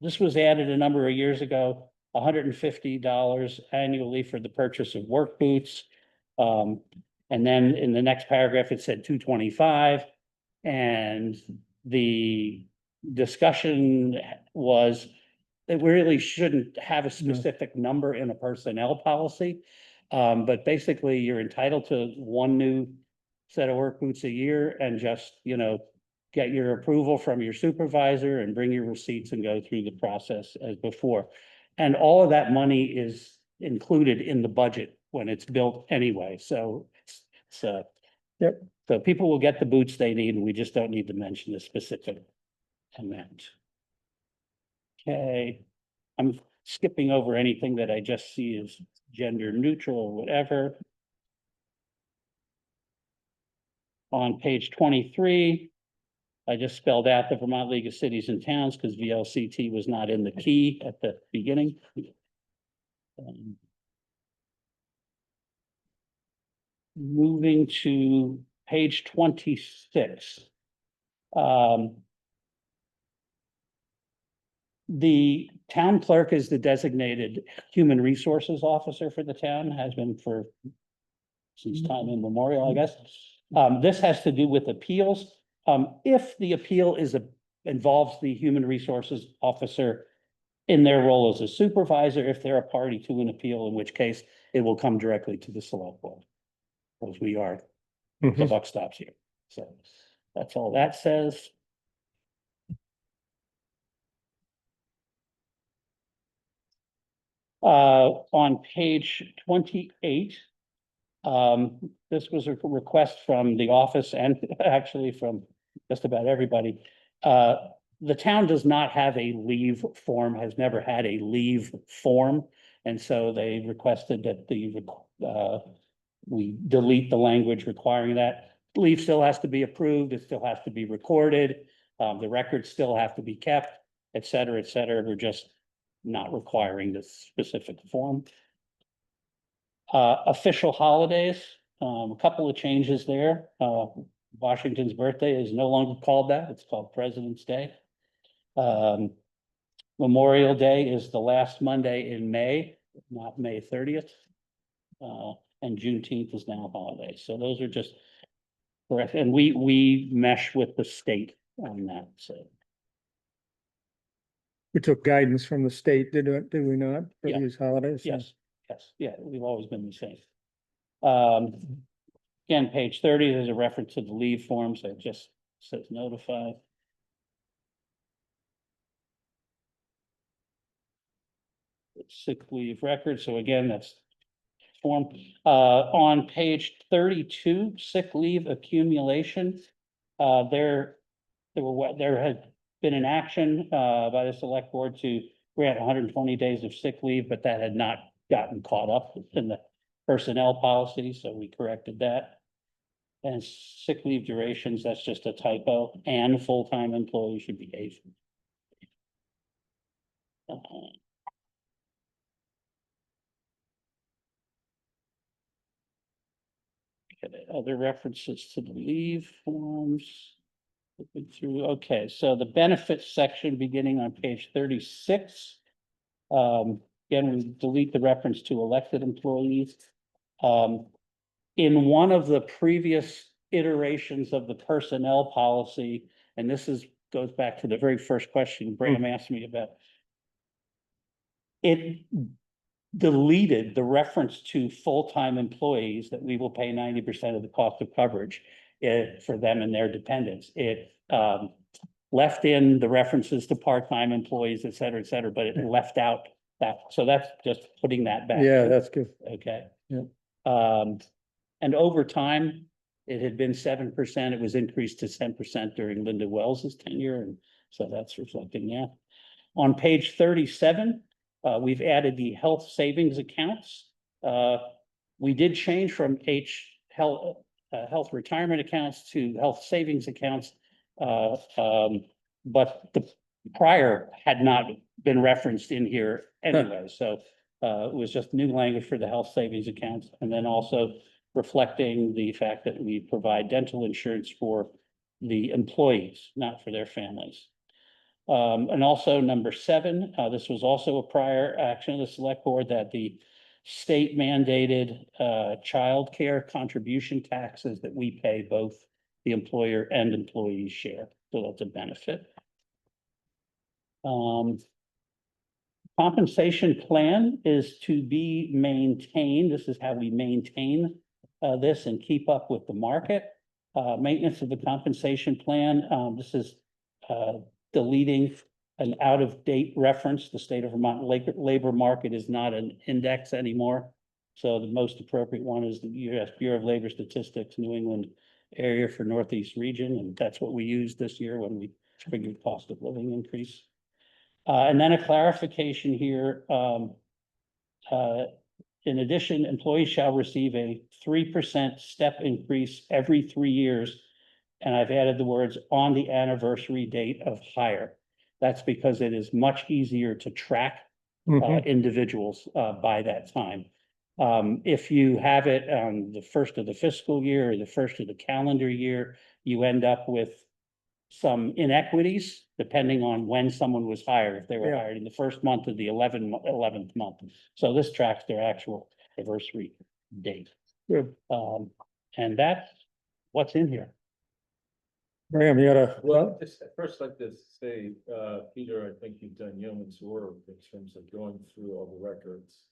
This was added a number of years ago, $150 annually for the purchase of work boots. And then in the next paragraph, it said $225. And the discussion was that we really shouldn't have a specific number in a personnel policy. But basically, you're entitled to one new set of work boots a year and just, get your approval from your supervisor and bring your receipts and go through the process as before. And all of that money is included in the budget when it's built anyway, so it's. Yep. So people will get the boots they need, and we just don't need to mention the specific amount. Okay, I'm skipping over anything that I just see as gender neutral or whatever. On page 23, I just spelled out the Vermont League of Cities and Towns because VLCT was not in the key at the beginning. Moving to page 26. The town clerk is the designated human resources officer for the town, has been for since time immemorial, I guess. This has to do with appeals. If the appeal involves the human resources officer in their role as a supervisor, if they're a party to an appeal, in which case it will come directly to the select board. Because we are, the buck stops here. So that's all that says. On page 28, this was a request from the office and actually from just about everybody. The town does not have a leave form, has never had a leave form. And so they requested that we delete the language requiring that. Leave still has to be approved, it still has to be recorded, the records still have to be kept, et cetera, et cetera. We're just not requiring this specific form. Official holidays, a couple of changes there. Washington's birthday is no longer called that, it's called President's Day. Memorial Day is the last Monday in May, not May 30th. And Juneteenth is now a holiday, so those are just correct, and we mesh with the state on that, so. We took guidance from the state, did we not, for Yeah. these holidays? Yes, yeah, we've always been the same. Again, page 30, there's a reference to the leave form, so it just says notify. Sick leave record, so again, that's form. On page 32, sick leave accumulation. There had been an action by the select board to grant 120 days of sick leave, but that had not gotten caught up in the personnel policy, so we corrected that. And sick leave durations, that's just a typo, and full-time employees should be 8. Okay, other references to the leave forms. Looking through, okay, so the benefits section beginning on page 36. Again, we delete the reference to elected employees. In one of the previous iterations of the personnel policy, and this goes back to the very first question Bram asked me about. It deleted the reference to full-time employees that we will pay 90% of the cost of coverage for them and their dependents. It left in the references to part-time employees, et cetera, but it left out that. So that's just putting that back. Yeah, that's good. Okay. Yeah. And over time, it had been 7%. It was increased to 10% during Linda Wells's tenure. And so that's reflecting that. On page 37, we've added the health savings accounts. We did change from health retirement accounts to health savings accounts. But the prior had not been referenced in here anyway. So it was just new language for the health savings accounts, and then also reflecting the fact that we provide dental insurance for the employees, not for their families. And also number 7, this was also a prior action of the select board that the state mandated childcare contribution taxes that we pay both the employer and employees share. So that's a benefit. Compensation plan is to be maintained. This is how we maintain this and keep up with the market. Maintenance of the compensation plan, this is deleting an out-of-date reference. The state of Vermont labor market is not an index anymore. So the most appropriate one is the US Bureau of Labor Statistics, New England area for Northeast region, and that's what we used this year when we figured cost of living increase. And then a clarification here, in addition, employees shall receive a 3% step increase every 3 years. And I've added the words on the anniversary date of hire. That's because it is much easier to track individuals by that time. If you have it on the first of the fiscal year or the first of the calendar year, you end up with some inequities depending on when someone was hired, if they were Yeah. hired in the first month of the 11th month. So this tracks their actual anniversary date. Good. And that's what's in here. Graham, you got Well, just at first like to say, Peter, I think you've done yeoman's work in terms of going through all the records.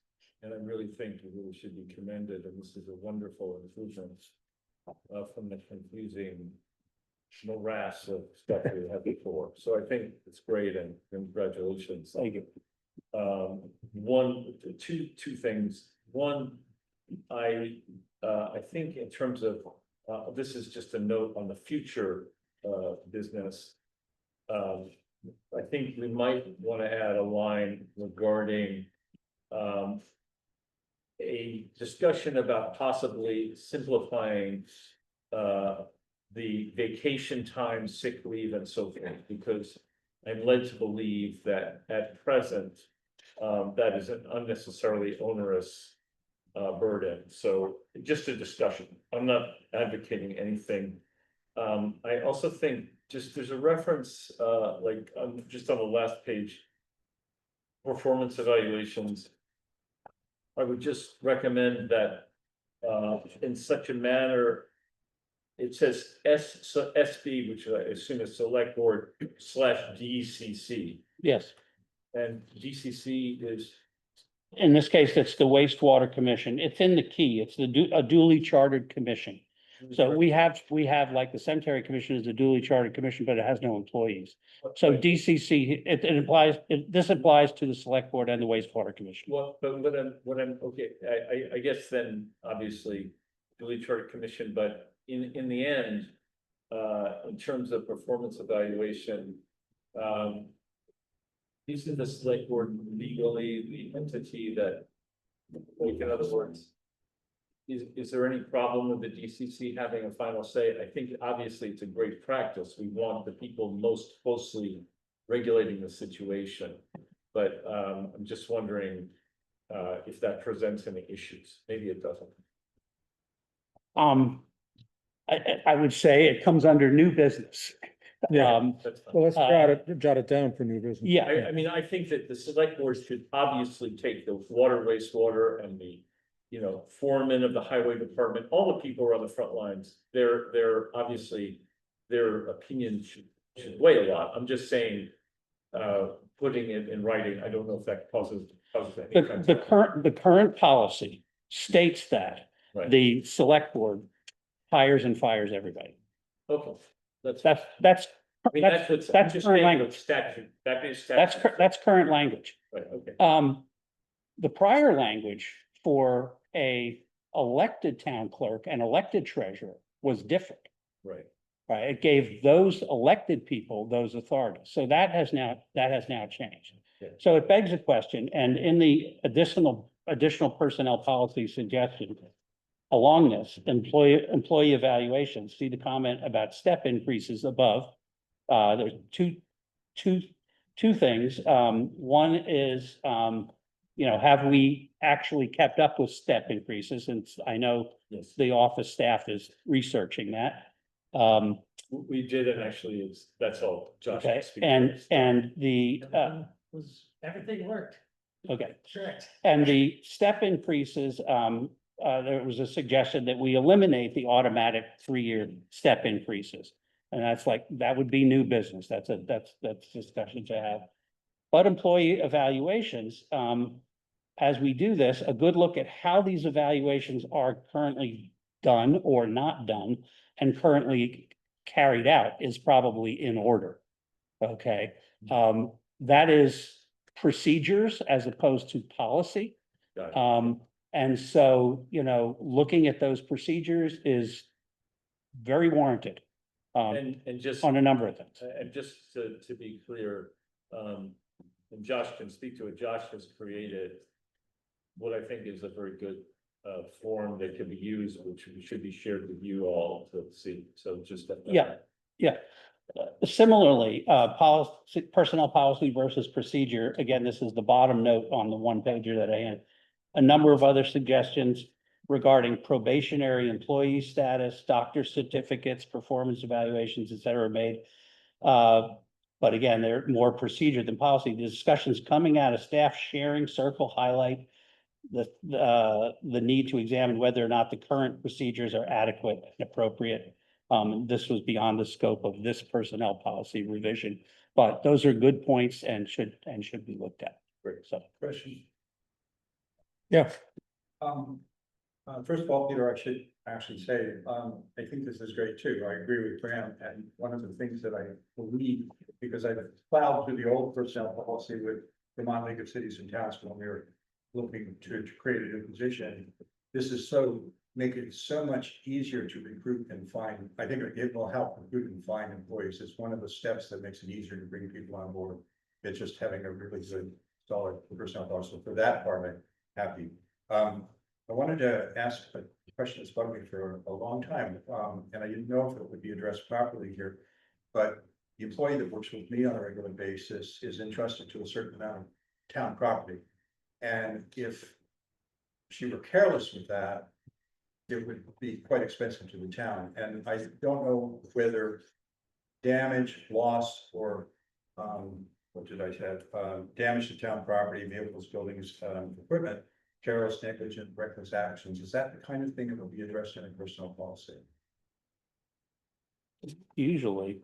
And I really think you really should be commended, and this is a wonderful improvement from the confusing morass of stuff we had before. So I think it's great and congratulations. Thank you. Two things. One, I think in terms of, this is just a note on the future business. I think we might want to add a line regarding a discussion about possibly simplifying the vacation time, sick leave and so forth, because I'm led to believe that at present, that is an unnecessarily onerous burden. So just a discussion. I'm not advocating anything. I also think just there's a reference, just on the last page, performance evaluations. I would just recommend that in such a manner, it says SB, which I assume is Select Board /DCC. Yes. And DCC is, In this case, it's the wastewater commission. It's in the key. It's a duly chartered commission. So we have like the cemetery commission is a duly chartered commission, but it has no employees. So DCC, this applies to the select board and the wastewater commission. well, but what I'm, okay, I guess then, obviously, duly chartered commission, but in the end, in terms of performance evaluation, isn't the select board legally the entity that, like, in other words, is there any problem with the DCC having a final say? I think obviously it's a great practice. We want the people most closely regulating the situation. But I'm just wondering if that presents any issues. Maybe it doesn't. I would say it comes under new business. Yeah. That's fine. well, let's jot it down for new business. Yeah, I mean, I think that the select board should obviously take the water, wastewater and the, foreman of the highway department, all the people who are on the front lines, they're obviously, their opinion should weigh a lot. I'm just saying, putting it in writing, I don't know if that causes any kind of. the current policy states that Right. the select board hires and fires everybody. Okay, That's I'm that's just current saying language. statute, that is statute. That's current language. Right, okay. The prior language for a elected town clerk and elected treasurer was different, Right. right? It gave those elected people those authorities. So that has now changed. Yeah. So it begs a question, and in the additional personnel policy suggestion along this, employee evaluations, see the comment about step increases above. There's two things. One is, have we actually kept up with step increases? And I know Yes, the office staff is researching that. we did, and actually, that's all Josh. Okay, can speak to. and the, Everything worked. okay. Correct. And the step increases, there was a suggestion that we eliminate the automatic 3-year step increases. And that would be new business. That's discussion to have. But employee evaluations, as we do this, a good look at how these evaluations are currently done or not done and currently carried out is probably in order. Okay, that is procedures as opposed to policy. And so, you know, looking at those procedures is very warranted. And just. On a number of things. And just to be clear, and Josh can speak to it, Josh has created what I think is a very good form that can be used, which should be shared with you all to see, so just. Yeah. Similarly, policy, personnel policy versus procedure, again, this is the bottom note on the one pager that I had. A number of other suggestions regarding probationary employee status, doctor certificates, performance evaluations, et cetera, made. But again, they're more procedure than policy. The discussions coming out of staff sharing circle highlight the need to examine whether or not the current procedures are adequate and appropriate. This was beyond the scope of this personnel policy revision, but those are good points and should be looked at. Great. So, Question. Yeah, First of all, Peter, I should actually say, I think this is great too. I agree with Graham. And one of the things that I believe, because I've plowed through the old personnel policy with Vermont League of Cities and Towns when we were looking to create a new position. This is make it so much easier to recruit and find. I think it will help recruit and find employees. It's one of the steps that makes it easier to bring people on board. It's just having a really good, solid personnel policy. For that part, I'm happy. I wanted to ask a question that's bugged me for a long time, and I didn't know if it would be addressed properly here. But the employee that works with me on a regular basis is entrusted to a certain amount of town property. And if she were careless with that, it would be quite expensive to the town. And I don't know whether damage, loss, or what did I say? Damage to town property, vehicles, buildings, equipment, careless, negligent, reckless actions. Is that the kind of thing that will be addressed in a personnel policy? usually,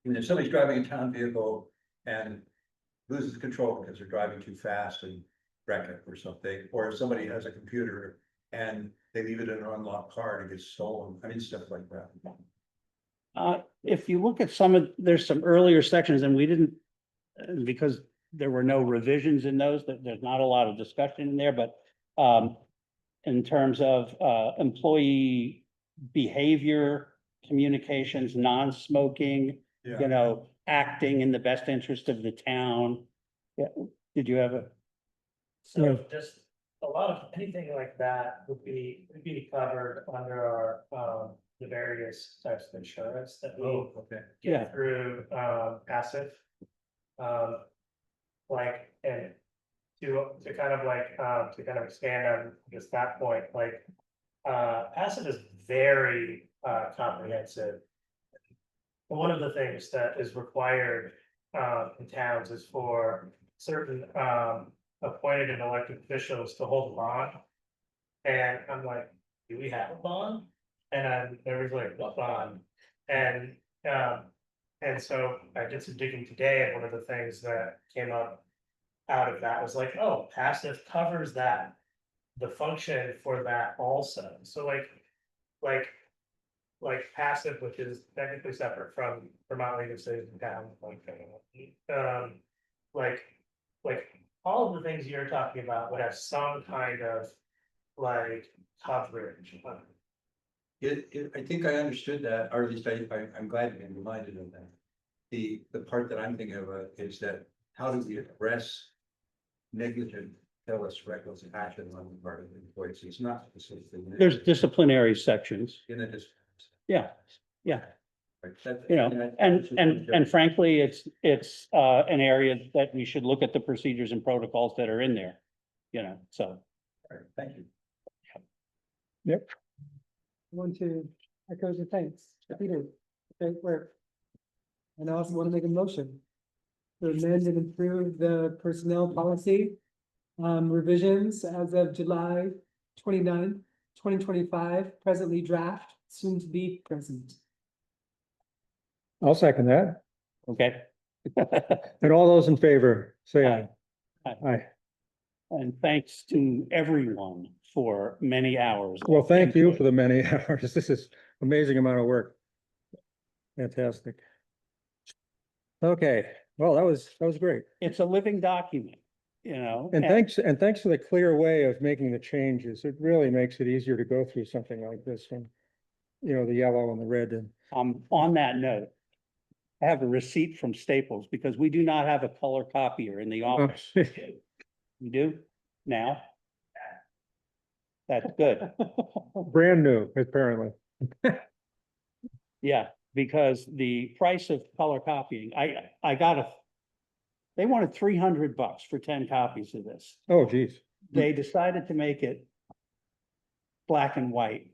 I mean, if somebody's driving a town vehicle and loses control because they're driving too fast and wreck it or something, or if somebody has a computer and they leave it in an unlocked car and it gets stolen, I mean, stuff like that. if you look at there's some earlier sections and we didn't, because there were no revisions in those, there's not a lot of discussion in there, but in terms of employee behavior, communications, non-smoking, Yeah. you know, acting in the best interest of the town. Yeah, did you have a? So just a lot of anything like that would be covered under our the various types of insurance that we Okay. Yeah. get through passive. Like, and to kind of expand on just that point, like passive is very comprehensive. One of the things that is required in towns is for certain appointed and elected officials to hold a bond. And I'm like, do we have a bond? And everybody's like, what bond? And so I did some digging today, and one of the things that came up out of that was like, oh, passive covers that, the function for that also. So like passive, which is technically separate from Vermont League of Cities and Towns, like all of the things you're talking about would have some kind of like coverage. I think I understood that, or at least I'm glad you've been reminded of that. The part that I'm thinking of is that how do we address negligent, careless, reckless action on the part of the employees? It's not specifically. There's disciplinary sections. In a dis- Yeah, yeah. that- You know, that- and frankly, it's an area that we should look at the procedures and protocols that are in there. You know, so. All right, thank you. I want to echo the thanks, Peter, great work. And I also want to make a motion to amend and improve the personnel policy revisions as of July 29, 2025, presently draft, soon to be present. I'll second that. Okay, And all those in favor, say aye. Aye. Aye. And thanks to everyone for many hours. Well, of thank you input. for the many hours. This is amazing amount of work. Fantastic. Okay, well, that was great. It's a living document, you know? And thanks for the clear way of making the changes. It really makes it easier to go through something like this from, you know, the yellow and the red and. On that note, I have a receipt from Staples because we do not have a color copier in the office. You do now? That's good. Brand new, apparently. Yeah, because the price of color copying, I got they wanted $300 for 10 copies of this. Oh, geez. They decided to make it black and white.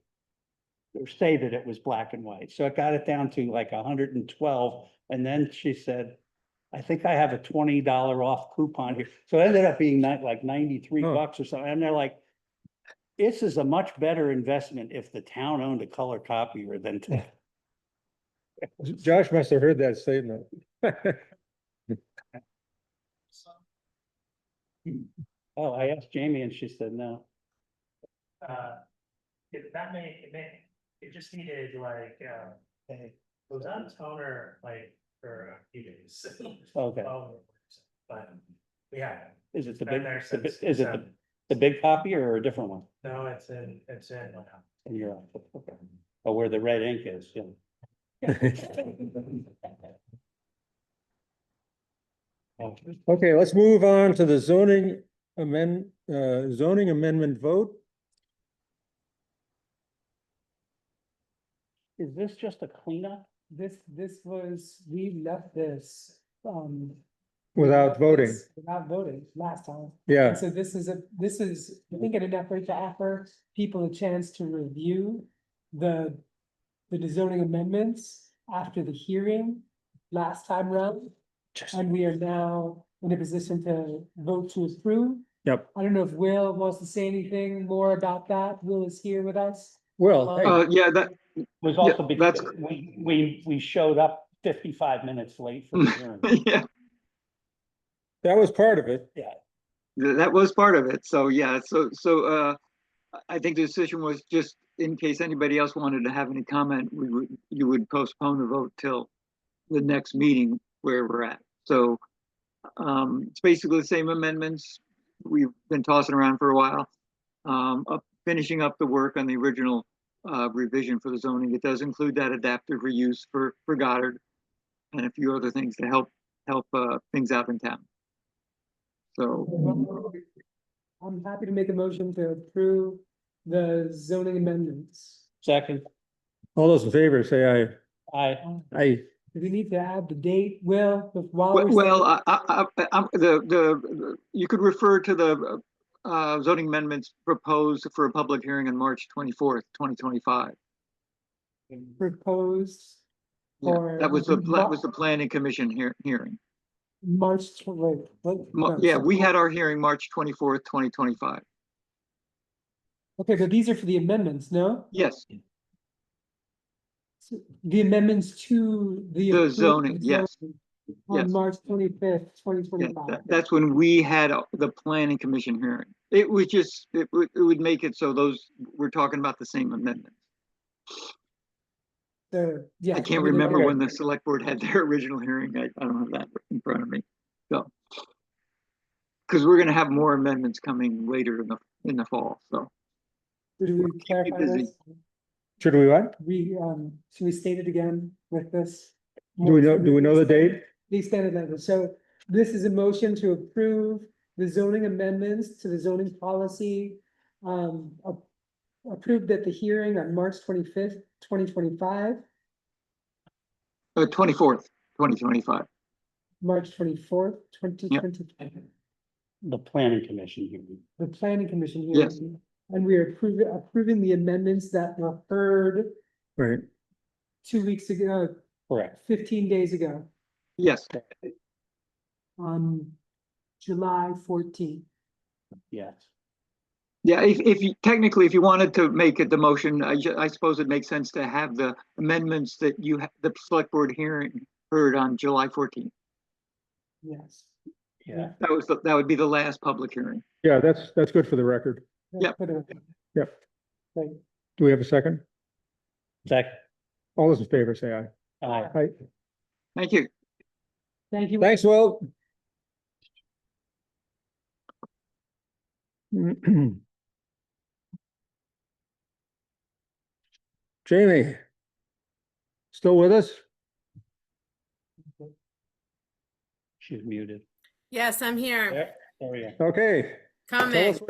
Or say that it was black and white. So it got it down to like 112. And then she said, I think I have a $20 off coupon here. So it ended up being like $93 or something. And they're like, this is a much better investment if the town owned a color copier than to. Josh must have heard that statement. Oh, I asked Jamie and she said no. It just needed like, it was on toner like for a few days. Okay. But, yeah, Is it the been big, there the bi- since is it the big copy or a different one? no, it's in. In your office? Okay. Oh, where the red ink is, yeah. Okay, let's move on to the zoning amendment vote. Is this just a cleanup? This was, we left this, Without voting. Without voting last time. Yeah, And so this is, I think in an effort to offer people a chance to review the zoning amendments after the hearing last time round. And we are now in a position to vote to approve. yep. I don't know if Will wants to say anything more about that. Will is here with us. Well, hey, Yeah, that, Was Yeah, also because that's- we showed up 55 minutes late for the hearing. yeah, that was part of it. that was part of it. So, yeah, so I think the decision was just in case anybody else wanted to have any comment, you would postpone the vote till the next meeting where we're at. So, it's basically the same amendments we've been tossing around for a while. Finishing up the work on the original revision for the zoning. It does include that adaptive reuse for Goddard and a few other things to help things out in town. So, I'm happy to make a motion to approve the zoning amendments. Second, All those in favor, say aye. I, Aye. Do we need to add the date, Will, while we're? you could refer to the zoning amendments proposed for a public hearing on March 24th, 2025. Proposed Yeah, for. that was the planning commission hearing. March, wait, what? No, Yeah, so- we had our hearing March 24th, 2025. Okay, but these are for the amendments, no? Yes, The amendments to the. The approved zoning, yes. zoning Yes. On March 25th, 2025. that's when we had the planning commission hearing. It was just, it would make it so we're talking about the same amendments. So, yeah. I can't remember when the select board had their original hearing. I don't have that in front of me, so. Because we're gonna have more amendments coming later in the fall, so. Did we clarify busy. this? Should we what? Should we state it again with this? Do we know the date? The extended letter. So this is a motion to approve the zoning amendments to the zoning policy. Approved at the hearing on March 25th, 2025, 24th, 2025. March 24th, 2025. the planning commission hearing. The planning commission hearing. Yes. And we are approving the amendments that were heard Right. 2 weeks ago, Correct. 15 days ago, Yes, on July 14th. Yes. yeah, if you, technically, if you wanted to make it the motion, I suppose it makes sense to have the amendments that the select board hearing heard on July 14th. Yes. Yeah. That would be the last public hearing. Yeah, that's good for the record. Yep. Put it- Yep. Right. Do we have a second? Second. All those in favor say aye. Aye. Aye. Thank you. Thank you. Thanks, Will. Jamie. Still with us? She's muted. Yes, I'm here. Yeah. There we go. Okay. Tell Coming. us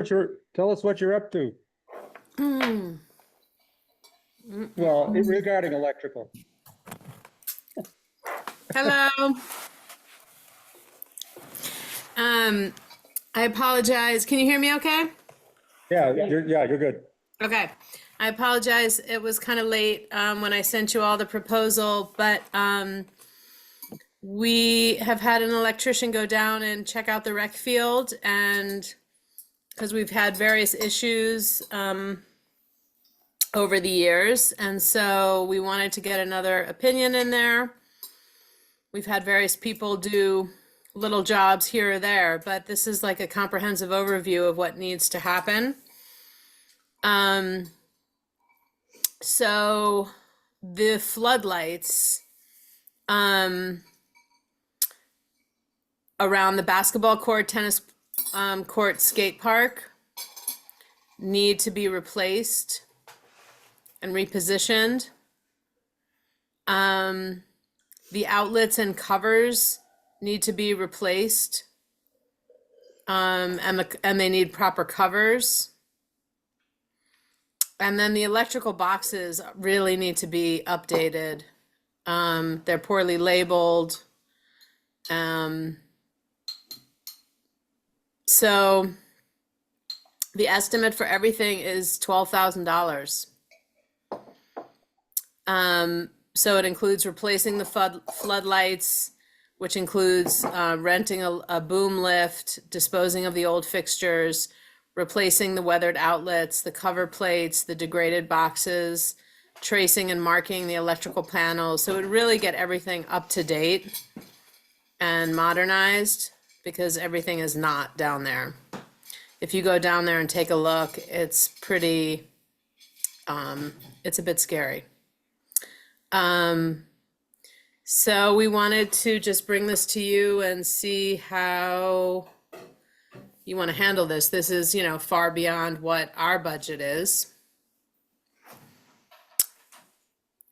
what you're up to. Hmm. Well, regarding electrical. Hello. I apologize. Can you hear me okay? Yeah, you're good. Okay. I apologize. It was kind of late when I sent you all the proposal, but we have had an electrician go down and check out the rec field, and because we've had various issues over the years, and so we wanted to get another opinion in there. We've had various people do little jobs here or there, but this is like a comprehensive overview of what needs to happen. So the floodlights around the basketball court, tennis court, skate park need to be replaced and repositioned. The outlets and covers need to be replaced. And they need proper covers. And then the electrical boxes really need to be updated. They're poorly labeled. So the estimate for everything is $12,000. So it includes replacing the floodlights, which includes renting a boom lift, disposing of the old fixtures, replacing the weathered outlets, the cover plates, the degraded boxes, tracing and marking the electrical panels. So it would really get everything up to date and modernized, because everything is not down there. If you go down there and take a look, it's pretty, it's a bit scary. So we wanted to just bring this to you and see how you want to handle this. This is, far beyond what our budget is.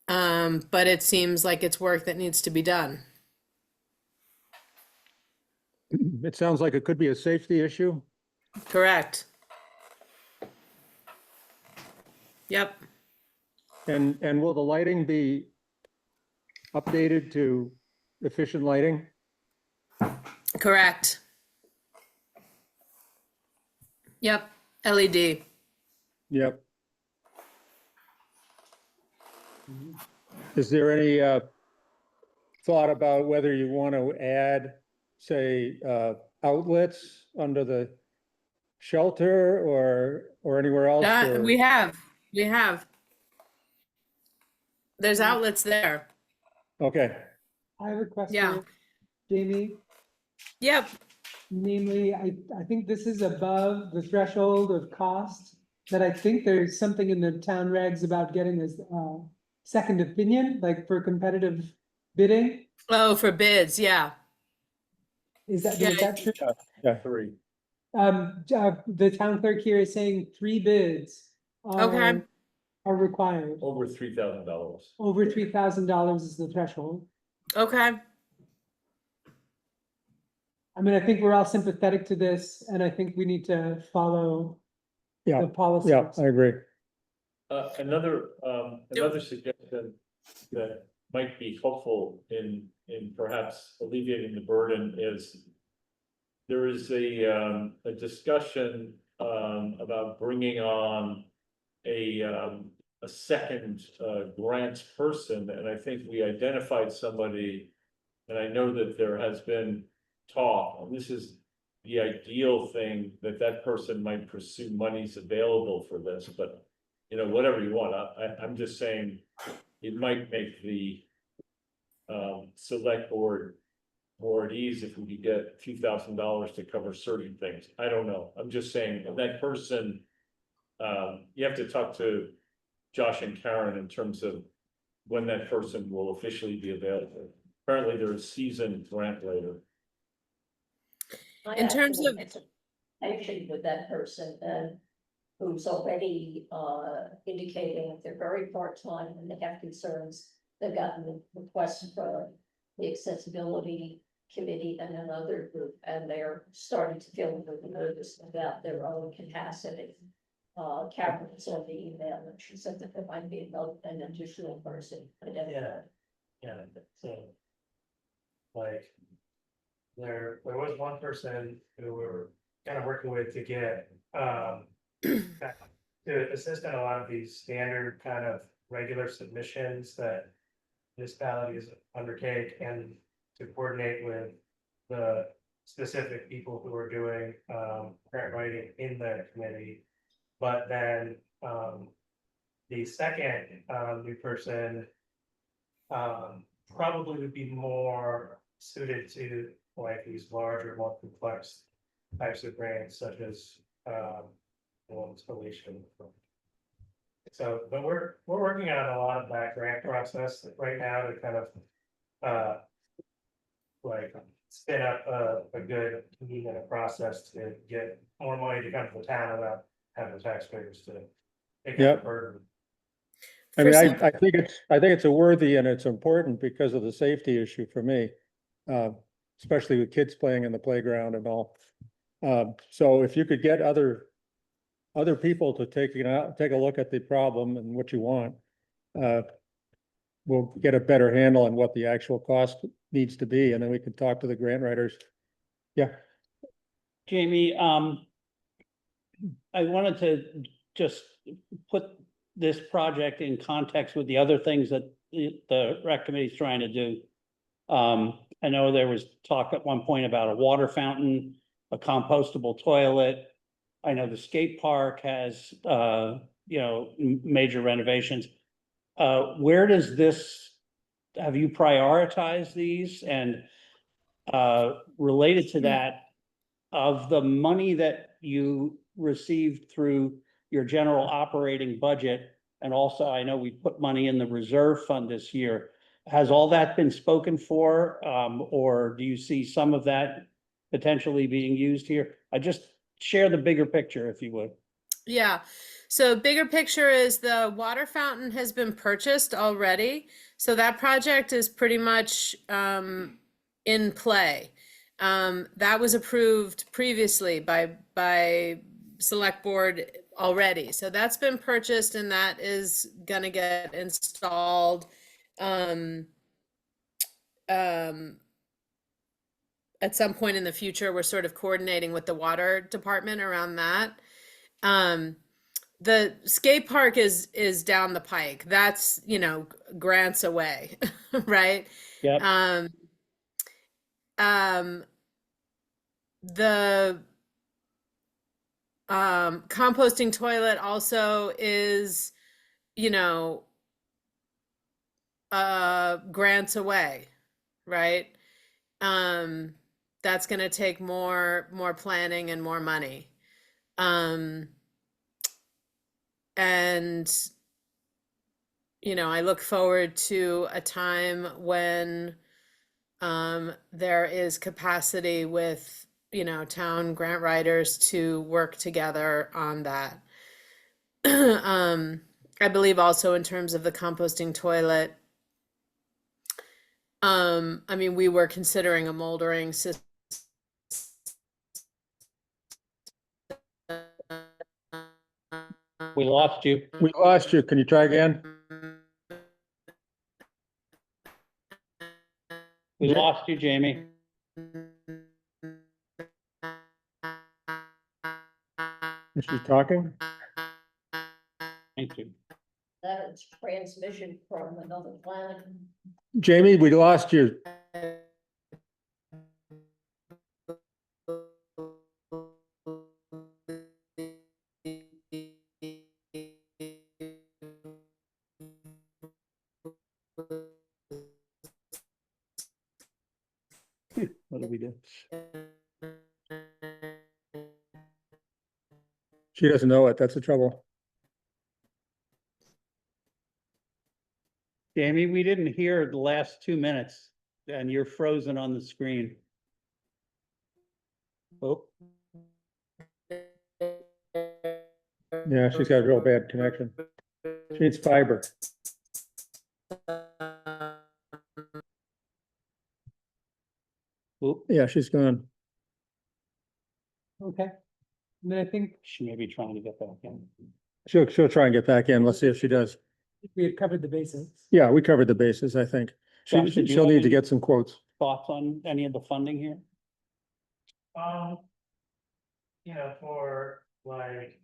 But it seems like it's work that needs to be done. It sounds like it could be a safety issue. Correct. Yep. And will the lighting be updated to efficient lighting? Correct. Yep. LED. Yep. Is there any thought about whether you want to add, say, outlets under the shelter or anywhere else? or- We have. There's outlets there. Okay, I have a question, Yeah. Jamie. Yep. Namely, I think this is above the threshold of cost, that I think there's something in the town regs about getting this second opinion, like for competitive bidding. Oh, for bids. Yeah. Is that Yeah. true? yeah, Three. The town clerk here is saying 3 bids Okay. are required. Over $3,000. Over $3,000 is the threshold. Okay. I mean, I think we're all sympathetic to this, and I think we need to follow yeah, the policies. yeah, I agree. Another suggestion that might be helpful in perhaps alleviating the burden is there is a discussion about bringing on a second grants person, and I think we identified somebody, and I know that there has been talk, and this is the ideal thing, that person might pursue monies available for this, but whatever you want, I'm just saying it might make the select board more at ease if we could get a few $1,000s to cover certain things. I don't know. I'm just saying that person, you have to talk to Josh and Karen in terms of when that person will officially be available. Apparently they're a seasoned grant writer. I In terms actually of- had some conversation with that person and who's already indicating they're very part-time and they have concerns. They've gotten requests from the accessibility committee and another group, and they're starting to feel a little nervous about their own capacity. Karen's on the email and she said that there might be an additional person. Yeah. Yeah, so. Like. There was one person who we were kind of working with to get, to assist in a lot of these standard kind of regular submissions that municipalities undertake and to coordinate with the specific people who are doing, grant writing in that committee. But then, the second, new person, probably would be more suited to like these larger, more complex types of grants such as, installation. So, but we're working on a lot of that grant process right now to kind of, like spin up a good team and a process to get more money to come to the town without having the taxpayers to take Yep. that burden. I mean, For I think it's a worthy and it's important because of the safety issue for me. Especially with kids playing in the playground and all. So if you could get other people to take a look at the problem and what you want. We'll get a better handle on what the actual cost needs to be, and then we can talk to the grant writers. Yeah, Jamie, I wanted to just put this project in context with the other things that the rec committee is trying to do. I know there was talk at one point about a water fountain, a compostable toilet. I know the skate park has, major renovations. Where does this, have you prioritized these? And related to that, of the money that you received through your general operating budget, and also I know we put money in the reserve fund this year, has all that been spoken for? Or do you see some of that potentially being used here? I just share the bigger picture, if you would. Yeah. So bigger picture is the water fountain has been purchased already. So that project is pretty much in play. That was approved previously by select board already. So that's been purchased and that is gonna get installed. At some point in the future, we're sort of coordinating with the water department around that. The skate park is down the pike. That's, grants away, right? Yep. The composting toilet also is, grants away, right? That's gonna take more planning and more money. And I look forward to a time when there is capacity with, town grant writers to work together on that. I believe also in terms of the composting toilet, we were considering a moldering system. We lost you. we lost you. Can you try again? We lost you, Jamie. Is she talking? Thank you. That is transmission from another planet. Jamie, we lost you. She doesn't know it. That's the trouble. Jamie, we didn't hear the last 2 minutes and you're frozen on the screen. Oh, Yeah, she's got a real bad connection. She needs fiber. oop, Yeah, she's gone. Okay. And then I think she may be trying to get back in. She'll try and get back in. Let's see if she does. we had covered the basics. Yeah, we covered the bases, I think. Josh, did you She'll have need to any- get some quotes. Thoughts on any of the funding here? You know, for like,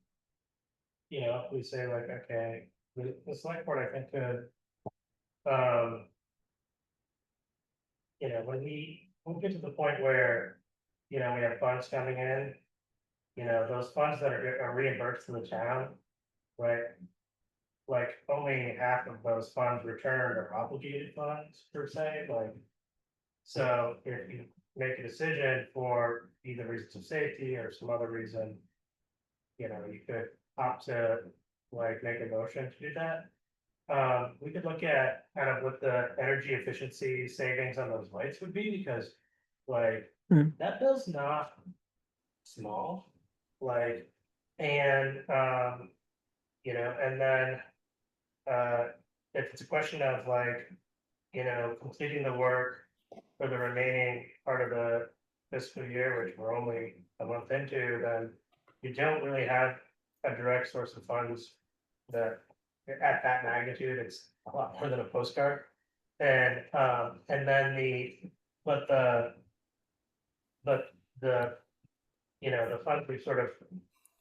you know, if we say like, okay, the select board, I think could, you know, we'll get to the point where, you know, we have funds coming in, you know, those funds that are reimbursed to the town, right? Like only half of those funds returned are obligated funds per se, like. So if you make a decision for either reasons of safety or some other reason, you know, you could opt to like make a motion to do that. We could look at kind of what the energy efficiency savings on those lights would be, because like that bill's not small, like, and you know, and then if it's a question of like, you know, completing the work for the remaining part of the fiscal year, which we're only a month into, then you don't really have a direct source of funds that at that magnitude, it's a lot more than a postcard. And then but the, you know, the funds we sort of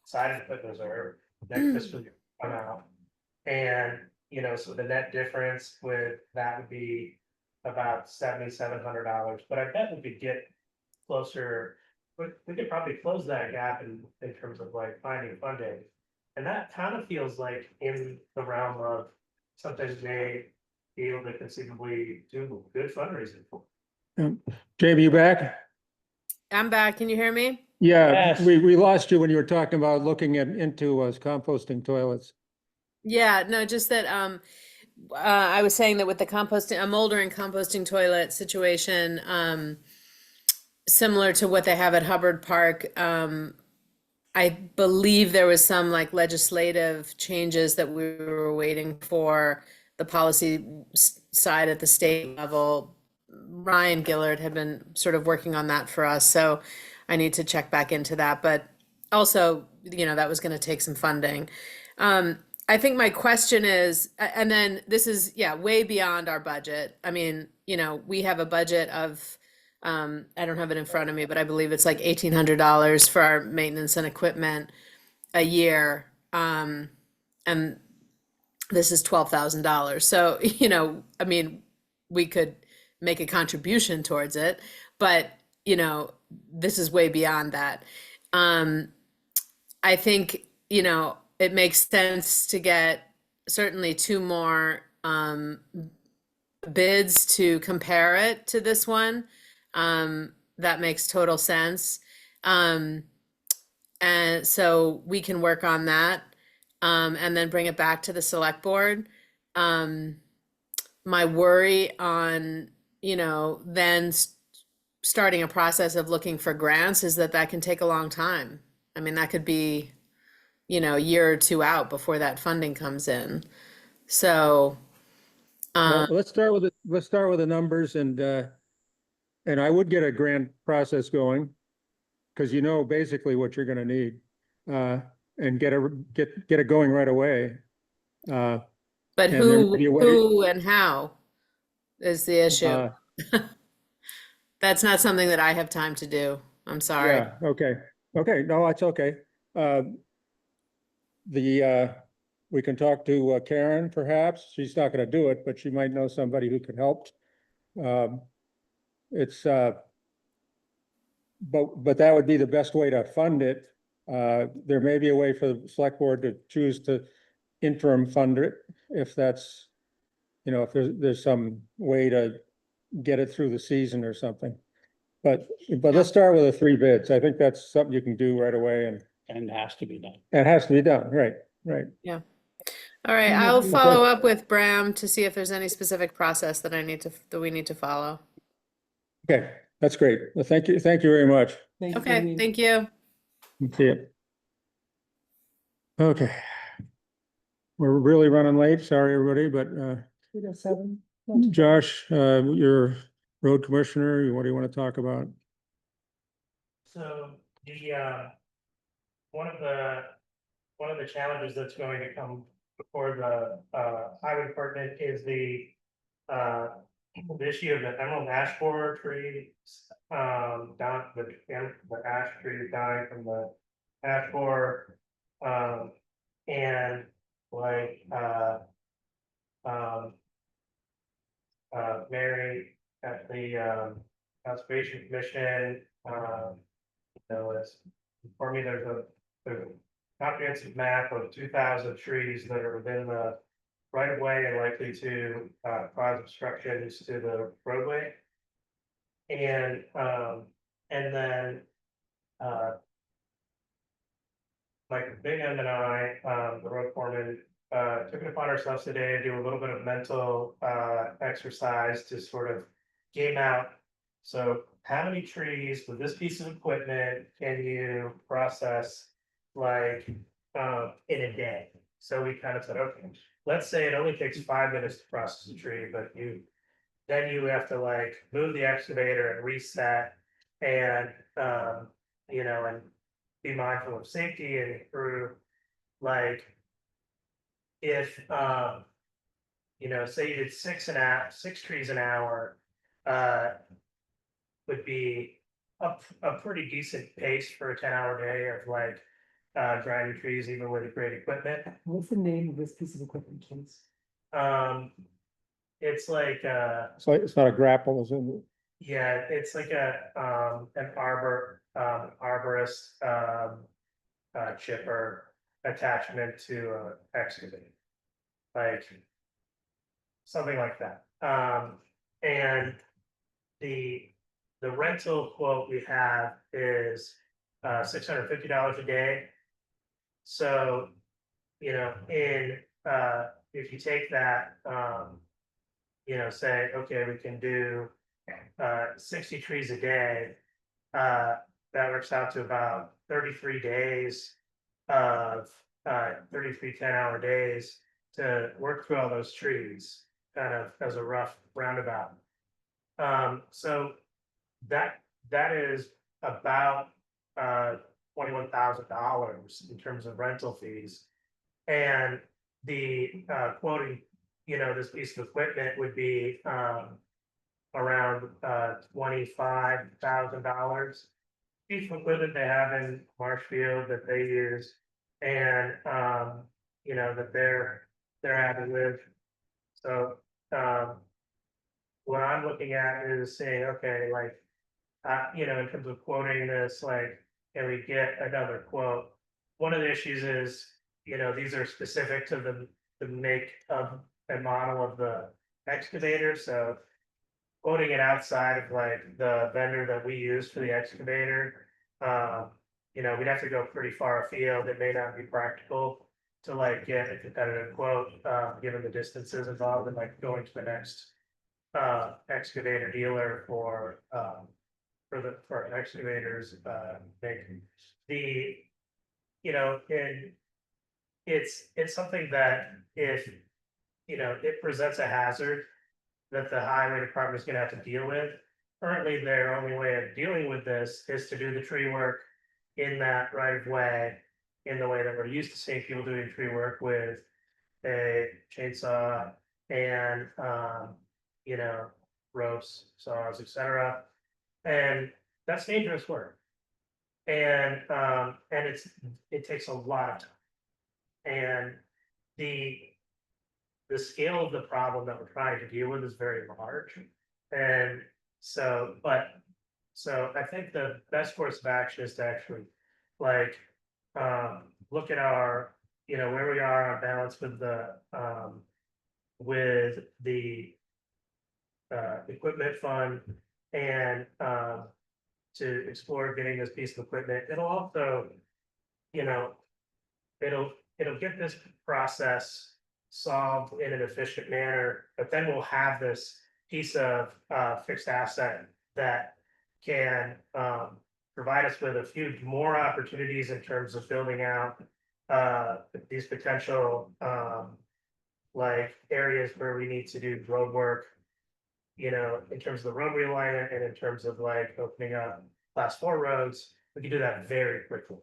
decided to put in reserve next fiscal year come out. And, you know, so the net difference with that would be about $7,700, but I bet we could get closer, but we could probably close that gap in terms of like finding funding. And that kind of feels like in the realm of something we may be able to conceivably do good fundraising for. Jamie, you back? I'm back. Can you hear me? Yeah, Yes. we lost you when you were talking about looking into composting toilets. Yeah, no, just that I was saying that with the composting, a molder and composting toilet situation, similar to what they have at Hubbard Park, I believe there was some like legislative changes that we were waiting for the policy side at the state level. Ryan Gillard had been sort of working on that for us, so I need to check back into that. But also, you know, that was going to take some funding. I think my question is, and then this is, yeah, way beyond our budget. I mean, you know, we have a budget of, I don't have it in front of me, but I believe it's like $1,800 for our maintenance and equipment a year. And this is $12,000. So, you know, I mean, we could make a contribution towards it, but, you know, this is way beyond that. I think, you know, it makes sense to get certainly 2 more bids to compare it to this one. That makes total sense. And so we can work on that and then bring it back to the select board. My worry on, you know, then starting a process of looking for grants is that can take a long time. I mean, that could be, you know, a year or 2 out before that funding comes in. So, Well, let's start with the numbers and I would get a grant process going, because you know basically what you're going to need, and get it going right away. but and there may be a way- who and how is the issue. That's not something that I have time to do. I'm sorry. Yeah, okay. No, it's okay. We can talk to Karen perhaps. She's not gonna do it, but she might know somebody who could help. It's but that would be the best way to fund it. There may be a way for the select board to choose to interim fund it if that's, you know, if there's some way to get it through the season or something. But let's start with the 3 bids. I think that's something you can do right away, and and has to be done. It has to be done, right, right. All right, Mm, I'll okay. follow up with Bram to see if there's any specific process that we need to follow. Okay, that's great. Well, thank you very much. Thank you, Okay, Colleen. thank you. See it. Okay. We're really running late, sorry, everybody, but 3:07. Josh, you're road commissioner, what do you want to talk about? So one of the challenges that's going to come before the highway department is the issue of the emerald ash borer trees. Down the ash tree dying from the ash borer. And like Mary at the Conservation Commission, is for me, there's a comprehensive map of 2,000 trees that are within the right of way and likely to cause obstructions to the roadway. And then Mike Bingham and I, the road foreman, took it upon ourselves today to do a little bit of mental exercise to sort of game out. So how many trees with this piece of equipment can you process like in a day? So we kind of said, okay, let's say it only takes 5 minutes to process a tree, but then you have to like move the excavator and reset and and be mindful of safety and improve, like if say you did 6 trees an hour, would be a pretty decent pace for a 10-hour day of like grinding trees even with great equipment. What's the name of this piece of equipment, please? It's like It's not a grapple, is it? yeah, it's like an arborist chipper attachment to a excavator, like something like that. And the rental quote we have is $650 a day. So, if you take that, say, okay, we can do 60 trees a day, that works out to about 33 days of 33 10-hour days to work through all those trees, kind of as a rough roundabout. So that is about $21,000 in terms of rental fees, and the quoting, this piece of equipment would be around $25,000. Piece of equipment they have in Marshfield that they use, and that they're happy with. So what I'm looking at is saying, okay, like in terms of quoting this, like, can we get another quote? One of the issues is, these are specific to the make of and model of the excavator, so quoting it outside of like the vendor that we use for the excavator, we'd have to go pretty far afield. It may not be practical to like get a competitive quote, given the distances involved in like going to the next excavator dealer for excavators. And it's something that if it presents a hazard that the highway department is going to have to deal with. Currently, their only way of dealing with this is to do the tree work in that right of way, in the way that we're used to seeing people doing tree work with a chainsaw and ropes, saws, etc. And that's dangerous work. And it takes a lot of time. And the scale of the problem that we're trying to deal with is very large. And so I think the best course of action is to actually like look at our, where we are on balance with the equipment fund, and to explore getting this piece of equipment. It'll also, you know, it'll get this process solved in an efficient manner, but then we'll have this piece of fixed asset that can provide us with a few more opportunities in terms of building out these potential like areas where we need to do road work, you know, in terms of the road realignment and in terms of like opening up class 4 roads. We can do that very quickly.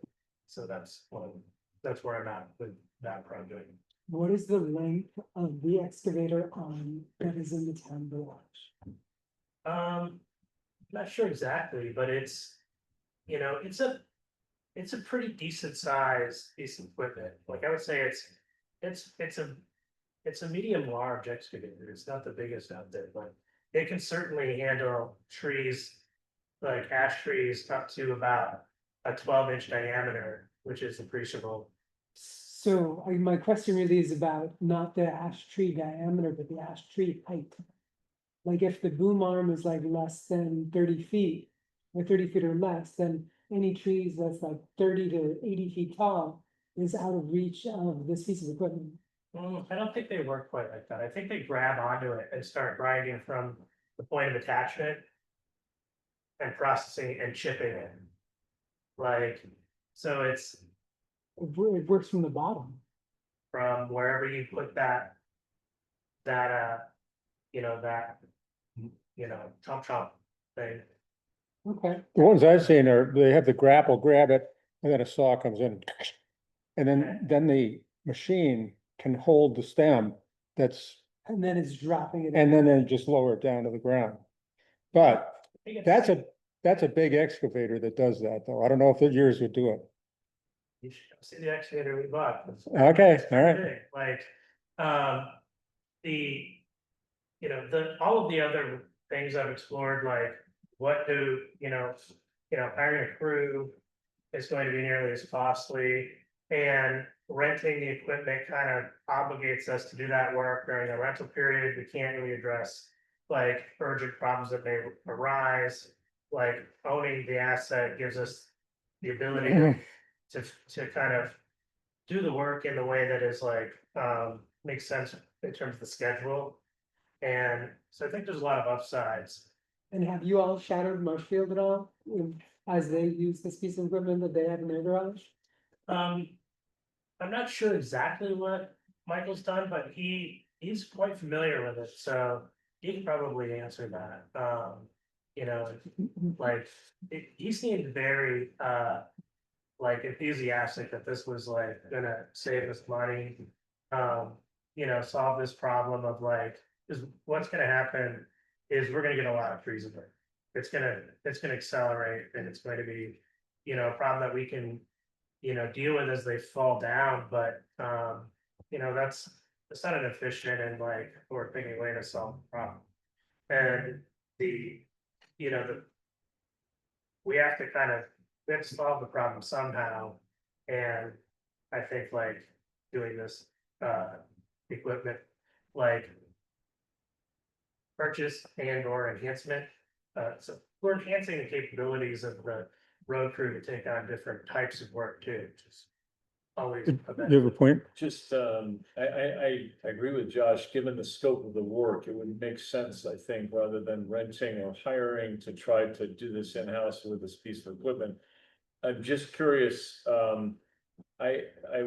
So that's where I'm at with that project. What is the length of the excavator arm that is in the town garage? Not sure exactly, but it's, you know, it's a pretty decent size piece of equipment. Like I would say it's a medium large excavator. It's not the biggest out there, but it can certainly handle trees, like ash trees up to about a 12-inch diameter, which is appreciable. So my question really is about not the ash tree diameter, but the ash tree height. Like if the boom arm is like less than 30 feet, or 30 feet or less, then any trees that's like 30 to 80 feet tall is out of reach of this piece of equipment. I don't think they work quite like that. I think they grab onto it and start grinding from the point of attachment and processing and chipping it. Like, so it's It works from the bottom. from wherever you put that, you know, chomp thing. Okay, The ones I've seen are, they have the grapple, grab it, and then a saw comes in. And then the machine can hold the stem that's, and then it's dropping it. and then just lower it down to the ground. But I think it's- that's a big excavator that does that, though. I don't know if yours would do it. You should see the excavator we bought. Okay, all right. Big. Like, you know, all of the other things I've explored, like what do, hiring a crew is going to be nearly as costly, and renting the equipment kind of obligates us to do that work during the rental period. We can't really address like urgent problems that may arise. Like owning the asset gives us the ability to kind of do the work in the way that is like makes sense in terms of the schedule. And so I think there's a lot of upsides. And have you all shadowed Marshfield at all? As they use this piece of equipment that they have in their garage? I'm not sure exactly what Michael's done, but he's quite familiar with it, so he can probably answer that. You know, like he seemed very like enthusiastic that this was like gonna save us money. Solve this problem of like, is what's gonna happen is we're gonna get a lot of trees in there. It's gonna accelerate, and it's going to be, a problem that we can, deal with as they fall down, but that's not an efficient and like or thinking way to solve the problem. And we have to solve the problem somehow. And I think like doing this equipment, like purchase and or enhancement. So we're enhancing the capabilities of the road crew to take on different types of work too, which is always. You have a point? Just, I agree with Josh, given the scope of the work, it would make sense, I think, rather than renting or hiring to try to do this in-house with this piece of equipment. I'm just curious, I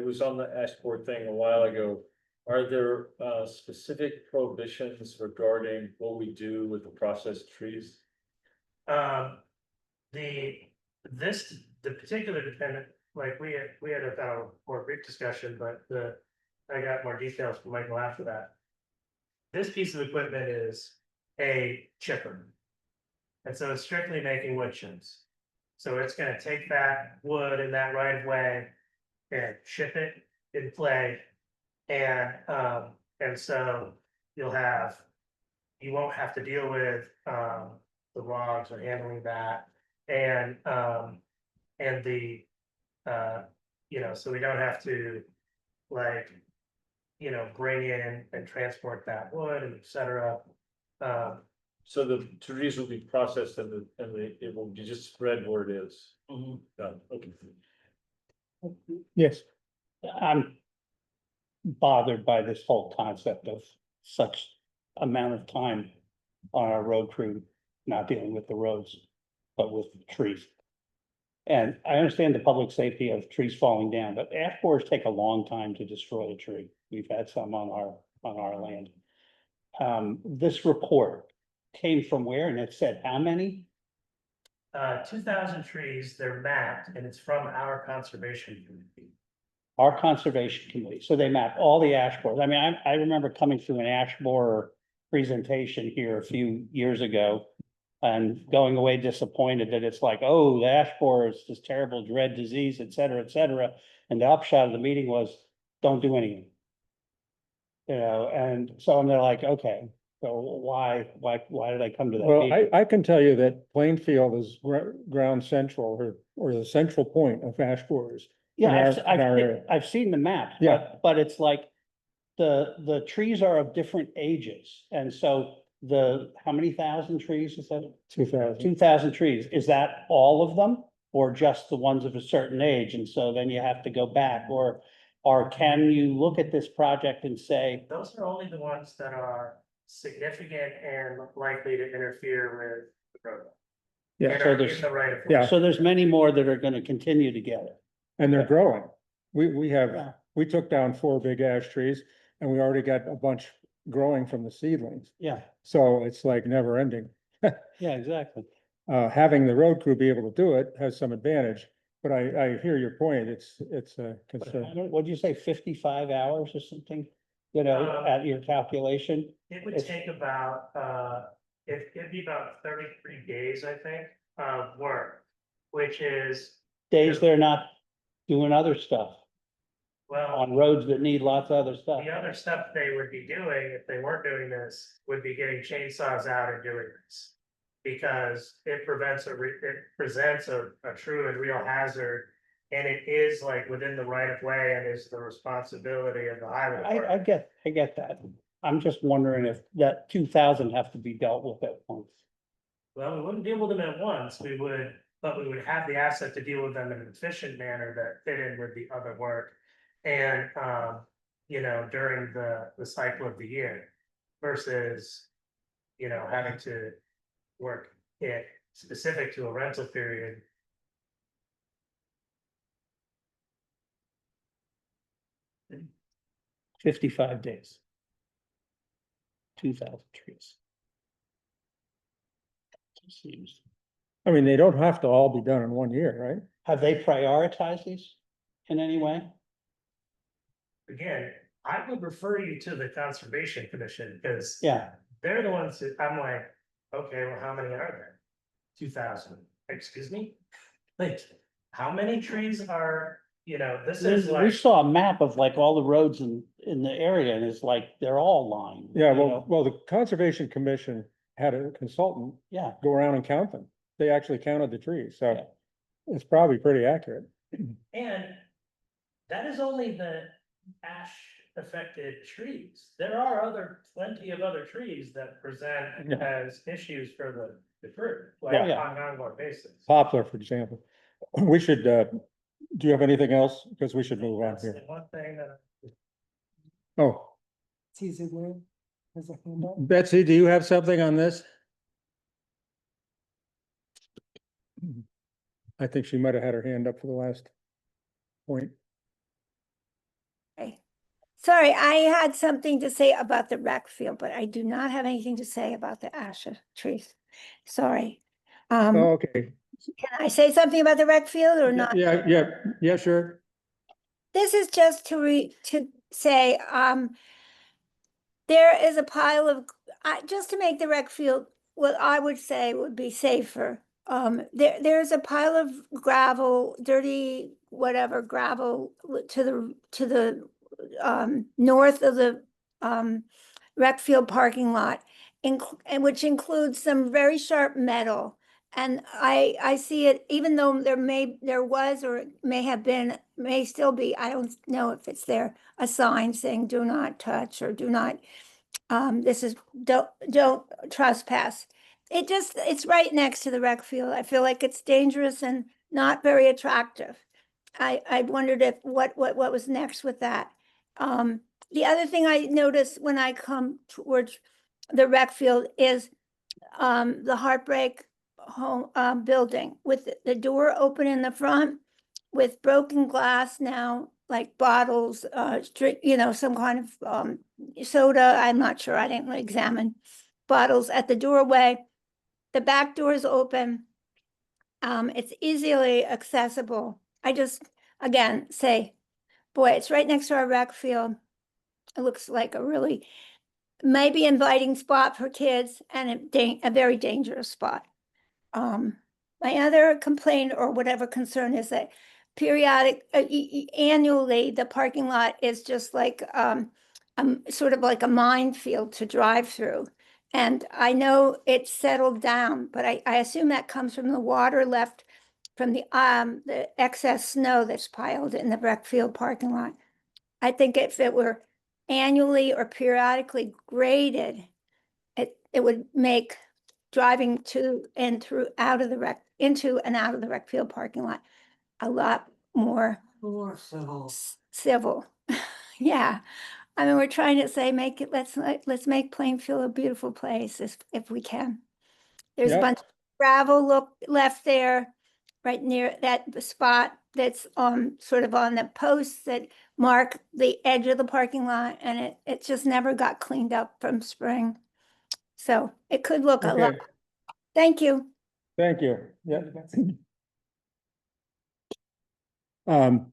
was on the Ashport thing a while ago. Are there specific prohibitions regarding what we do with the processed trees? The particular dependent, like we had a more brief discussion, but I got more details from Michael after that. This piece of equipment is a chipper. And so it's strictly making wood chips. So it's gonna take that wood in that right of way and chip it in play. And so you won't have to deal with the logs or handling that. And so we don't have to bring in and transport that wood and et cetera. So the trees will be processed and it will be just spread where it is. Done. Okay. Yes. I'm bothered by this whole concept of such amount of time on our road crew, not dealing with the roads, but with trees. And I understand the public safety of trees falling down, but ash borers take a long time to destroy a tree. We've had some on our land. This report came from where? And it said how many? 2,000 trees, they're mapped, and it's from our conservation committee. Our conservation committee, so they map all the ash borers. I mean, I remember coming through an ash borer presentation here a few years ago. And going away disappointed that it's like, oh, the ash borer is this terrible dread disease, et cetera, et cetera. And the upshot of the meeting was, don't do anything. You know, and so they're like, okay, so why did I come to that Well, meeting? I can tell you that Plainfield is ground central or the central point of ash borers. Yeah, in our area. I've seen the map, Yeah. but it's like the trees are of different ages. And so how many thousand trees is that? 2,000. 2,000 trees. Is that all of them or just the ones of a certain age? And so then you have to go back or can you look at this project and say, Those are only the ones that are significant and likely to interfere with the road. Yeah, And so are there's- in the right of way. Yeah. so there's many more that are gonna continue to get it. And they're growing. We Yeah. took down 4 big ash trees and we already got a bunch growing from the seedlings. Yeah, So it's like never ending. yeah, exactly. Having the road crew be able to do it has some advantage, but I hear your point. It's a But concern. what'd you say, 55 hours or something? You know, at your calculation? It would It's- take about, it'd be about 33 days, I think, of work, which is, Days they're not doing other stuff well, on roads that need lots of other stuff. the other stuff they would be doing if they weren't doing this would be getting chainsaws out and doing this. Because it presents a true and real hazard. And it is like within the right of way and is the responsibility of the highway department. I get that. I'm just wondering if that 2,000 have to be dealt with at once. Well, we wouldn't deal with them at once, but we would have the asset to deal with them in an efficient manner that fit in with the other work. And, you know, during the cycle of the year versus, you know, having to work it specific to a rental period. 55 days. 2,000 trees. Seems. I mean, they don't have to all be done in 1 year, right? Have they prioritized these in any way? Again, I would refer you to the Conservation Commission because Yeah, they're the ones that I'm like, okay, well, how many are there? 2,000, excuse me? Like, how many trees are, you know, this is we like, saw a map of like all the roads in the area and it's like, they're all lined. Yeah, you know? well, the Conservation Commission had a consultant Yeah, go around and count them. They actually counted the trees, Yeah. so it's probably pretty accurate. and that is only the ash affected trees. There are plenty of other trees that present Yeah. as issues for the group, like Yeah. on an ongoing basis. Poplar, for example. We should, do you have anything else? Because we should move on That's the here. one thing that Oh, Sees it where, there's a hand up. Betsy, do you have something on this? I think she might have had her hand up for the last point. Okay. Sorry, I had something to say about the rec field, but I do not have anything to say about the ash trees. Sorry. Okay. Can I say something about the rec field or not? Yeah, sure. This is just to say, there is a pile of, just to make the rec field, what I would say would be safer. There's a pile of gravel, dirty, whatever gravel to the north of the rec field parking lot, and which includes some very sharp metal. And I see it, even though there was, or it may have been, may still be, I don't know if it's there, a sign saying do not touch or do not, don't trespass. It's right next to the rec field. I feel like it's dangerous and not very attractive. I wondered if, what was next with that. The other thing I noticed when I come towards the rec field is, the Heartbreak home, building with the door open in the front with broken glass now, like bottles, drink, some kind of, soda. I'm not sure. I didn't examine bottles at the doorway. The back door is open. It's easily accessible. I just, again, say, boy, it's right next to our rec field. It looks like a really maybe inviting spot for kids and a very dangerous spot. My other complaint or whatever concern is that annually, the parking lot is just like, sort of like a minefield to drive through. And I know it's settled down, but I assume that comes from the water left from the excess snow that's piled in the rec field parking lot. I think if it were annually or periodically graded, it would make driving to and through out of the rec, into and out of the rec field parking lot a lot more civil. Yeah. I mean, we're trying to say, let's make Plainfield a beautiful place if we can. There's a Yeah. bunch of gravel left there, right near that spot that's sort of on the posts that mark the edge of the parking lot, and it just never got cleaned up from spring. So it could look a lot. Okay, Thank you. thank you. Yeah. Um.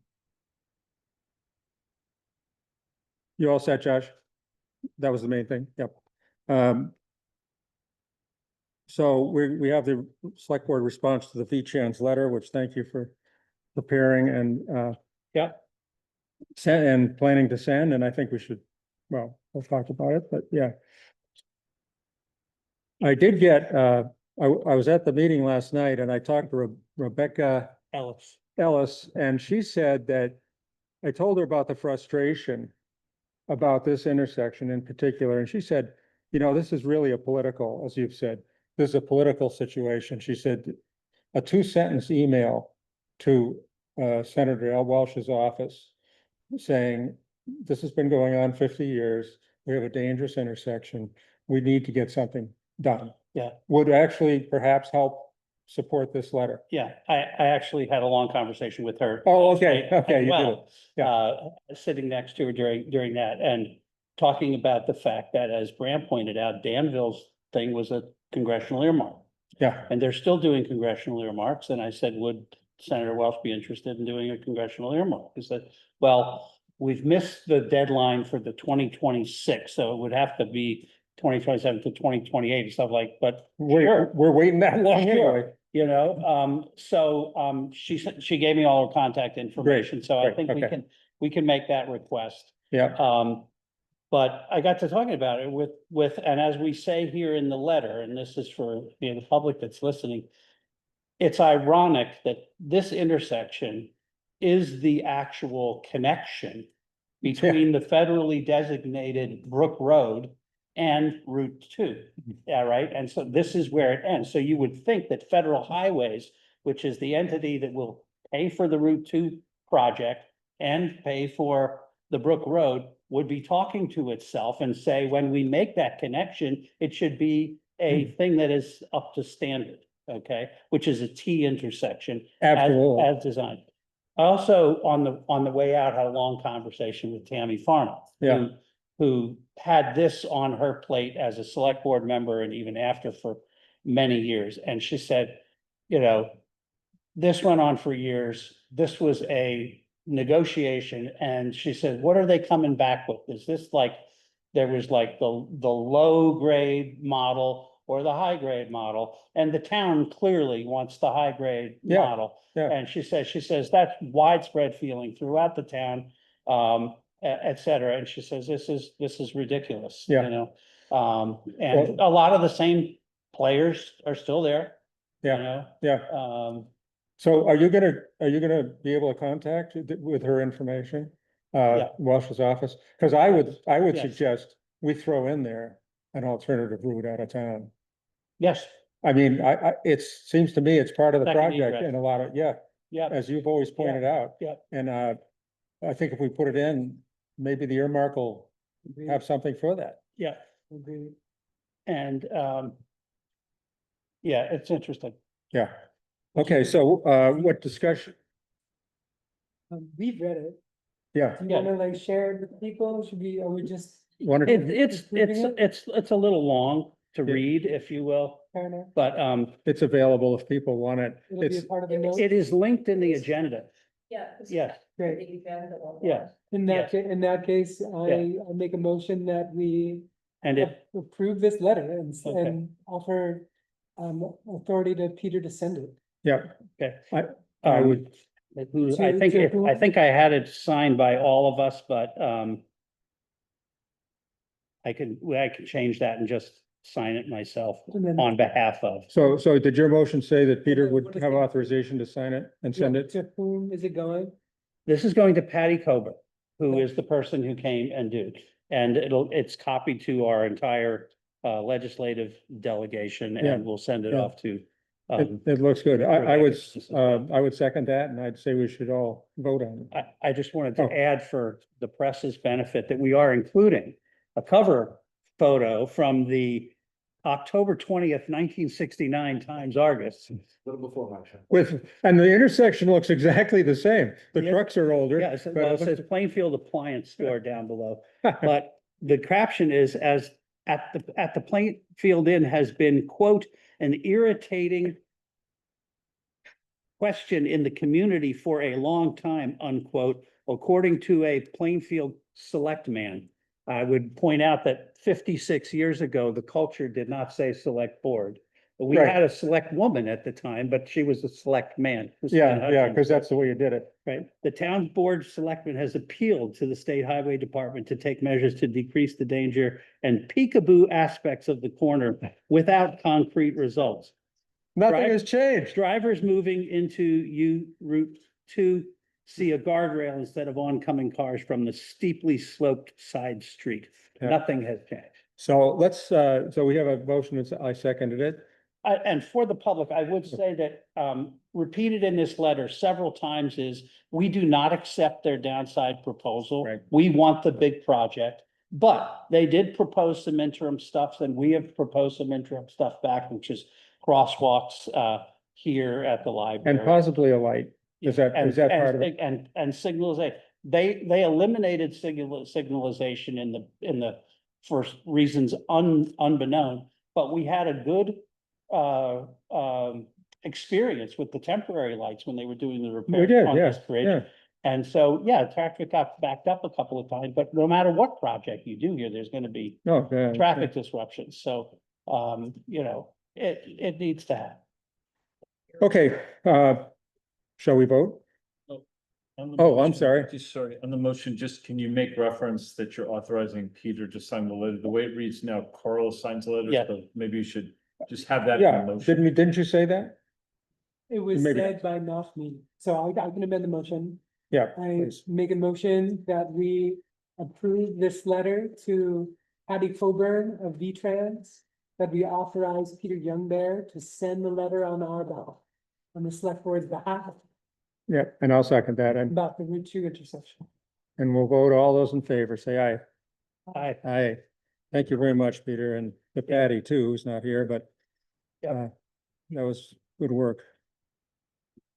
You all set, Josh? That was the main thing. Yep. So we have the select board response to the V-Chan's letter, which thank you for preparing and Yeah. send and planning to send, and I think we should, well, we'll talk about it, but yeah. I did get, I was at the meeting last night and I talked to Rebecca Ellis, and she said that I told her about the frustration about this intersection in particular, and she said, this is really a political, as you've said, this is a political situation. She said a 2-sentence email to Senator Al Welch's office saying, this has been going on 50 years. We have a dangerous intersection. We need to get something done. Yeah. Would actually perhaps help support this letter. Yeah, I actually had a long conversation with her. Oh, okay, as okay, you did well, it. Yeah. Sitting next to her during that and talking about the fact that, as Bram pointed out, Danville's thing was a congressional earmark. Yeah, And they're still doing congressional earmarks. And I said, would Senator Welch be interested in doing a congressional earmark? He said, well, we've missed the deadline for the 2026, so it would have to be 2027 to 2028 and stuff like, but sure. we're waiting that long anyway. So she said, she gave me all her contact information, so I great, think okay. we can make that request. Yeah, But I got to talking about it with, and as we say here in the letter, and this is for, the public that's listening, it's ironic that this intersection is the actual connection between the federally designated Brook Road and Route 2. Yeah, right. And so this is where it ends. So you would think that Federal Highways, which is the entity that will pay for the Route 2 project and pay for the Brook Road, would be talking to itself and say, when we make that connection, it should be a thing that is up to standard, okay? Which is a T intersection. absolutely. As designed. I also, on the way out, had a long conversation with Tammy Farnell. Yeah. Who had this on her plate as a select board member and even after for many years. And she said, this went on for years. This was a negotiation. And she said, what are they coming back with? Is this like, there was like the low grade model or the high grade model? And the town clearly wants the high grade model. Yeah. And she says that's widespread feeling throughout the town, et cetera. And she says, this is ridiculous. Yeah. And a lot of the same players are still there. Yeah. So are you gonna be able to contact with her information? Yeah. Welch's office? Because I would Yes. suggest we throw in there an alternative route out of town. Yes, I mean, it seems to me it's part of the Second project egress. and a lot of, yeah. Yeah. as you've always pointed out. Yeah. And, I think if we put it in, maybe the earmark will Agreed, have something for that. Yeah, agreed. and, yeah, it's interesting. Yeah. Okay, so, what discussion? We've read it. Yeah. Do you wanna like share it with people? Are we just, Wanted It's a little long to Yeah. read, if you will, fair enough? but, it's available if people want it. It'll be a It's, part of the note? it is linked in the agenda. Yeah. Yes, Great. yes, In Yes. that case, I make a motion that we and it, approve this letter and, Okay. and offer authority to Peter to send it. yeah, okay. I would, I think, to I think I had it signed by all of us, but, I can change that and just sign it myself And then- on behalf of. so did your motion say that Peter What would is have the- authorization to sign it and send it? To whom is it going? This is going to Patty Coburn, who is the person who came and did. And it's copied to our entire legislative delegation Yeah, and we'll send it yeah. off to. It looks good. I would, Rebecca. I would second that, and I'd say we should all vote on it. I just wanted to Oh. add for the press's benefit that we are including a cover photo from the October 20th, 1969 Times Argus. Little before my time. And the intersection looks exactly the same. The Yeah. trucks are older. Yeah, but well, it looks- says Plainfield Appliance Store down below. But the caption is as at the Plainfield Inn has been, quote, an irritating question in the community for a long time, unquote, according to a Plainfield select man. I would point out that 56 years ago, the culture did not say select board. We Right. had a select woman at the time, but she was a select man. Yeah, Christine yeah, Hutchins. because that's the way you did it. Right, the town board of selectmen has appealed to the state highway department to take measures to decrease the danger and peekaboo aspects of the corner without concrete results. Nothing Right. has changed. Drivers moving into Route 2 see a guardrail instead of oncoming cars from the steeply sloped side street. Yeah. Nothing has changed. So let's, so we have a motion, I seconded it. And for the public, I would say that, repeated in this letter several times is, we do not accept their downside proposal. Right. We want the big project, but they did propose some interim stuff, and we have proposed some interim stuff back, which is crosswalks, here at the library. And possibly a light. Is that part of it? And signalization, they eliminated signalization in the first reasons unbeknown, but we had a good experience with the temporary lights when they were doing the We repair did, on yeah, this bridge. yeah. And so, yeah, traffic got backed up a couple of times, but no matter what project you do here, there's gonna be No, yeah. traffic disruptions, so, you know, it needs to happen. Okay, shall we vote? On the Oh, I'm motion, sorry. Just sorry, on the motion, just can you make reference that you're authorizing Peter to sign the letter? The way it reads now, Carl signs the letter, Yeah. so maybe you should just have that in Yeah, the motion. didn't you say that? It was Maybe said by not me, so I can amend the motion. Yeah, I please. make a motion that we approve this letter to Patty Coburn of V-Trans, that we authorize Peter Youngbear to send the letter on our behalf, on the select board's behalf, Yeah, and I'll second that, about the Route 2 intersection. and we'll vote all those in favor, say aye. Aye. Aye. Thank you very much, Peter, and the Patty too, who's not here, but that was good work.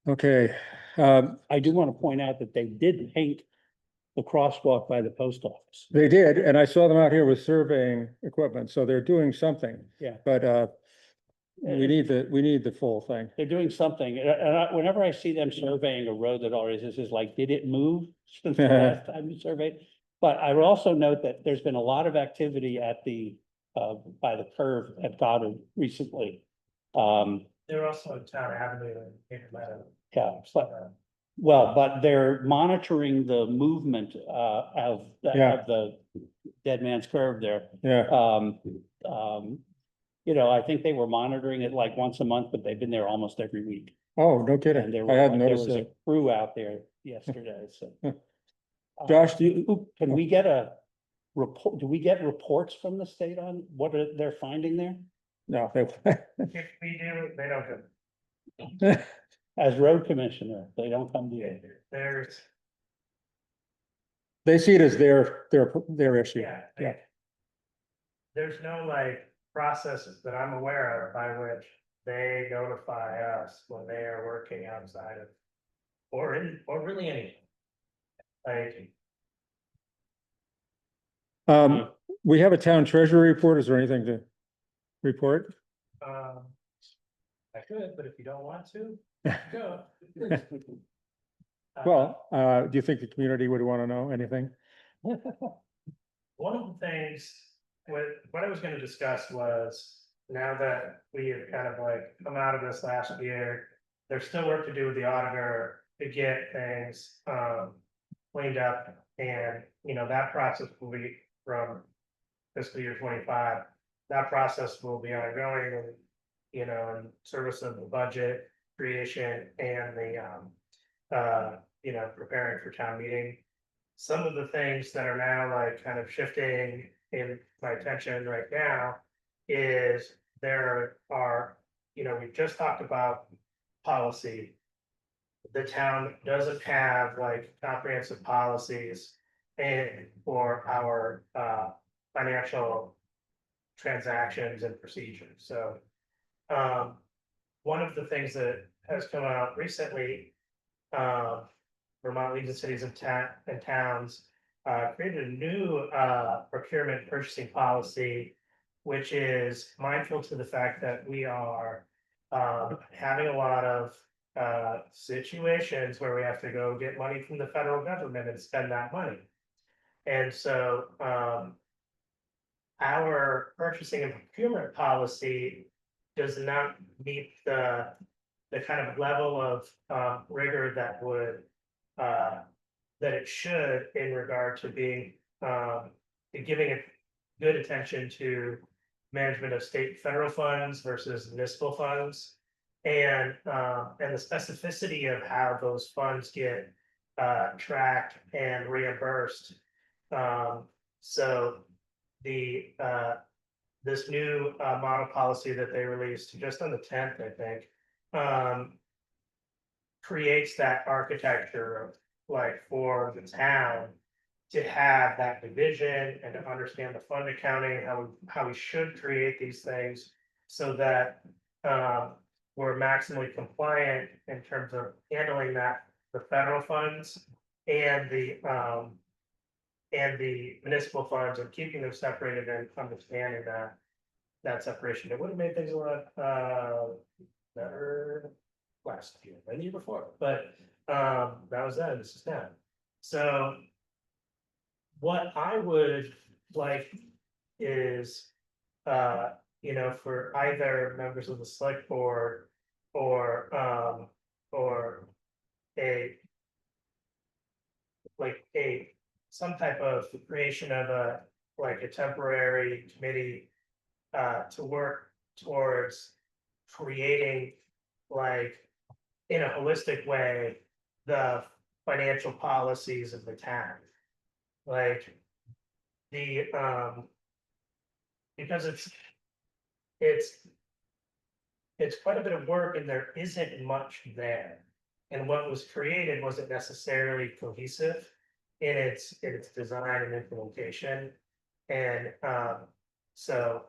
Okay, I do want to point out that they did paint the crosswalk by the post office. they did, and I saw them out here with surveying equipment, so they're doing something. Yeah. But we need the full thing. They're doing something, whenever I see them surveying a road that already is like, did it move since the last time you surveyed? But I would also note that there's been a lot of activity at by the curve at Goddard recently. They're also in Town Avenue and Paper Meadow. Yeah, but they're monitoring the movement of Yeah. the Dead Man's Curve there. Yeah, You know, I think they were monitoring it like once a month, but they've been there almost every week. oh, no And kidding. there I were, hadn't there noticed was a that. crew out there yesterday, so. Josh, do you, Can we get a report, do we get reports from the state on what they're finding there? no, If we do, they don't do. as road commissioner, they don't come to you. There's, They see it as their issue. yeah. Yeah. There's no like process that I'm aware of by which they notify us when they are working outside of. Or really anything. Like, We have a town treasury report. Is there anything to report? I could, but if you don't want to, go. Well, do you think the community would want to know anything? One of the things, what I was gonna discuss was, now that we have kind of like come out of this last year, there's still work to do with the auditor to get things cleaned up. And, you know, that process will be from fiscal year 25. That process will be ongoing, and, you know, in service of the budget creation and the, you know, preparing for town meeting. Some of the things that are now like kind of shifting in my attention right now is there are, you know, we just talked about policy. The town doesn't have like comprehensive policies and for our financial transactions and procedures. So one of the things that has come out recently, Vermont League of Cities and Towns created a new procurement purchasing policy, which is mindful to the fact that we are having a lot of situations where we have to go get money from the federal government and spend that money. And so our purchasing and procurement policy does not meet the kind of level of rigor that would that it should in regard to being giving it good attention to management of state and federal funds versus municipal funds, and the specificity of how those funds get tracked and reimbursed. So the this new model policy that they released just on the 10th, I think, creates that architecture of like for the town to have that division and to understand the fund accounting, how we should create these things so that we're maximally compliant in terms of handling that, the federal funds and the municipal funds, and keeping them separated and understanding that separation. It would have made things a lot better last year and the year before, but that was then, this is now. So what I would like is, you know, for either members of the select board or some type of creation of a temporary committee to work towards creating in a holistic way the financial policies of the town. Because it's quite a bit of work and there isn't much there. And what was created wasn't necessarily cohesive in its design and implementation. And so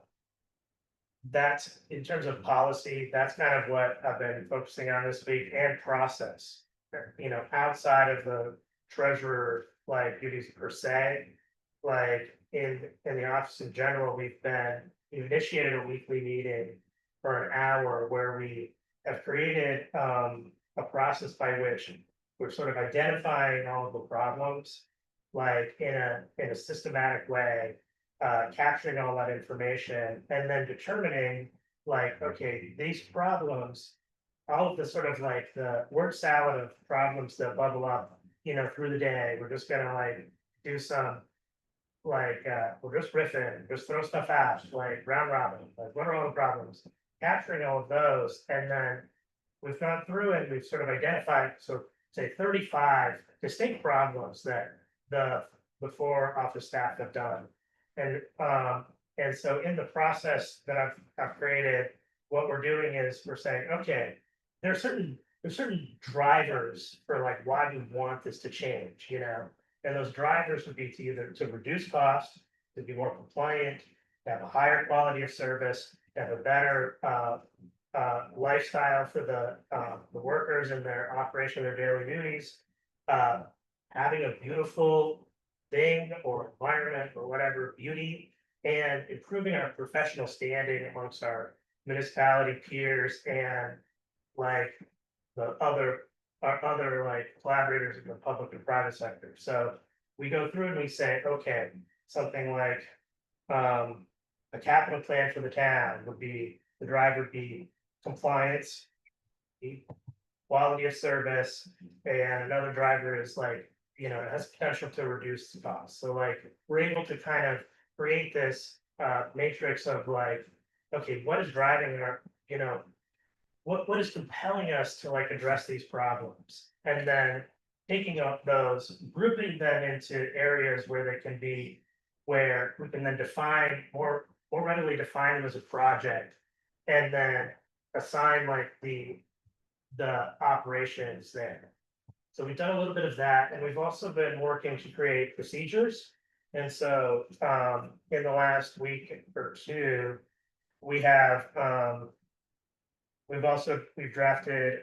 that's, in terms of policy, that's kind of what I've been focusing on this week, and process. You know, outside of the treasurer duties per se, in the office in general, we initiated a weekly meeting for an hour where we have created a process by which we're sort of identifying all of the problems in a systematic way, capturing all that information, and then determining okay, these problems, all of the sort of the word salad of problems that bubble up, you know, through the day. We're just gonna do some we're just riffing, just throw stuff out, round robin, what are all the problems? Capturing all of those, and then we've gone through and we've sort of identified, so say 35 distinct problems that the four office staff have done. And so in the process that I've created, what we're doing is we're saying, okay, there are certain there's certain drivers for like why we want this to change, you know? And those drivers would be to either to reduce costs, to be more compliant, to have a higher quality of service, to have a better lifestyle for the workers and their operation of their daily duties. Having a beautiful thing or environment or whatever, beauty, and improving our professional standing amongst our municipality peers and like our other like collaborators in the public and private sector. So we go through and we say, okay, something like a capital plan for the town would be, the driver would be compliance, quality of service, and another driver is like, you know, it has potential to reduce the cost. So like, we're able to kind of create this matrix of like, okay, what is driving our, you know, what is compelling us to like address these problems? And then taking up those, grouping them into areas where they can be, where we can then define more readily define them as a project, and then assign like the operations there. So we've done a little bit of that, and we've also been working to create procedures. And so in the last week or two, we have we've drafted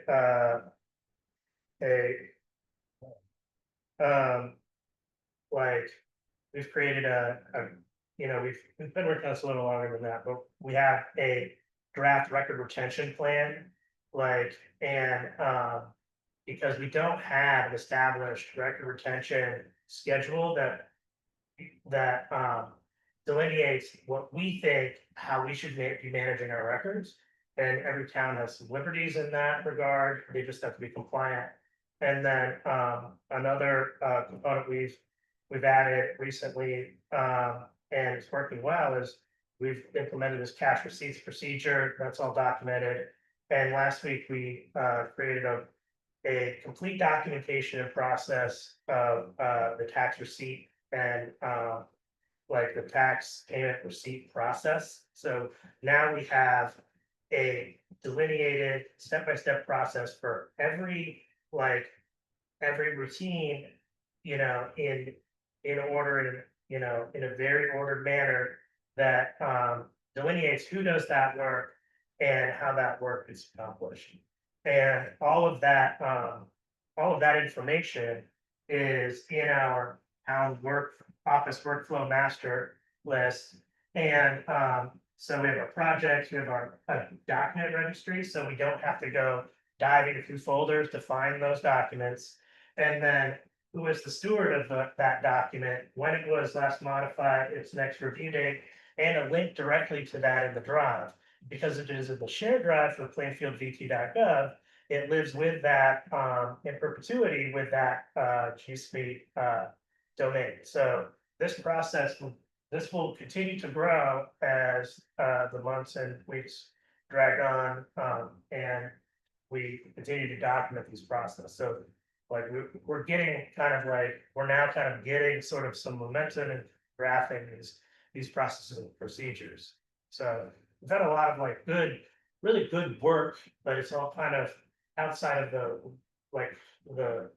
like we've created a you know, we've been working on this a little longer than that, but we have a draft record retention plan, like, and because we don't have an established record retention schedule that delineates what we think, how we should be managing our records. And every town has some liberties in that regard. They just have to be compliant. And then another component we've added recently, and it's working well, is we've implemented this cash receipts procedure. That's all documented. And last week we created a complete documentation and process of the tax receipt and like the tax payment receipt process. So now we have a delineated step-by-step process for every routine, you know, in order, in, you know, in a very ordered manner that delineates who does that work and how that work is accomplished. And all of that information is in our town office workflow master list. And so we have our projects, we have our document registry, so we don't have to go diving through folders to find those documents. And then who is the steward of that document, when it was last modified, its next review date, and a link directly to that in the drive. Because it is in the shared drive for plainfieldvt.gov, it lives with that in perpetuity with that G Suite domain. So this will continue to grow as the months and weeks drag on, and we continue to document these processes. So like we're getting we're now kind of getting sort of some momentum and drafting these processes and procedures. So we've had a lot of like really good work, but it's all kind of outside of the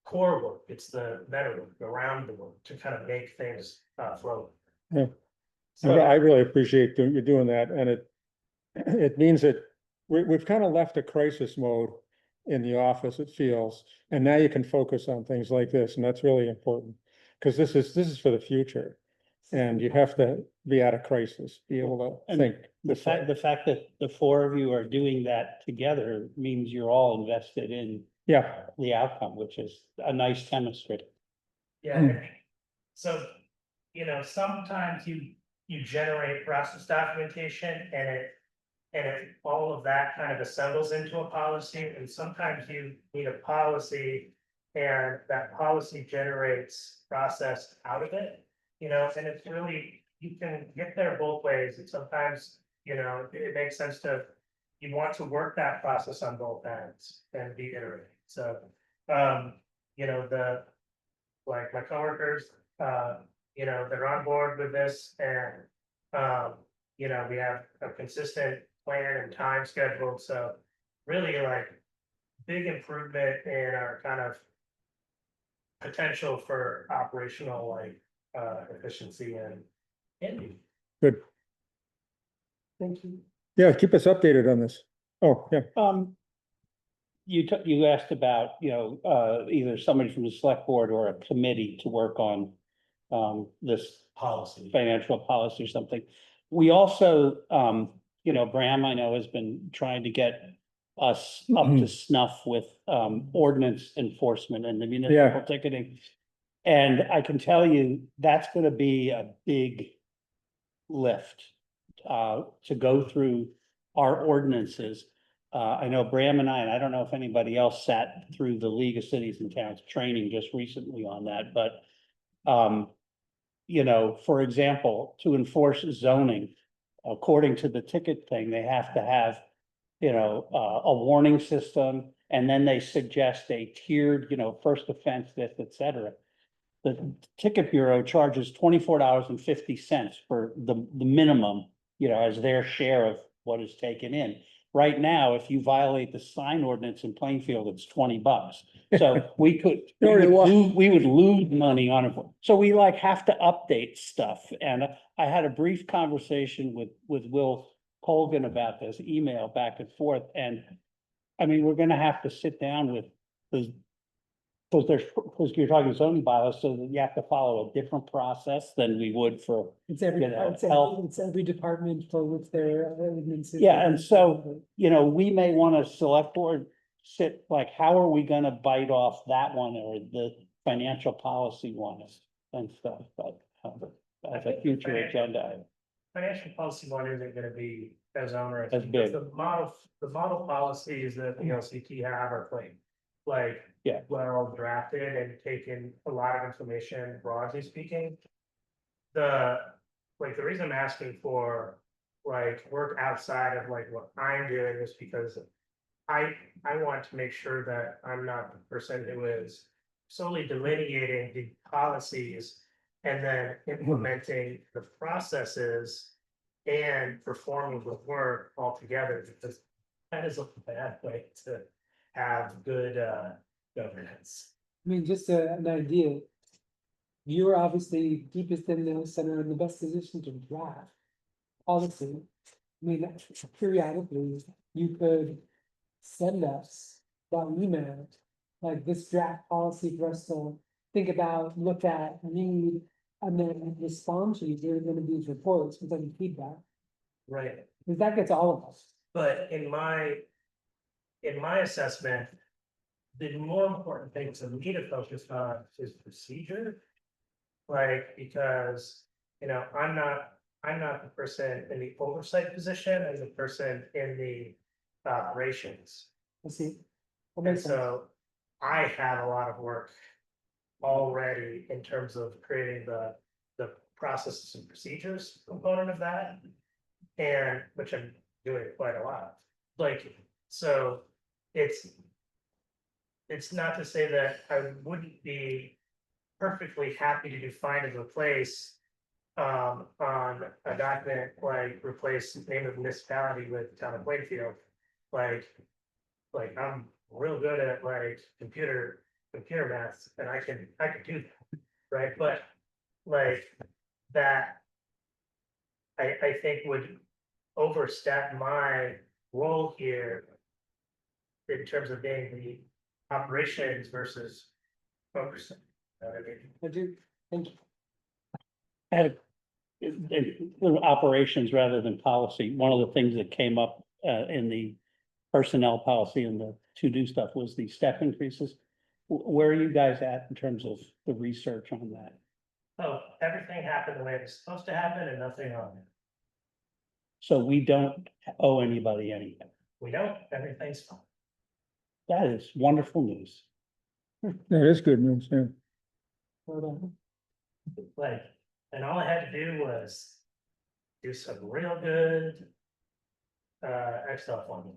core work. It's the meta work around the work to kind of make things flow. Yeah. So I really appreciate you doing that, and it means that we've kind of left a crisis mode in the office, it feels, and now you can focus on things like this, and that's really important, because this is for the future, and you have to be out of crisis, be able to And think. The fact that the four of you are doing that together means you're all invested in Yeah, the outcome, which is a nice chemistry. Yeah. and So, you know, sometimes you generate process documentation and all of that kind of assembles into a policy, and sometimes you need a policy and that policy generates process out of it, you know, and it's really, you can get there both ways. And sometimes, you know, it makes sense you want to work that process on both ends and be iterative. So, you know, like my coworkers, you know, they're on board with this, and you know, we have a consistent plan and time schedule. So really, like, big improvement in our kind of potential for operational like efficiency and Good. Thank you. Yeah, keep us updated on this. Oh, yeah. You asked about, either somebody from the select board or a committee to work on this policy. financial policy or something. We also, Bram, I know, has been trying to get us up to snuff with ordinance enforcement and the municipal ticketing. And I can tell you, that's gonna be a big lift to go through our ordinances. I know Bram and I don't know if anybody else sat through the League of Cities and Towns training just recently on that, but for example, to enforce zoning, according to the ticket thing, they have to have, a warning system, and then they suggest a tiered, first offense, this, et cetera. The ticket bureau charges $24.50 for the minimum, as their share of what is taken in. Right now, if you violate the sign ordinance in Plainfield, it's $20. So we would lose money on it. So we have to update stuff. And I had a brief conversation with Will Colgan about this, email back and forth. And I mean, we're gonna have to sit down with because you're talking zoning bylaws, so that you have to follow a different process than we would for, It's every, health. it's every department for which their ordinances. Yeah, and so, we may want to select board sit, how are we gonna bite off that one or the financial policy one and stuff, but as a future agenda. item. Financial policy one isn't gonna be as onerous. As because big. The model policies that the LCT have are Yeah. well drafted and taken a lot of information, broadly speaking. The reason I'm asking for work outside of what I'm doing is because I want to make sure that I'm not the person who is solely delineating the policies and then implementing the processes and performing the work altogether, because that is a bad way to have good governance. I mean, just an idea. You're obviously deepest in this and are in the best position to draft policy. I mean, periodically, you could send us that email, this draft policy for us to think about, look at, read, and then respond to. There are gonna be these reports with any feedback, Right. because that gets all of us. But in my assessment, the more important thing to me to focus on is procedure. Because, I'm not the person in the oversight position, I'm the person in the operations. I see. That And makes sense. so I have a lot of work already in terms of creating the processes and procedures component of that. And which I'm doing quite a lot. So it's not to say that I wouldn't be perfectly happy to do find and replace on a document, replace name of municipality with town of Plainfield. I'm real good at computer math, and I can do that, right? But that I think would overstep my role here in terms of being the operations versus oversight. I do, thank you. I had operations rather than policy. One of the things that came up in the personnel policy and the to-do stuff was the step increases. Where are you guys at in terms of the research on that? Oh, everything happened the way it was supposed to happen and nothing on it. So we don't owe anybody anything. We don't, everything's fine. That is wonderful news. That is good news, yeah. Hold on. And all I had to do was do some real good Excel formula.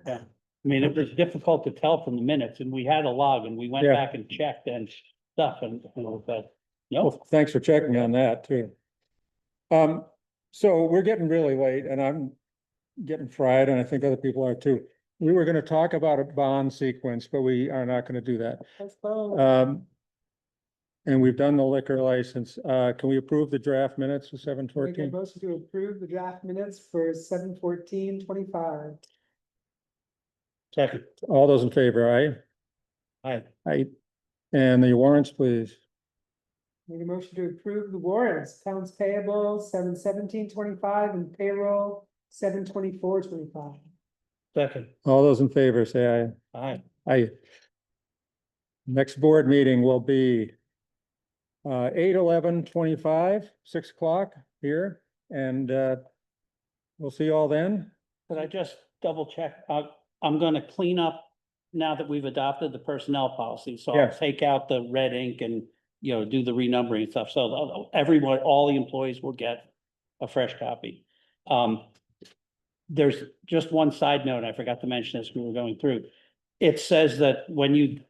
Yeah, I mean, it was difficult to tell from the minutes, and we had a log, and we went Yeah. back and checked and stuff, and but Well, no, thanks for checking on that too. So we're getting really late and I'm getting fried, and I think other people are too. We were gonna talk about a bond sequence, but we are not gonna do that. And we've done the liquor license. Can we approve the draft minutes for 7/14? Make a motion to approve the draft minutes for 7/14/25. Second. All those in favor, aye? Aye. Aye. And the warrants, please. Make a motion to approve the warrants, accounts payable 7/17/25 and payroll 7/24/25. Second. All those in favor, say aye. Aye. Aye. Next board meeting will be 8/11/25, 6 o'clock here, and we'll see you all then. Could I just double check? I'm gonna clean up now that we've adopted the personnel policy, so I'll Yes. take out the red ink and, you know, do the renumbering and stuff, so everyone, all the employees will get a fresh copy. There's just one side note, I forgot to mention this when we were going through. It says that when you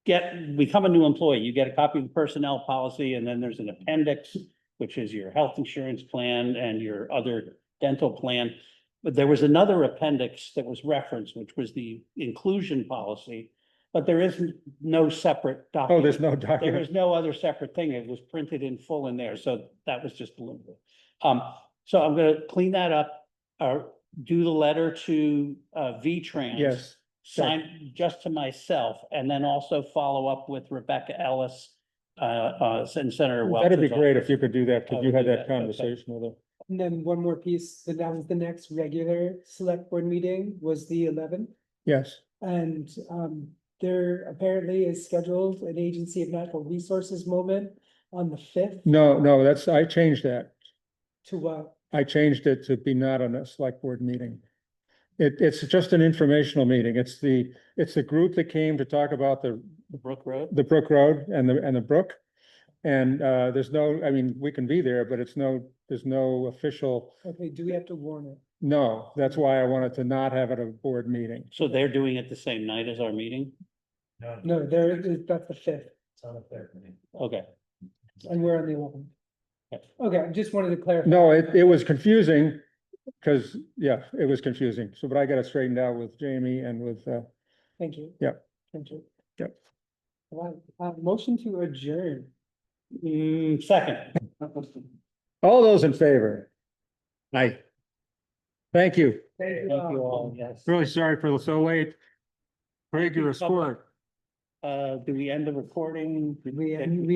become a new employee, you get a copy of the personnel policy, and then there's an appendix, which is your health insurance plan and your other dental plan. But there was another appendix that was referenced, which was the inclusion policy, but there is no separate document. Oh, there's no There document. was no other separate thing. It was printed in full in there, so that was just a little bit. So I'm gonna clean that up, do the letter to V-Trans. Yes. Sign just to myself, and then also follow up with Rebecca Ellis, and Senator Welch. That'd be great if you could do that, I because you will had do that that, okay. conversation with her. And then one more piece, so that was the next regular select board meeting was the 11th. Yes. And there apparently is scheduled an Agency of Natural Resources moment on the 5th. No, I changed that. To what? I changed it to be not on a select board meeting. It's just an informational meeting. It's the group that came to talk about the Brook Road. Brook Road and the brook. And there's no, I mean, we can be there, but there's no official, Okay, do we have to warn it? no, that's why I wanted to not have it a board meeting. So they're doing it the same night as our meeting? No, that's the 5th, It's on the third meeting. Okay. and we're on the 11th. Okay. Okay, I just wanted to clarify. No, it was confusing, because, yeah, it was confusing. So, but I got it straightened out with Jamie and with, Thank you. Yep. Thank you. Yep. All right, motion to adjourn. Second. all those in favor? Aye. Thank you. Thank Thank you all, yes. Really sorry for so late. Craig, you're a sport. Do we end the recording? We end